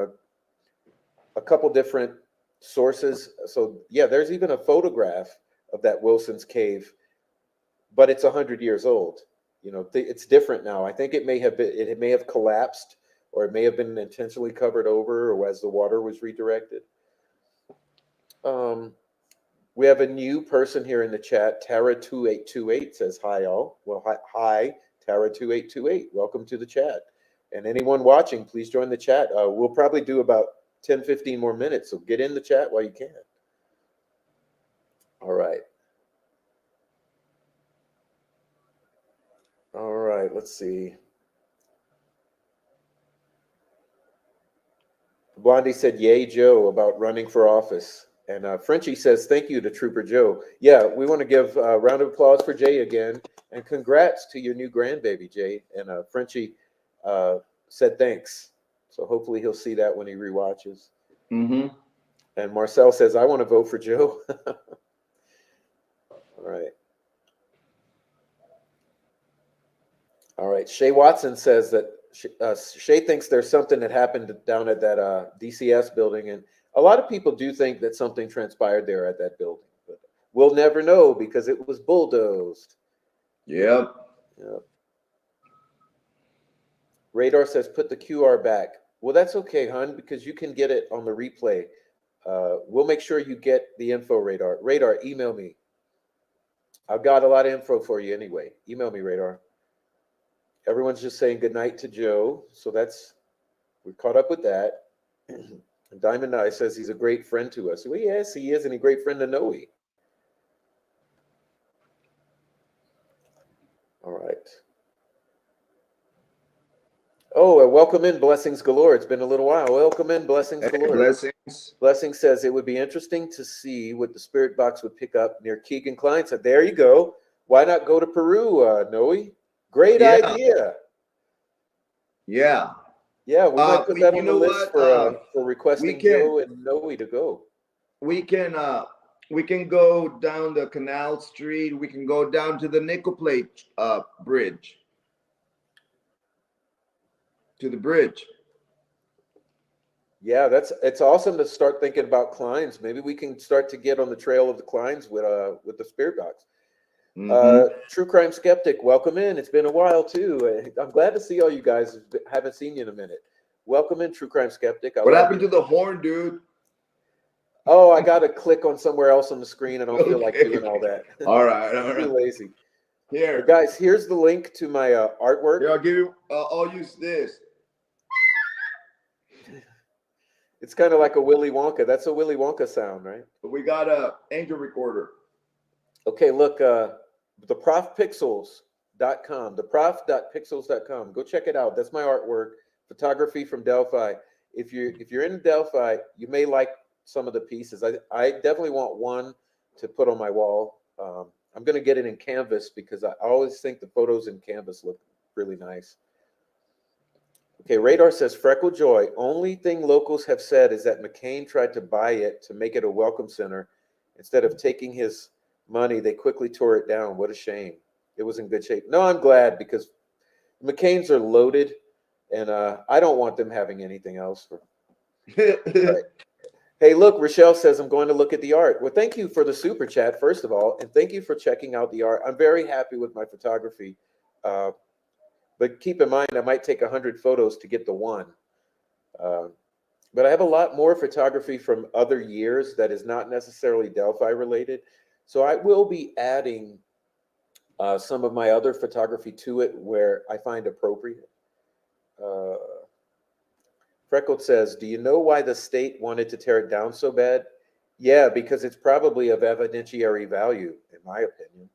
a couple different sources. So yeah, there's even a photograph of that Wilson's Cave, but it's 100 years old. You know, it's different now. I think it may have collapsed, or it may have been intentionally covered over, or as the water was redirected. We have a new person here in the chat. Tara2828 says, hi, all. Well, hi, Tara2828. Welcome to the chat. And anyone watching, please join the chat. We'll probably do about 10, 15 more minutes, so get in the chat while you can. All right. All right, let's see. Blondie said, yay, Joe, about running for office. And Frenchie says, thank you to Trooper Joe. Yeah, we want to give a round of applause for Jay again. And congrats to your new grandbaby, Jay. And Frenchie said thanks. So hopefully he'll see that when he rewatches. Mm-hmm. And Marcel says, I want to vote for Joe. All right. All right. Shay Watson says that Shay thinks there's something that happened down at that DCS building. And a lot of people do think that something transpired there at that building. But we'll never know because it was bulldozed. Yep. Yep. Radar says, put the QR back. Well, that's okay, hon, because you can get it on the replay. We'll make sure you get the info, Radar. Radar, email me. I've got a lot of info for you anyway. Email me, Radar. Everyone's just saying goodnight to Joe. So we're caught up with that. And Diamond Eye says he's a great friend to us. Well, yes, he is, and a great friend to Noe. All right. Oh, welcome in, Blessings Galore. It's been a little while. Welcome in, Blessings Galore. Blessings. Blessing says it would be interesting to see what the spirit box would pick up near Keegan Klein. So there you go. Why not go to Peru, Noe? Great idea. Yeah. Yeah, we might put that on the list for requesting Joe and Noe to go. we can go down the Canal Street. We can go down to the Nickel Plate bridge. To the bridge. Yeah, it's awesome to start thinking about Kleins. Maybe we can start to get on the trail of the Kleins with the spirit box. True Crime Skeptic, welcome in. It's been a while too. I'm glad to see all you guys. Haven't seen you in a minute. Welcome in, True Crime Skeptic. What happened to the horn, dude? Oh, I got to click on somewhere else on the screen. I don't feel like doing all that. All right, all I'm too right. lazy. Here, Guys, here's the link to my artwork. here, I'll give you. I'll use this. It's kind of like a Willy Wonka. That's a Willy Wonka sound, right? We got a angel recorder. Okay, look, theprofpixels.com, theprof.pixels.com. Go check it out. That's my artwork, photography from Delphi. If you're in Delphi, you may like some of the pieces. I definitely want one to put on my wall. I'm going to get it in canvas because I always think the photos in canvas look really nice. Okay, Radar says, Freckle Joy, only thing locals have said is that McCain tried to buy it to make it a welcome center. Instead of taking his money, they quickly tore it down. What a shame. It was in good shape. No, I'm glad because McCains are loaded, and I don't want them having anything else. Right. Hey, look, Rochelle says, I'm going to look at the art. Well, thank you for the super chat, first of all, and thank you for checking out the art. I'm very happy with my photography. But keep in mind, I might take 100 photos to get the one. But I have a lot more photography from other years that is not necessarily Delphi related. So I will be adding some of my other photography to it where I find appropriate. Freckled says, do you know why the state wanted to tear it down so bad? Yeah, because it's probably of evidentiary value, in my opinion.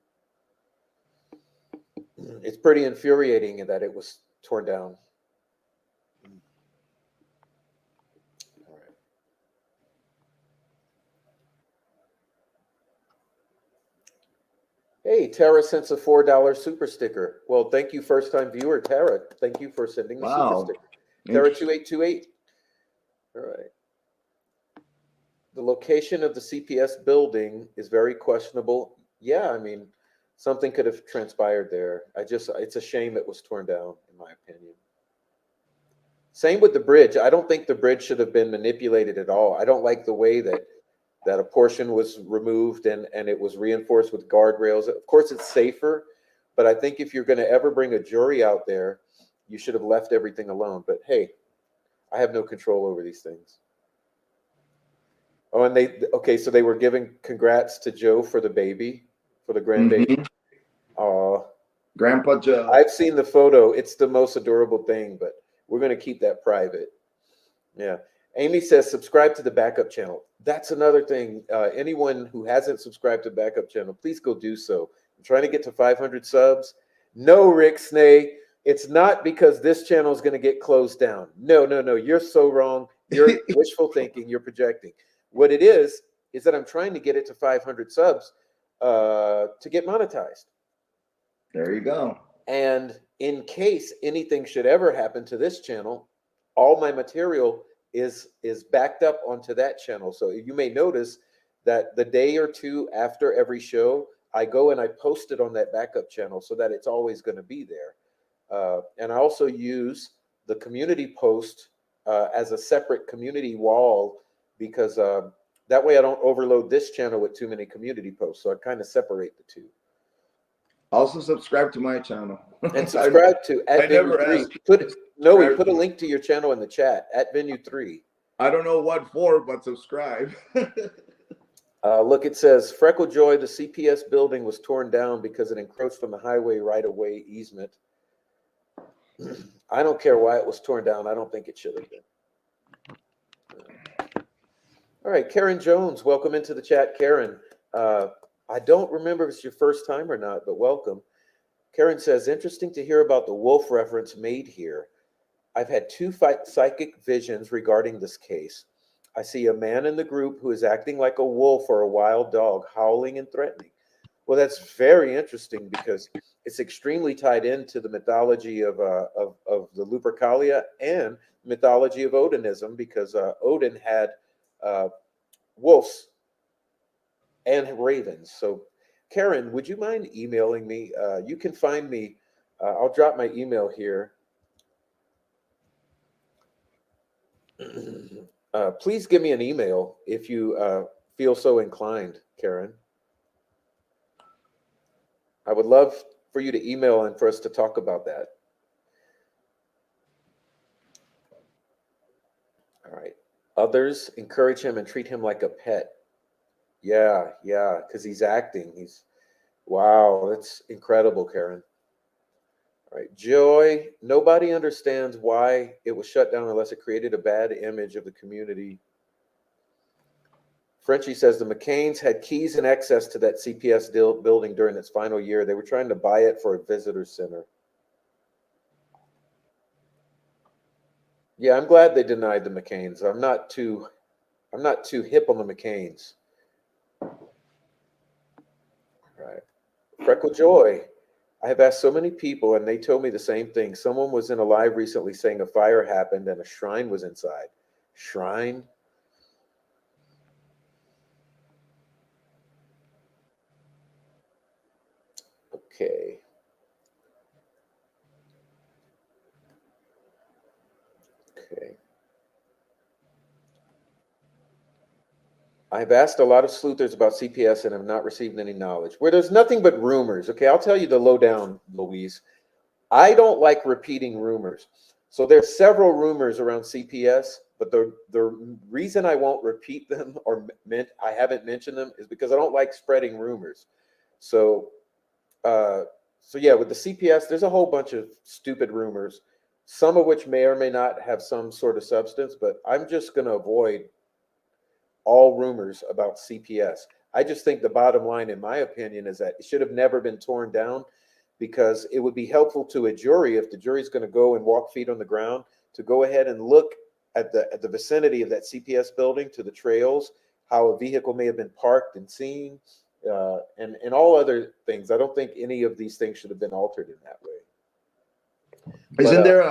It's pretty infuriating that it was torn down. All right. Hey, Tara sends a $4 super sticker. Well, thank you, first-time viewer, Tara. Thank you for sending the super sticker. Tara 2828. All right. The location of the CPS building is very questionable. Yeah, I mean, something could have transpired there. It's a shame it was torn down, in my opinion. Same with the bridge. I don't think the bridge should have been manipulated at all. I don't like the way that a portion was removed and it was reinforced with guardrails. Of course, it's safer, but I think if you're going to ever bring a jury out there, you should have left everything alone. But hey, I have no control over these things. Oh, and so they were giving congrats to Joe for the baby, for the grandbaby. Oh, Grandpa Joe. I've seen the photo. It's the most adorable thing, but we're going to keep that private. Yeah. Amy says, subscribe to the backup channel. That's another thing. Anyone who hasn't subscribed to backup channel, please go do so. I'm trying to get to 500 subs. No, Rick Snay. It's not because this channel is going to get closed down. No. You're so wrong. You're wishful thinking. You're projecting. What it is that I'm trying to get it to 500 subs to get monetized. There you go. And in case anything should ever happen to this channel, all my material is backed up onto that channel. So you may notice that the day or two after every show, I go and I post it on that backup channel so that it's always going to be there. And I also use the community post as a separate community wall because that way I don't overload this channel with too many community posts. So I kind of separate the two. Also subscribe to my channel. And subscribe to at Venue 3. We put a link to your channel in the chat at Venue 3. I don't know what for, but subscribe. Look, it says Freckle Joy, the CPS building was torn down because it encroached on the highway right-of-way easement. I don't care why it was torn down. I don't think it should have been. All right, Karen Jones, welcome into the chat, Karen. I don't remember if it's your first time or not, but welcome. Karen says, interesting to hear about the wolf reference made here. I've had two psychic visions regarding this case. I see a man in the group who is acting like a wolf or a wild dog, howling and threatening. Well, that's very interesting because it's extremely tied into the mythology of the Lupercalia and mythology of Odinism because Odin had wolves and ravens. So, Karen, would you mind emailing me? You can find me. I'll drop my email here. Please give me an email if you feel so inclined, Karen. I would love for you to email and for us to talk about that. All right. Others encourage him and treat him like a pet. Yeah, because he's acting. Wow, that's incredible, Karen. All right. Joy, nobody understands why it was shut down unless it created a bad image of the community. Frenchie says the McCains had keys and access to that CPS building during its final year. They were trying to buy it for a visitor center. Yeah, I'm glad they denied the McCains. I'm not too hip on the McCains. All right. Freckle Joy. I have asked so many people and they told me the same thing. Someone was in a live recently saying a fire happened and a shrine was inside. Shrine? Okay. Okay. I've asked a lot of sleuthers about CPS and have not received any knowledge. Where there's nothing but rumors. Okay, I'll tell you the lowdown, Louise. I don't like repeating rumors. So there's several rumors around CPS, but the reason I won't repeat them or I haven't mentioned them is because I don't like spreading rumors. So yeah, with the CPS, there's a whole bunch of stupid rumors, some of which may or may not have some sort of substance, but I'm just going to avoid all rumors about CPS. I just think the bottom line, in my opinion, is that it should have never been torn down because it would be helpful to a jury if the jury's going to go and walk feet on the ground to go ahead and look at the vicinity of that CPS building to the trails, how a vehicle may have been parked and seen, and all other things. I don't think any of these things should have been altered in that way. Isn't there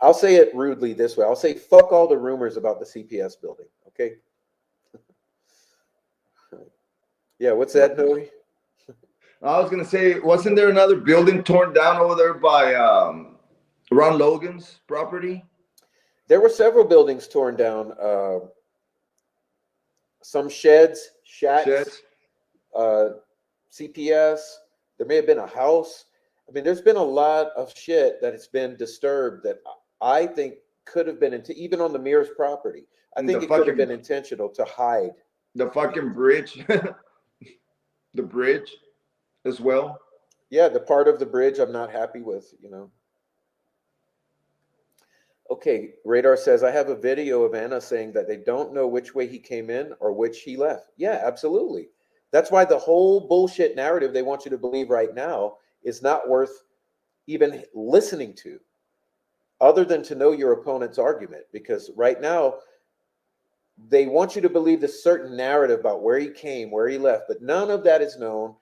I'll say it rudely this way. I'll say fuck all the rumors about the CPS building. Okay. Yeah, what's that, Noe? I was gonna say, wasn't there another building torn down over there by Ron Logan's property? There were several buildings torn down. Some sheds, shacks, CPS. There may have been a house. I mean, there's been a lot of shit that has been disturbed that I think could have been even on the Mears property. I think it could have been intentional to hide. The fucking bridge, the bridge as well. Yeah, the part of the bridge I'm not happy with, Okay, Radar says, I have a video of Anna saying that they don't know which way he came in or which he left. Yeah, absolutely. That's why the whole bullshit narrative they want you to believe right now is not worth even listening to, other than to know your opponent's argument. Because right now, they want you to believe this certain narrative about where he came, where he left, but none of that is known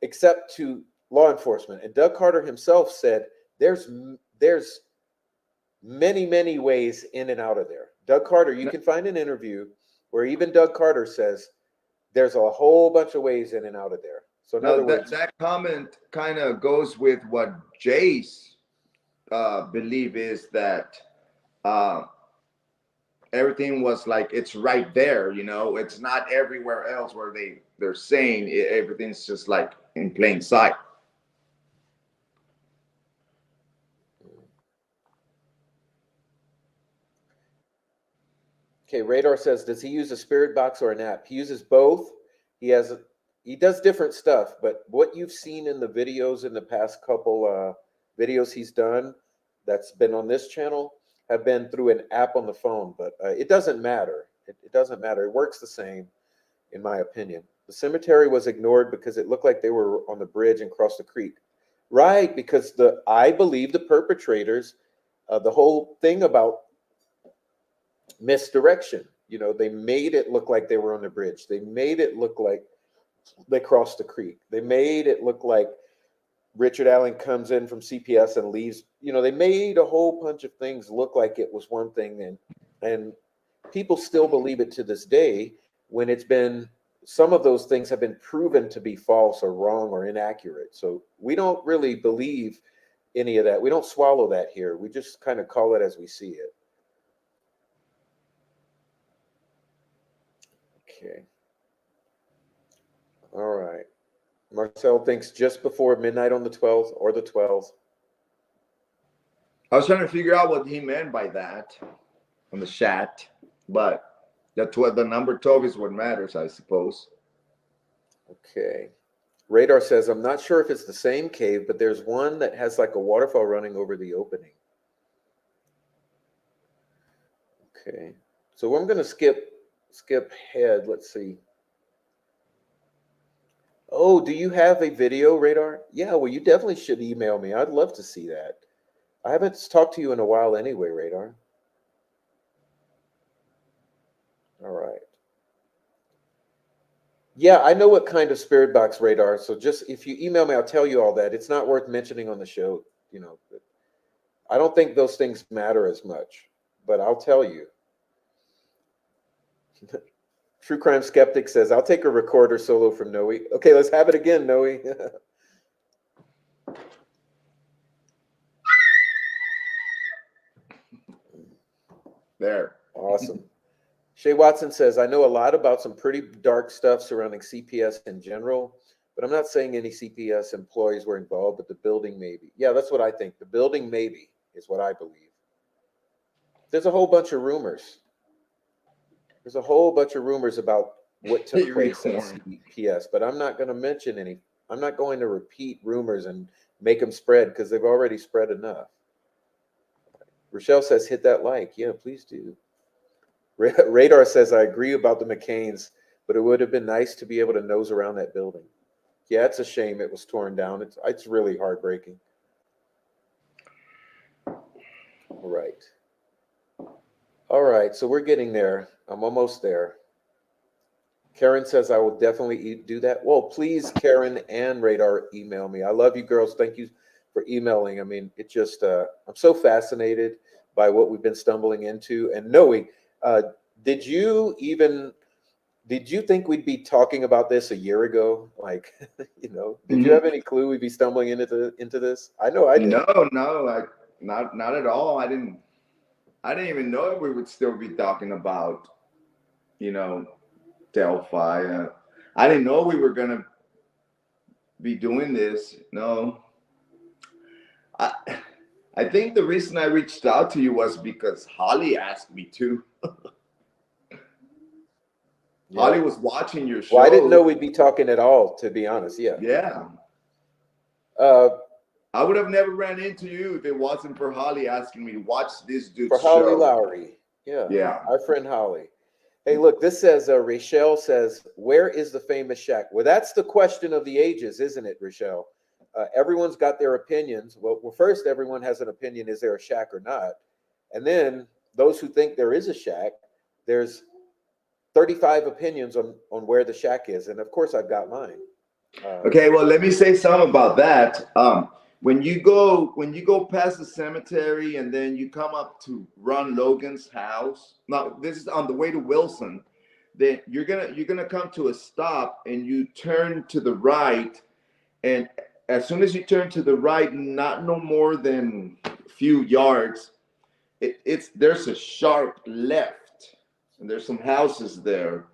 except to law enforcement. And Doug Carter himself said there's many ways in and out of there. Doug Carter, you can find an interview where even Doug Carter says there's a whole bunch of ways in and out of there. So in other words, that comment kind of goes with what Jay's belief is, that everything was like, it's right there, it's not everywhere else where they're saying everything's just like in plain sight. Okay, Radar says, does he use a spirit box or an app? He uses both. He does different stuff, but what you've seen in the videos in the past couple videos he's done that's been on this channel have been through an app on the phone, but it doesn't matter. It doesn't matter. It works the same, in my opinion. The cemetery was ignored because it looked like they were on the bridge and crossed the creek. Right, because I believe the perpetrators, the whole thing about misdirection, they made it look like they were on the bridge. They made it look like they crossed the creek. They made it look like Richard Allen comes in from CPS and leaves. They made a whole bunch of things look like it was one thing, and people still believe it to this day when it's been some of those things have been proven to be false or wrong or inaccurate. So we don't really believe any of that. We don't swallow that here. We just kind of call it as we see it. Okay. All right. Marcel thinks just before midnight on the 12th or the 12th. I was trying to figure out what he meant by that on the chat, but that's what the number 12 is what matters, I suppose. Okay. Radar says, I'm not sure if it's the same cave, but there's one that has like a waterfall running over the opening. Okay. So I'm going to skip ahead. Let's see. Oh, do you have a video, Radar? Yeah, well, you definitely should email me. I'd love to see that. I haven't talked to you in a while anyway, Radar. All right. Yeah, I know what kind of spirit box, Radar. So just if you email me, I'll tell you all that. It's not worth mentioning on the show, you know. I don't think those things matter as much, but I'll tell you. True Crime Skeptic says, I'll take a recorder solo from Noe. Okay, let's have it again, Noe. There. Awesome. Shay Watson says, I know a lot about some pretty dark stuff surrounding CPS in general, but I'm not saying any CPS employees were involved, but the building maybe. Yeah, that's what I think. The building maybe is what I believe. There's a whole bunch of rumors. There's a whole bunch of rumors about what took place at CPS, but I'm not going to mention any. I'm not going to repeat rumors and make them spread because they've already spread enough. Rochelle says, hit that like. Yeah, please do. Radar says, I agree about the McCains, but it would have been nice to be able to nose around that building. Yeah, it's a shame it was torn down. It's really heartbreaking. All right. All right, so we're getting there. I'm almost there. Karen says, I will definitely do that. Well, please, Karen and Radar, email me. I love you girls. Thank you for emailing. I mean, it just, I'm so fascinated by what we've been stumbling into. And Noe, did you think we'd be talking about this a year ago? Like, did you have any clue we'd be stumbling into this? I know I did. No, not at all. I didn't even know we would still be talking about, Delphi. I didn't know we were gonna be doing this. No. I think the reason I reached out to you was because Holly asked me to. Yeah. Holly was watching your show. Well, I didn't know we'd be talking at all, to be honest. Yeah. Yeah. I would have never ran into you if it wasn't for Holly asking me to watch this dude's for show. Holly Lowry. Yeah. Yeah. Our friend Holly. Hey, look, this says, Rachel says, where is the famous shack? Well, that's the question of the ages, isn't it, Rachel? Everyone's got their opinions. Well, first, everyone has an opinion, is there a shack or not? And then those who think there is a shack, there's 35 opinions on where the shack is. And of course, I've got mine. Okay, well, let me say something about that. When you go past the cemetery and then you come up to Ron Logan's house, now this is on the way to Wilson, then you're gonna come to a stop and you turn to the right, and as soon as you turn to the right, not no more than a few yards, there's a sharp left, and there's some houses there.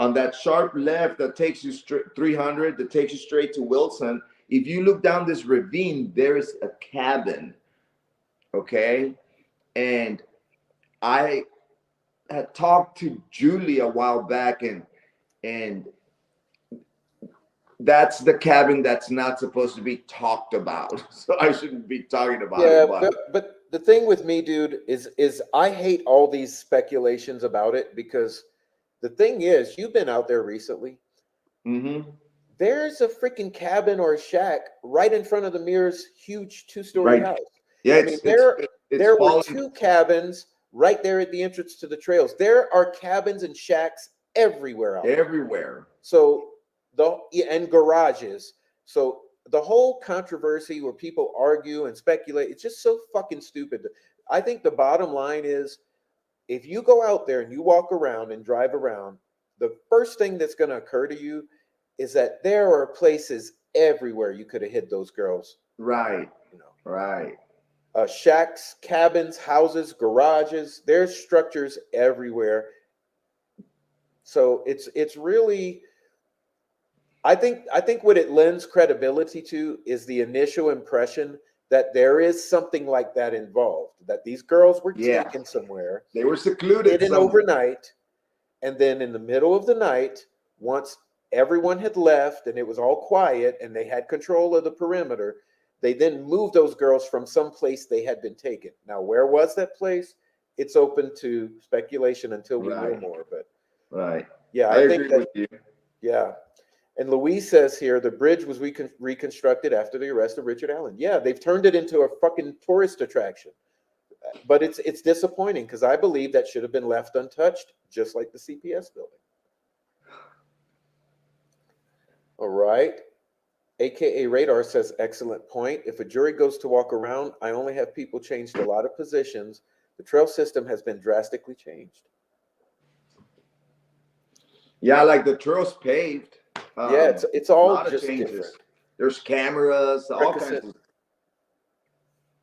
On that sharp left that takes you 300, that takes you straight to Wilson. If you look down this ravine, there is a cabin, okay? And I had talked to Julie a while back, and that's the cabin that's not supposed to be talked about. So I shouldn't be talking about it. But the thing with me, dude, is I hate all these speculations about it because the thing is, you've been out there recently. Mm-hmm. There's a freaking cabin or a shack right in front of the Mears' huge 2-story house. Yeah, I mean, there were 2 cabins right there at the entrance to the trails. There are cabins and shacks everywhere out there. Everywhere. So and garages. So the whole controversy where people argue and speculate, it's just so fucking stupid. I think the bottom line is, if you go out there and you walk around and drive around, the first thing that's going to occur to you is that there are places everywhere you could have hid those girls. Right. You know, Right. shacks, cabins, houses, garages. There's structures everywhere. So it's really, I think what it lends credibility to is the initial impression that there is something like that involved, that these girls were Yeah. taken somewhere, They were secluded hidden somewhere. overnight, and then in the middle of the night, once everyone had left and it was all quiet and they had control of the perimeter, they then moved those girls from some place they had been taken. Now, where was that place? It's open to speculation until we know Right. more. But Right. yeah, I I think agree that, with you. yeah. And Louise says here, the bridge was reconstructed after the arrest of Richard Allen. Yeah, they've turned it into a fucking tourist attraction. But it's disappointing because I believe that should have been left untouched, just like the CPS building. All right. AKA Radar says, excellent point. If a jury goes to walk around, I only have people changed a lot of positions. The trail system has been drastically changed. Yeah, like the trail's paved. Yeah, it's A all lot of just changes. different. There's cameras, all kinds of.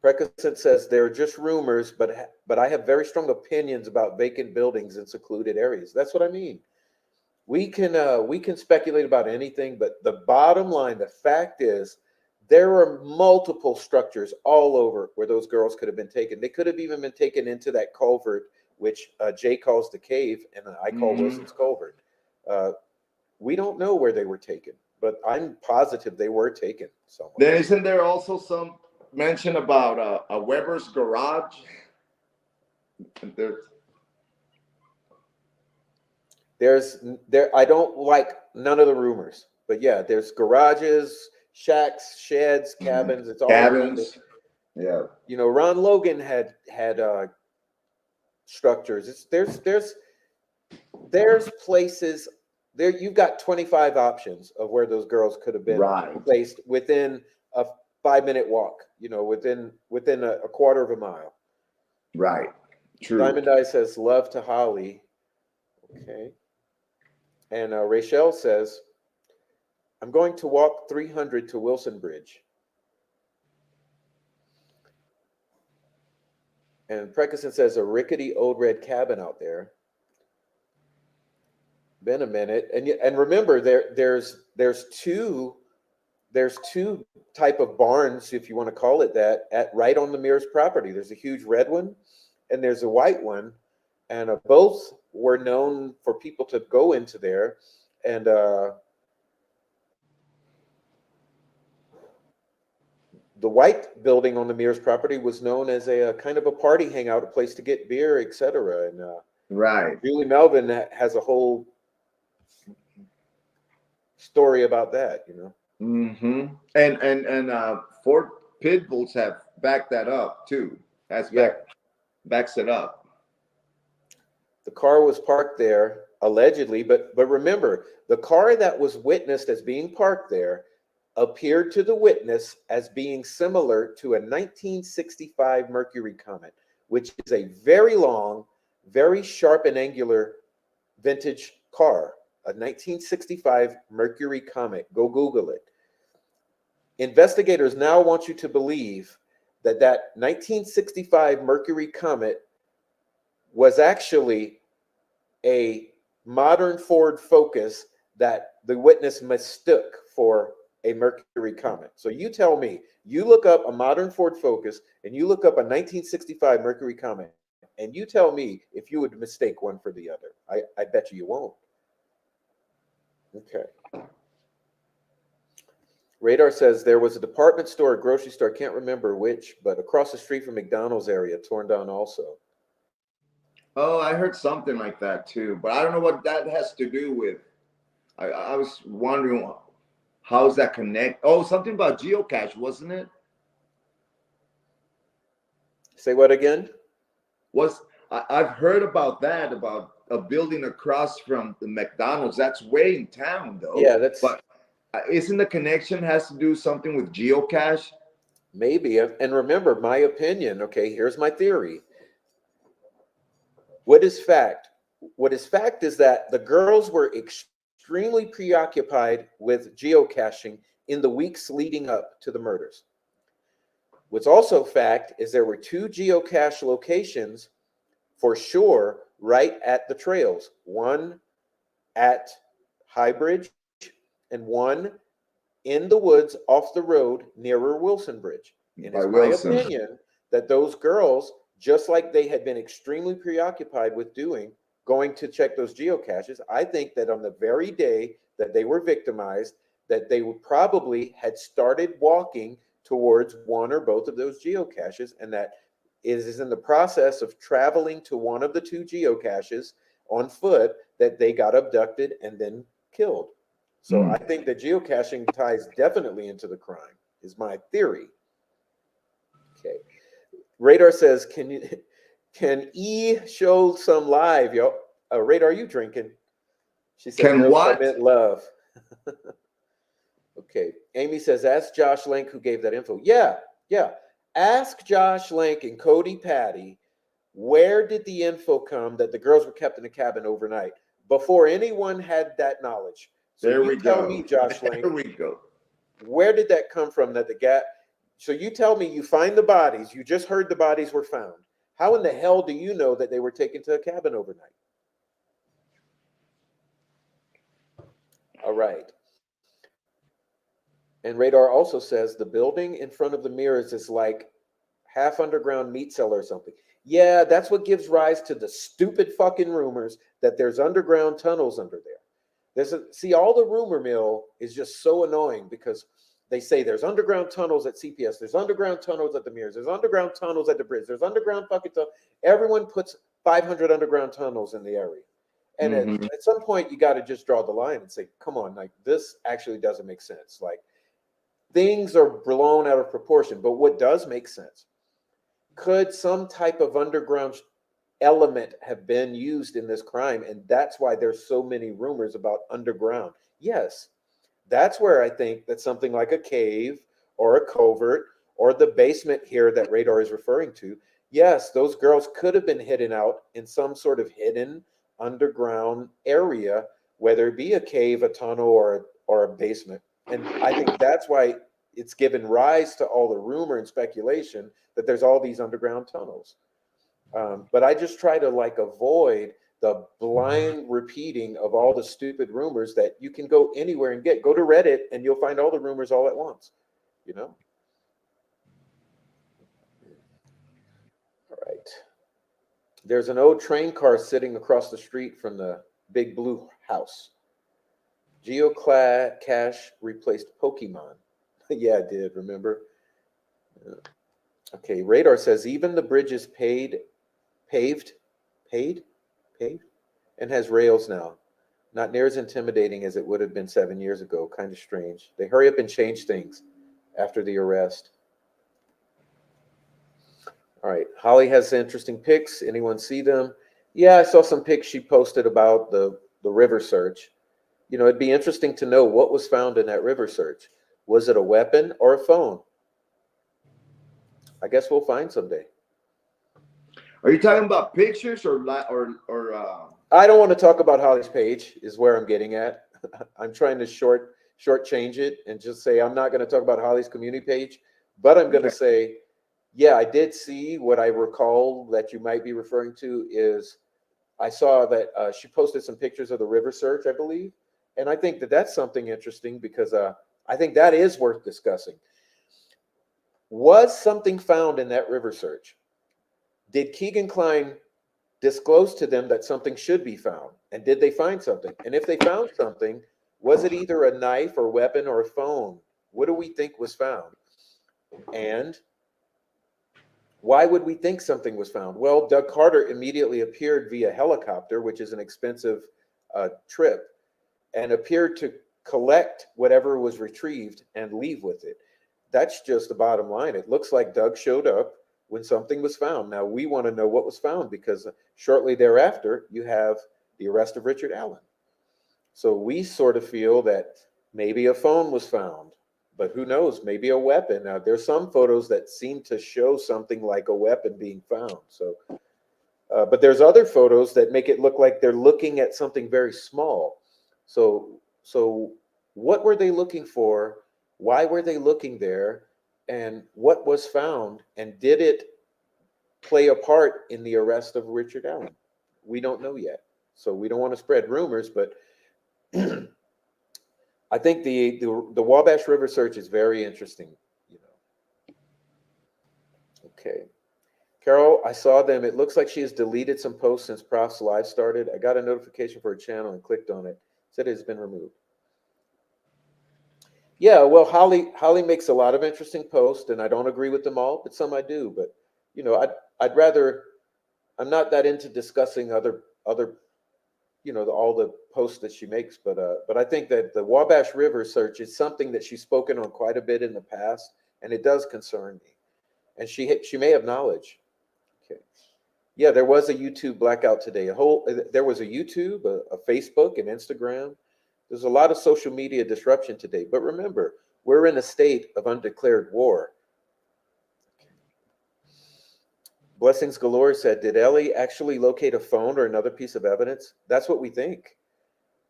Precascent says there are just rumors, but I have very strong opinions about vacant buildings in secluded areas. That's what I mean. We can speculate about anything, but the bottom line, the fact is, there are multiple structures all over where those girls could have been taken. They could have even been taken into that culvert, which Jay calls the cave, and I call Wilson's culvert. We don't know where they were taken, but I'm positive they were taken somewhere. Then isn't there also some mention about a Weber's garage? There I don't like none of the rumors, but yeah, there's garages, shacks, sheds, cabins. It's all cabins. Yeah. You know, Ron Logan had structures. There's places there. You've got 25 options of where those girls could have been Right. placed within a 5-minute walk. You know, within a quarter of a mile. Right. True. Diamond Eye says love to Holly. Okay. And Rachel says, I'm going to walk 300 to Wilson Bridge. And Precascent says a rickety old red cabin out there. Been a minute. And remember, there's two type of barns, if you want to call it that, right on the Mears property. There's a huge red one and there's a white one. And both were known for people to go into there. And the white building on the Mears property was known as a kind of a party hangout, a place to get beer, etc. And right. Julie Melvin has a whole story about that, you know. Mm-hmm. And Fort Pit Bulls have backed that up too. Backs it up. The car was parked there allegedly, but remember, the car that was witnessed as being parked there appeared to the witness as being similar to a 1965 Mercury Comet, which is a very long, very sharp and angular vintage car, a 1965 Mercury Comet. Go Google it. Investigators now want you to believe that 1965 Mercury Comet was actually a modern Ford Focus that the witness mistook for a Mercury Comet. So you tell me, you look up a modern Ford Focus and you look up a 1965 Mercury Comet, and you tell me if you would mistake one for the other. I bet you won't. Okay. Radar says there was a department store, a grocery store, I can't remember which, but across the street from McDonald's area, torn down also. Oh, I heard something like that too, but I don't know what that has to do with. I was wondering how's that connect? Oh, something about geocache, wasn't it? Say what again? I've heard about that, about a building across from the McDonald's. That's way in town though. Yeah, that's. But isn't the connection has to do something with geocache? Maybe. And remember, my opinion, okay, here's my theory. What is fact? What is fact is that the girls were extremely preoccupied with geocaching in the weeks leading up to the murders. What's also fact is there were 2 geocache locations for sure right at the trails, one at High Bridge and one in the woods off the road nearer Wilson Bridge. And By it's my Wilson. opinion that those girls, just like they had been extremely preoccupied with going to check those geocaches, I think that on the very day that they were victimized, that they probably had started walking towards one or both of those geocaches, and that it is in the process of traveling to one of the 2 geocaches on foot that they got abducted and then killed. So I think that geocaching ties definitely into the crime, is my theory. Okay. Radar says, can E show some live, yo? Radar, are you drinking? She said, Can no what? comment, love. Okay. Amy says, ask Josh Lank who gave that info. Yeah. Ask Josh Lank and Cody Patty, where did the info come that the girls were kept in a cabin overnight before anyone had that knowledge? So There you we tell go. me, Josh Lank, There we go. where did that come from that so you tell me you find the bodies, you just heard the bodies were found. How in the hell do you know that they were taken to a cabin overnight? All right. And Radar also says the building in front of the mirrors is like half underground meat cellar or something. Yeah, that's what gives rise to the stupid fucking rumors that there's underground tunnels under there. See, all the rumor mill is just so annoying because they say there's underground tunnels at CPS, there's underground tunnels at the mirrors, there's underground tunnels at the bridge, there's underground fucking tunnels. Everyone puts 500 underground tunnels in the area. And at some point, you got to just draw the line and say, come on, like this actually doesn't make sense. Like things are blown out of proportion. But what does make sense? Could some type of underground element have been used in this crime? And that's why there's so many rumors about underground. Yes, that's where I think that something like a cave or a covert or the basement here that Radar is referring to, yes, those girls could have been hidden out in some sort of hidden underground area, whether it be a cave, a tunnel, or a basement. And I think that's why it's given rise to all the rumor and speculation that there's all these underground tunnels. But I just try to like avoid the blind repeating of all the stupid rumors that you can go anywhere and go to Reddit and you'll find all the rumors all at once, you know? All right. There's an old train car sitting across the street from the big blue house. Geocache replaced Pokemon. Yeah, it did, remember? Okay, Radar says even the bridge is paved, and has rails now. Not near as intimidating as it would have been 7 years ago. Kind of strange. They hurry up and change things after the arrest. All right, Holly has interesting pics. Anyone see them? Yeah, I saw some pics she posted about the river search. You know, it'd be interesting to know what was found in that river search. Was it a weapon or a phone? I guess we'll find someday. Are you talking about pictures or I don't want to talk about Holly's page, is where I'm getting at. I'm trying to shortchange it and just say I'm not going to talk about Holly's community page, but I'm going to say, yeah, I did see what I recall that you might be referring to is I saw that she posted some pictures of the river search, I believe. And I think that that's something interesting because I think that is worth discussing. Was something found in that river search? Did Keegan Kline disclose to them that something should be found? And did they find something? And if they found something, was it either a knife or weapon or a phone? What do we think was found? And why would we think something was found? Well, Doug Carter immediately appeared via helicopter, which is an expensive trip, and appeared to collect whatever was retrieved and leave with it. That's just the bottom line. It looks like Doug showed up when something was found. Now, we want to know what was found because shortly thereafter, you have the arrest of Richard Allen. So we sort of feel that maybe a phone was found, but who knows, maybe a weapon. Now, there's some photos that seem to show something like a weapon being found. So But there's other photos that make it look like they're looking at something very small. So what were they looking for? Why were they looking there? And what was found? And did it play a part in the arrest of Richard Allen? We don't know yet. So we don't want to spread rumors, but I think the Wabash River search is very interesting. You know. Okay. Carol, I saw them. It looks like she has deleted some posts since Prof's live started. I got a notification for her channel and clicked on it. Said it has been removed. Yeah, well, Holly makes a lot of interesting posts, and I don't agree with them all, but some I do. But you know, I'd rather. I'm not that into discussing other all the posts that she makes, but I think that the Wabash River search is something that she's spoken on quite a bit in the past, and it does concern me. And she may have knowledge. Okay. Yeah, there was a YouTube blackout today. There was a YouTube, a Facebook, an Instagram. There's a lot of social media disruption today. But remember, we're in a state of undeclared war. Blessings Galore said, did Ellie actually locate a phone or another piece of evidence? That's what we think.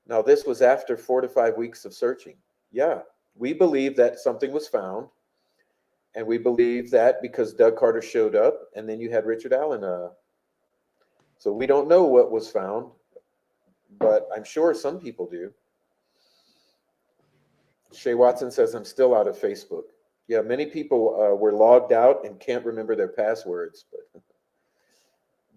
Now, this was after 4 to 5 weeks of searching. Yeah, we believe that something was found. And we believe that because Doug Carter showed up and then you had Richard Allen. So we don't know what was found, but I'm sure some people do. Shay Watson says, I'm still out of Facebook. Yeah, many people were logged out and can't remember their passwords. But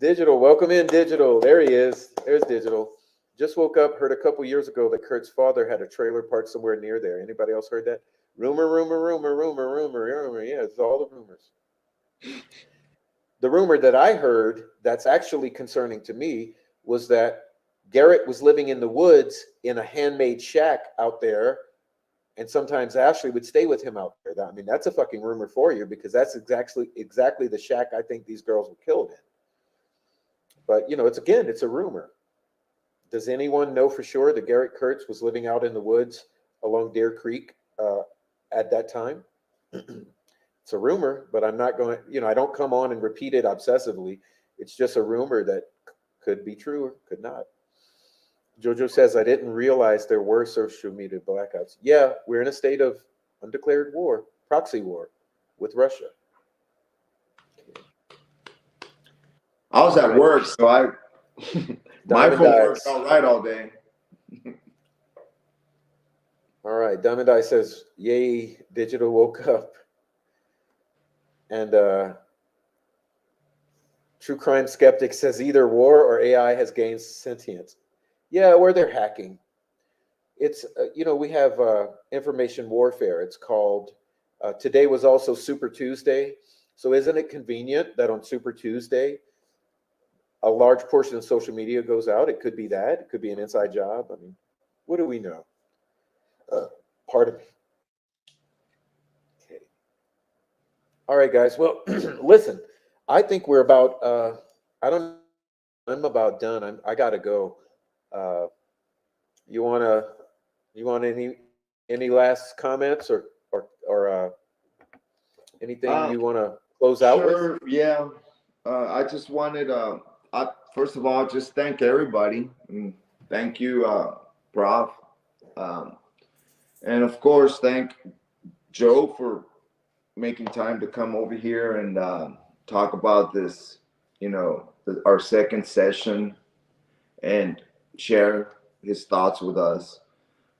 Digital, welcome in, Digital. There he is. There's Digital. Just woke up, heard a couple years ago that Kurt's father had a trailer parked somewhere near there. Anybody else heard that? Rumor. Yeah, it's all the rumors. The rumor that I heard that's actually concerning to me was that Garrett was living in the woods in a handmade shack out there. And sometimes Ashley would stay with him out there. I mean, that's a fucking rumor for you because that's exactly the shack I think these girls were killed in. But, you know, it's a rumor. Does anyone know for sure that Garrett Kurtz was living out in the woods along Deer Creek at that time? It's a rumor, but I'm not going to, I don't come on and repeat it obsessively. It's just a rumor that could be true or could not. Jojo says, I didn't realize there were social media blackouts. Yeah, we're in a state of undeclared war, proxy war with Russia. I was at work, so my phone works all right all day. All right, Diamond Eye says, yay, Digital woke up. And True Crime Skeptic says either war or AI has gained sentience. Yeah, or they're hacking. It's, we have information warfare. It's called, today was also Super Tuesday. So isn't it convenient that on Super Tuesday, a large portion of social media goes out? It could be that. It could be an inside job. I mean, what do we know? Pardon me. Okay. All right, guys. Well, listen, I think we're about, I'm about done. I got to go. You want any last comments or anything you want to close out with? Yeah. I just wanted first of all, just thank everybody. Thank you, Prof. And of course, thank Joe for making time to come over here and talk about this, our second session and share his thoughts with us.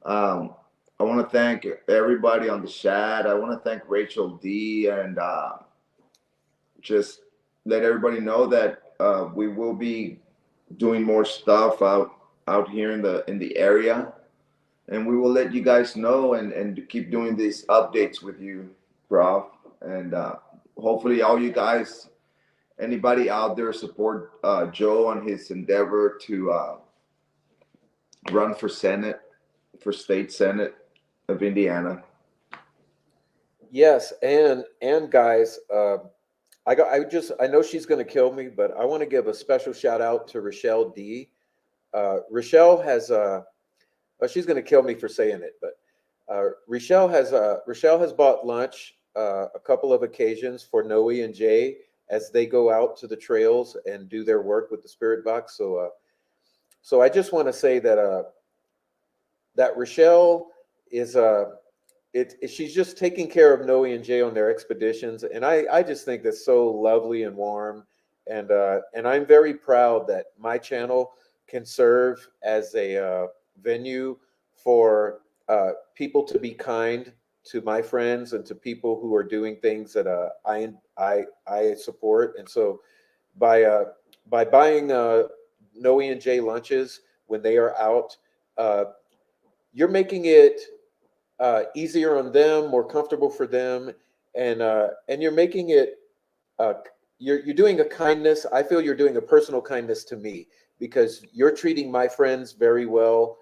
I want to thank everybody on the chat. I want to thank Rachel D and just let everybody know that we will be doing more stuff out here in the area, and we will let you guys know and keep doing these updates with you, Prof. And hopefully all you guys, anybody out there, support Joe on his endeavor to run for state senate of Indiana. Yes, and guys, I know she's going to kill me, but I want to give a special shout out to Rochelle D. Rochelle has she's going to kill me for saying it, but Rochelle has bought lunch a couple of occasions for Noi and Jay as they go out to the trails and do their work with the spirit box. So I just want to say that Rochelle is she's just taking care of Noe and Jay on their expeditions, and I just think that's so lovely and warm, and I'm very proud that my channel can serve as a venue for people to be kind to my friends and to people who are doing things that I support. And so by buying Noe and Jay lunches when they are out, you're making it easier on them, more comfortable for them, and you're making it you're doing a kindness. I feel you're doing a personal kindness to me because you're treating my friends very well,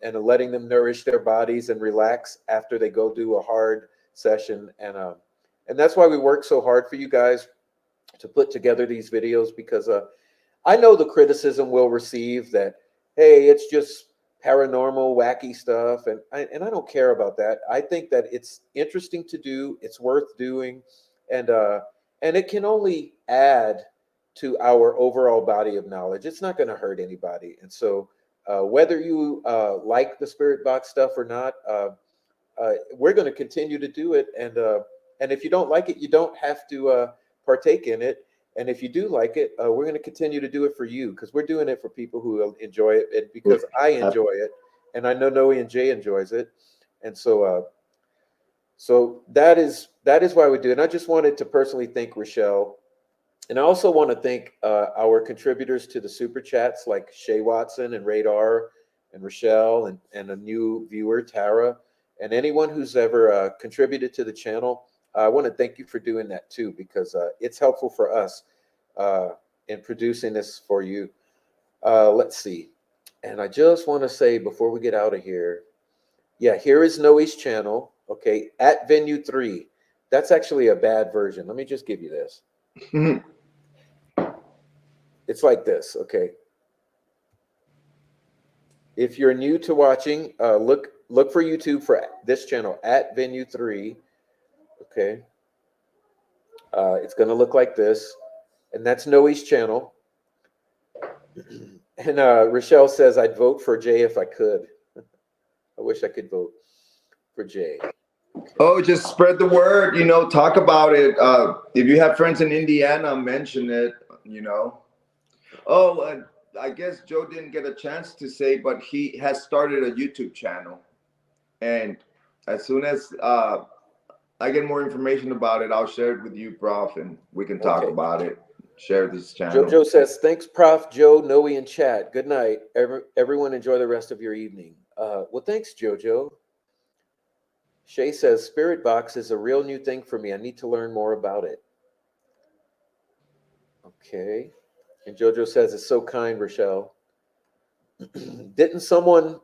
and letting them nourish their bodies and relax after they go do a hard session, and that's why we work so hard for you guys to put together these videos, because I know the criticism we'll receive that, hey, it's just paranormal, wacky stuff, and I don't care about that. I think that it's interesting to do, it's worth doing, and it can only add to our overall body of knowledge. It's not going to hurt anybody, and so whether you like the spirit box stuff or not, we're going to continue to do it, and if you don't like it, you don't have to partake in it. And if you do like it, we're going to continue to do it for you, because we're doing it for people who enjoy it, and because I enjoy it, and I know Noe and Jay enjoys it, and so that is why we do it. And I just wanted to personally thank Rochelle, and I also want to thank our contributors to the super chats, like Shay Watson and Radar and Rochelle, and a new viewer, Tara, and anyone who's ever contributed to the channel. I want to thank you for doing that too, because it's helpful for us in producing this for you. Let's see. And I just want to say before we get out of here, yeah, here is Noe's channel. Okay, at Venue 3. That's actually a bad version. Let me just give you this. It's like this. Okay. If you're new to watching, look for YouTube for this channel, at Venue 3. Okay. It's going to look like this, and that's Noe's channel. And Rochelle says, I'd vote for Jay if I could. I wish I could vote for Jay. Okay. Oh, just spread the word, talk about it. If you have friends in Indiana, mention it, Oh, I guess Joe didn't get a chance to say, but he has started a YouTube channel. And as soon as I get more information about it, I'll share it with you, Prof, and we can talk about it. Share this channel. Jojo says, thanks, Prof, Joe, Noe, and chat. Good night. Everyone enjoy the rest of your evening. Well, thanks, Jojo. Shay says, Spirit Box is a real new thing for me. I need to learn more about it. Okay. And Jojo says, it's so kind, Rochelle. Didn't someone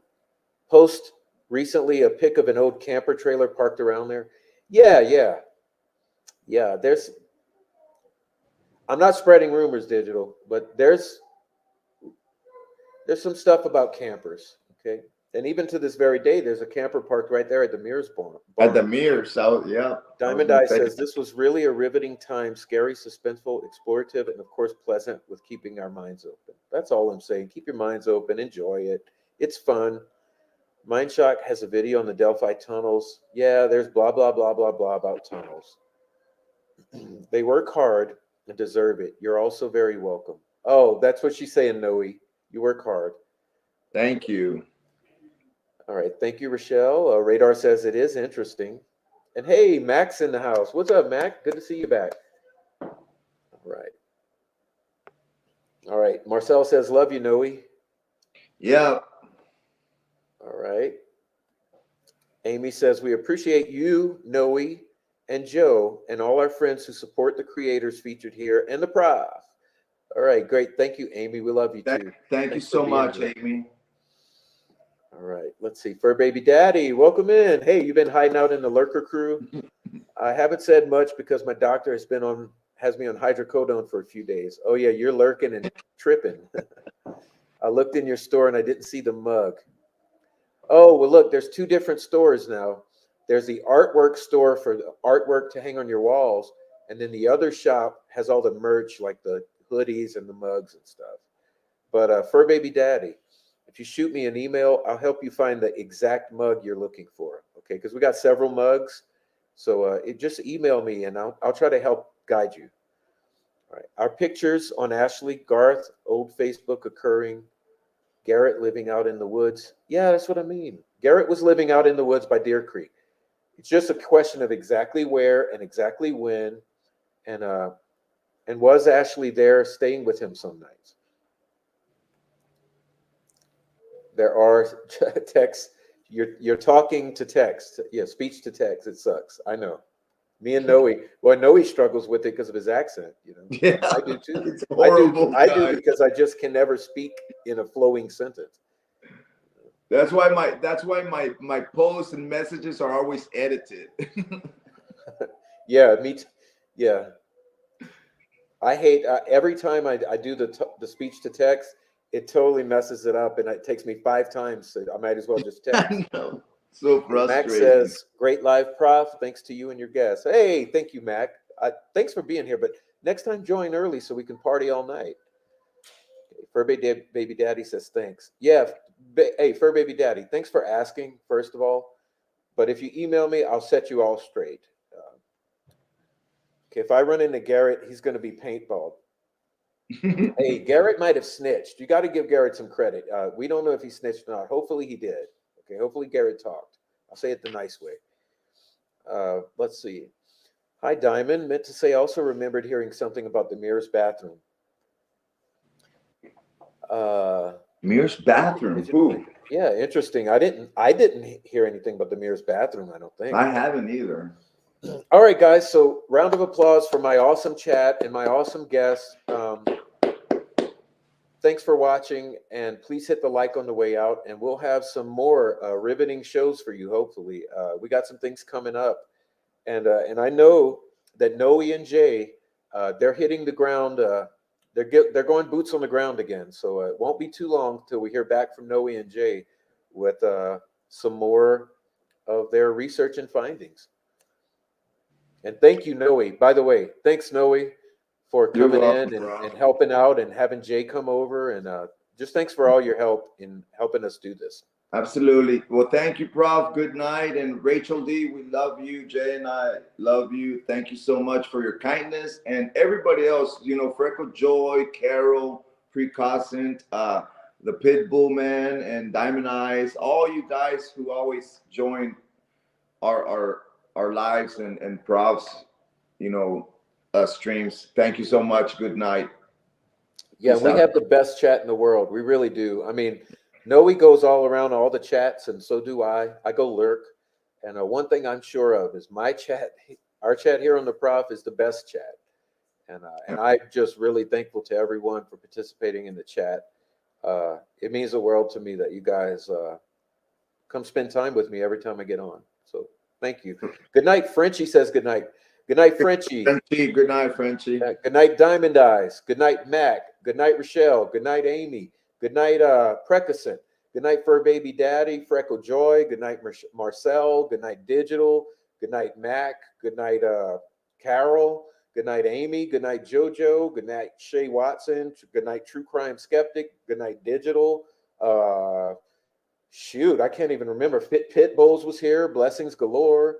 post recently a pic of an old camper trailer parked around there? Yeah. I'm not spreading rumors, Digital, but there's some stuff about campers, okay? And even to this very day, there's a camper parked right there at the Mears barn. At the Mears, yeah. Diamond Eye says, this was really a riveting time, scary, suspenseful, explorative, and of course, pleasant, with keeping our minds open. That's all I'm saying. Keep your minds open, enjoy it. It's fun. Mindshock has a video on the Delphi tunnels. Yeah, there's blah, blah, blah, blah, blah about tunnels. They work hard and deserve it. You're also very welcome. Oh, that's what she's saying, Noe. You work hard. Thank you. All right. Thank you, Rochelle. Radar says it is interesting. And hey, Mac's in the house. What's up, Mac? Good to see you back. All right. All right. Marcel says, love you, Noe. Yeah. All right. Amy says, we appreciate you, Noe, and Joe, and all our friends who support the creators featured here, and the Prof. All right. Great. Thank you, Amy. We love you, too. Thank you so much, here. Amy. All right, let's see. Fur Baby Daddy, welcome in. Hey, you've been hiding out in the lurker crew. I haven't said much because my doctor has me on hydrocodone for a few days. Oh yeah, you're lurking and tripping. I looked in your store and I didn't see the mug. Oh, well look, there's two different stores now. There's the artwork store for the artwork to hang on your walls, And then the other shop has all the merch, like the hoodies and the mugs and stuff. But Fur Baby Daddy, if you shoot me an email, I'll help you find the exact mug you're looking for. Okay, because we got several mugs. So just email me and I'll try to help guide you. All right. Our pictures on Ashley, Garth, old Facebook occurring, Garrett living out in the woods. Yeah, that's what I mean. Garrett was living out in the woods by Deer Creek. It's just a question of exactly where and exactly when. And was Ashley there staying with him some nights? There are texts. You're talking to text. Yeah, speech to text. It sucks. I know. Me and Noe. Well, Noe struggles with it because of his accent. You know, Yeah, I do too. it's horrible. I do guys. because I just can never speak in a flowing sentence. That's why my posts and messages are always edited. Yeah, yeah. I hate every time I do the speech to text. It totally messes it up, and it takes me 5 times. So I might as well just text. I know. So Mac frustrating. says, "Great live, Prof. Thanks to you and your guests." Hey, thank you, Mac. Thanks for being here. But next time, join early so we can party all night. Okay, Fur Baby Daddy says thanks. Yeah. Hey, Fur Baby Daddy, thanks for asking, first of all. But if you email me, I'll set you all straight. Okay, if I run into Garrett, he's going to be paintballed. Hey, Garrett might have snitched. You got to give Garrett some credit. We don't know if he snitched or not. Hopefully he did. Okay, hopefully Garrett talked. I'll say it the nice way. Let's see. Hi, Diamond. Meant to say also remembered hearing something about the mirror's bathroom. Mirror's bathroom. Who? Yeah, interesting. I didn't hear anything about the mirror's bathroom, I don't think. I haven't either. All right, guys. So round of applause for my awesome chat and my awesome guests. Thanks for watching, and please hit the like on the way out, and we'll have some more riveting shows for you, hopefully. We got some things coming up, and I know that Noi and Jay, they're hitting the ground. They're going boots on the ground again, so it won't be too long till we hear back from Noi and Jay with some more of their research and findings. And thank you, Noe. By the way, thanks, Noe, for You're coming welcome, in bro. and helping out and having Jay come over. And just thanks for all your help in helping us do this. Absolutely. Well, thank you, Prof. Good night. And Rachel D., we love you. Jay and I love you. Thank you so much for your kindness. And everybody else, you know, Freckle Joy, Carol, Precaucent, the Pitbull Man, and Diamond Eyes, all you guys who always join our lives and Prof's, you know, streams. Thank you so much. Good night. Yeah, Peace we out. have the best chat in the world. We really do. I mean, Noe goes all around all the chats, and so do I. I go lurk. And one thing I'm sure of is my chat, our chat here on the Prof is the best chat. And I'm just really thankful to everyone for participating in the chat. It means the world to me that you guys come spend time with me every time I get on. So thank you. Good night, Frenchie says good night. Good night, Frenchie. Frenchie. Good night, Frenchie. Good night, Diamond Eyes. Good night, Mac. Good night, Rochelle. Good night, Amy. Good night, Precaucent. Good night, Fur Baby Daddy. Freckle Joy. Good night, Marcel. Good night, Digital. Good night, Mac. Good night, Carol. Good night, Amy. Good night, JoJo. Good night, Shay Watson. Good night, True Crime Skeptic. Good night, Digital. Shoot, I can't even remember. Pit Bulls was here. Blessings galore.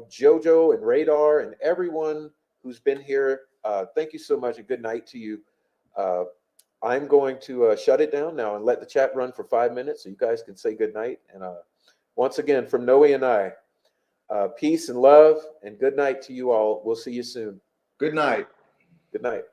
JoJo and Radar and everyone who's been here. Thank you so much and good night to you. I'm going to shut it down now and let the chat run for 5 minutes so you guys can say good night. And once again, from Noe and I, peace and love and good night to you all. We'll see you soon. Good night. Good night.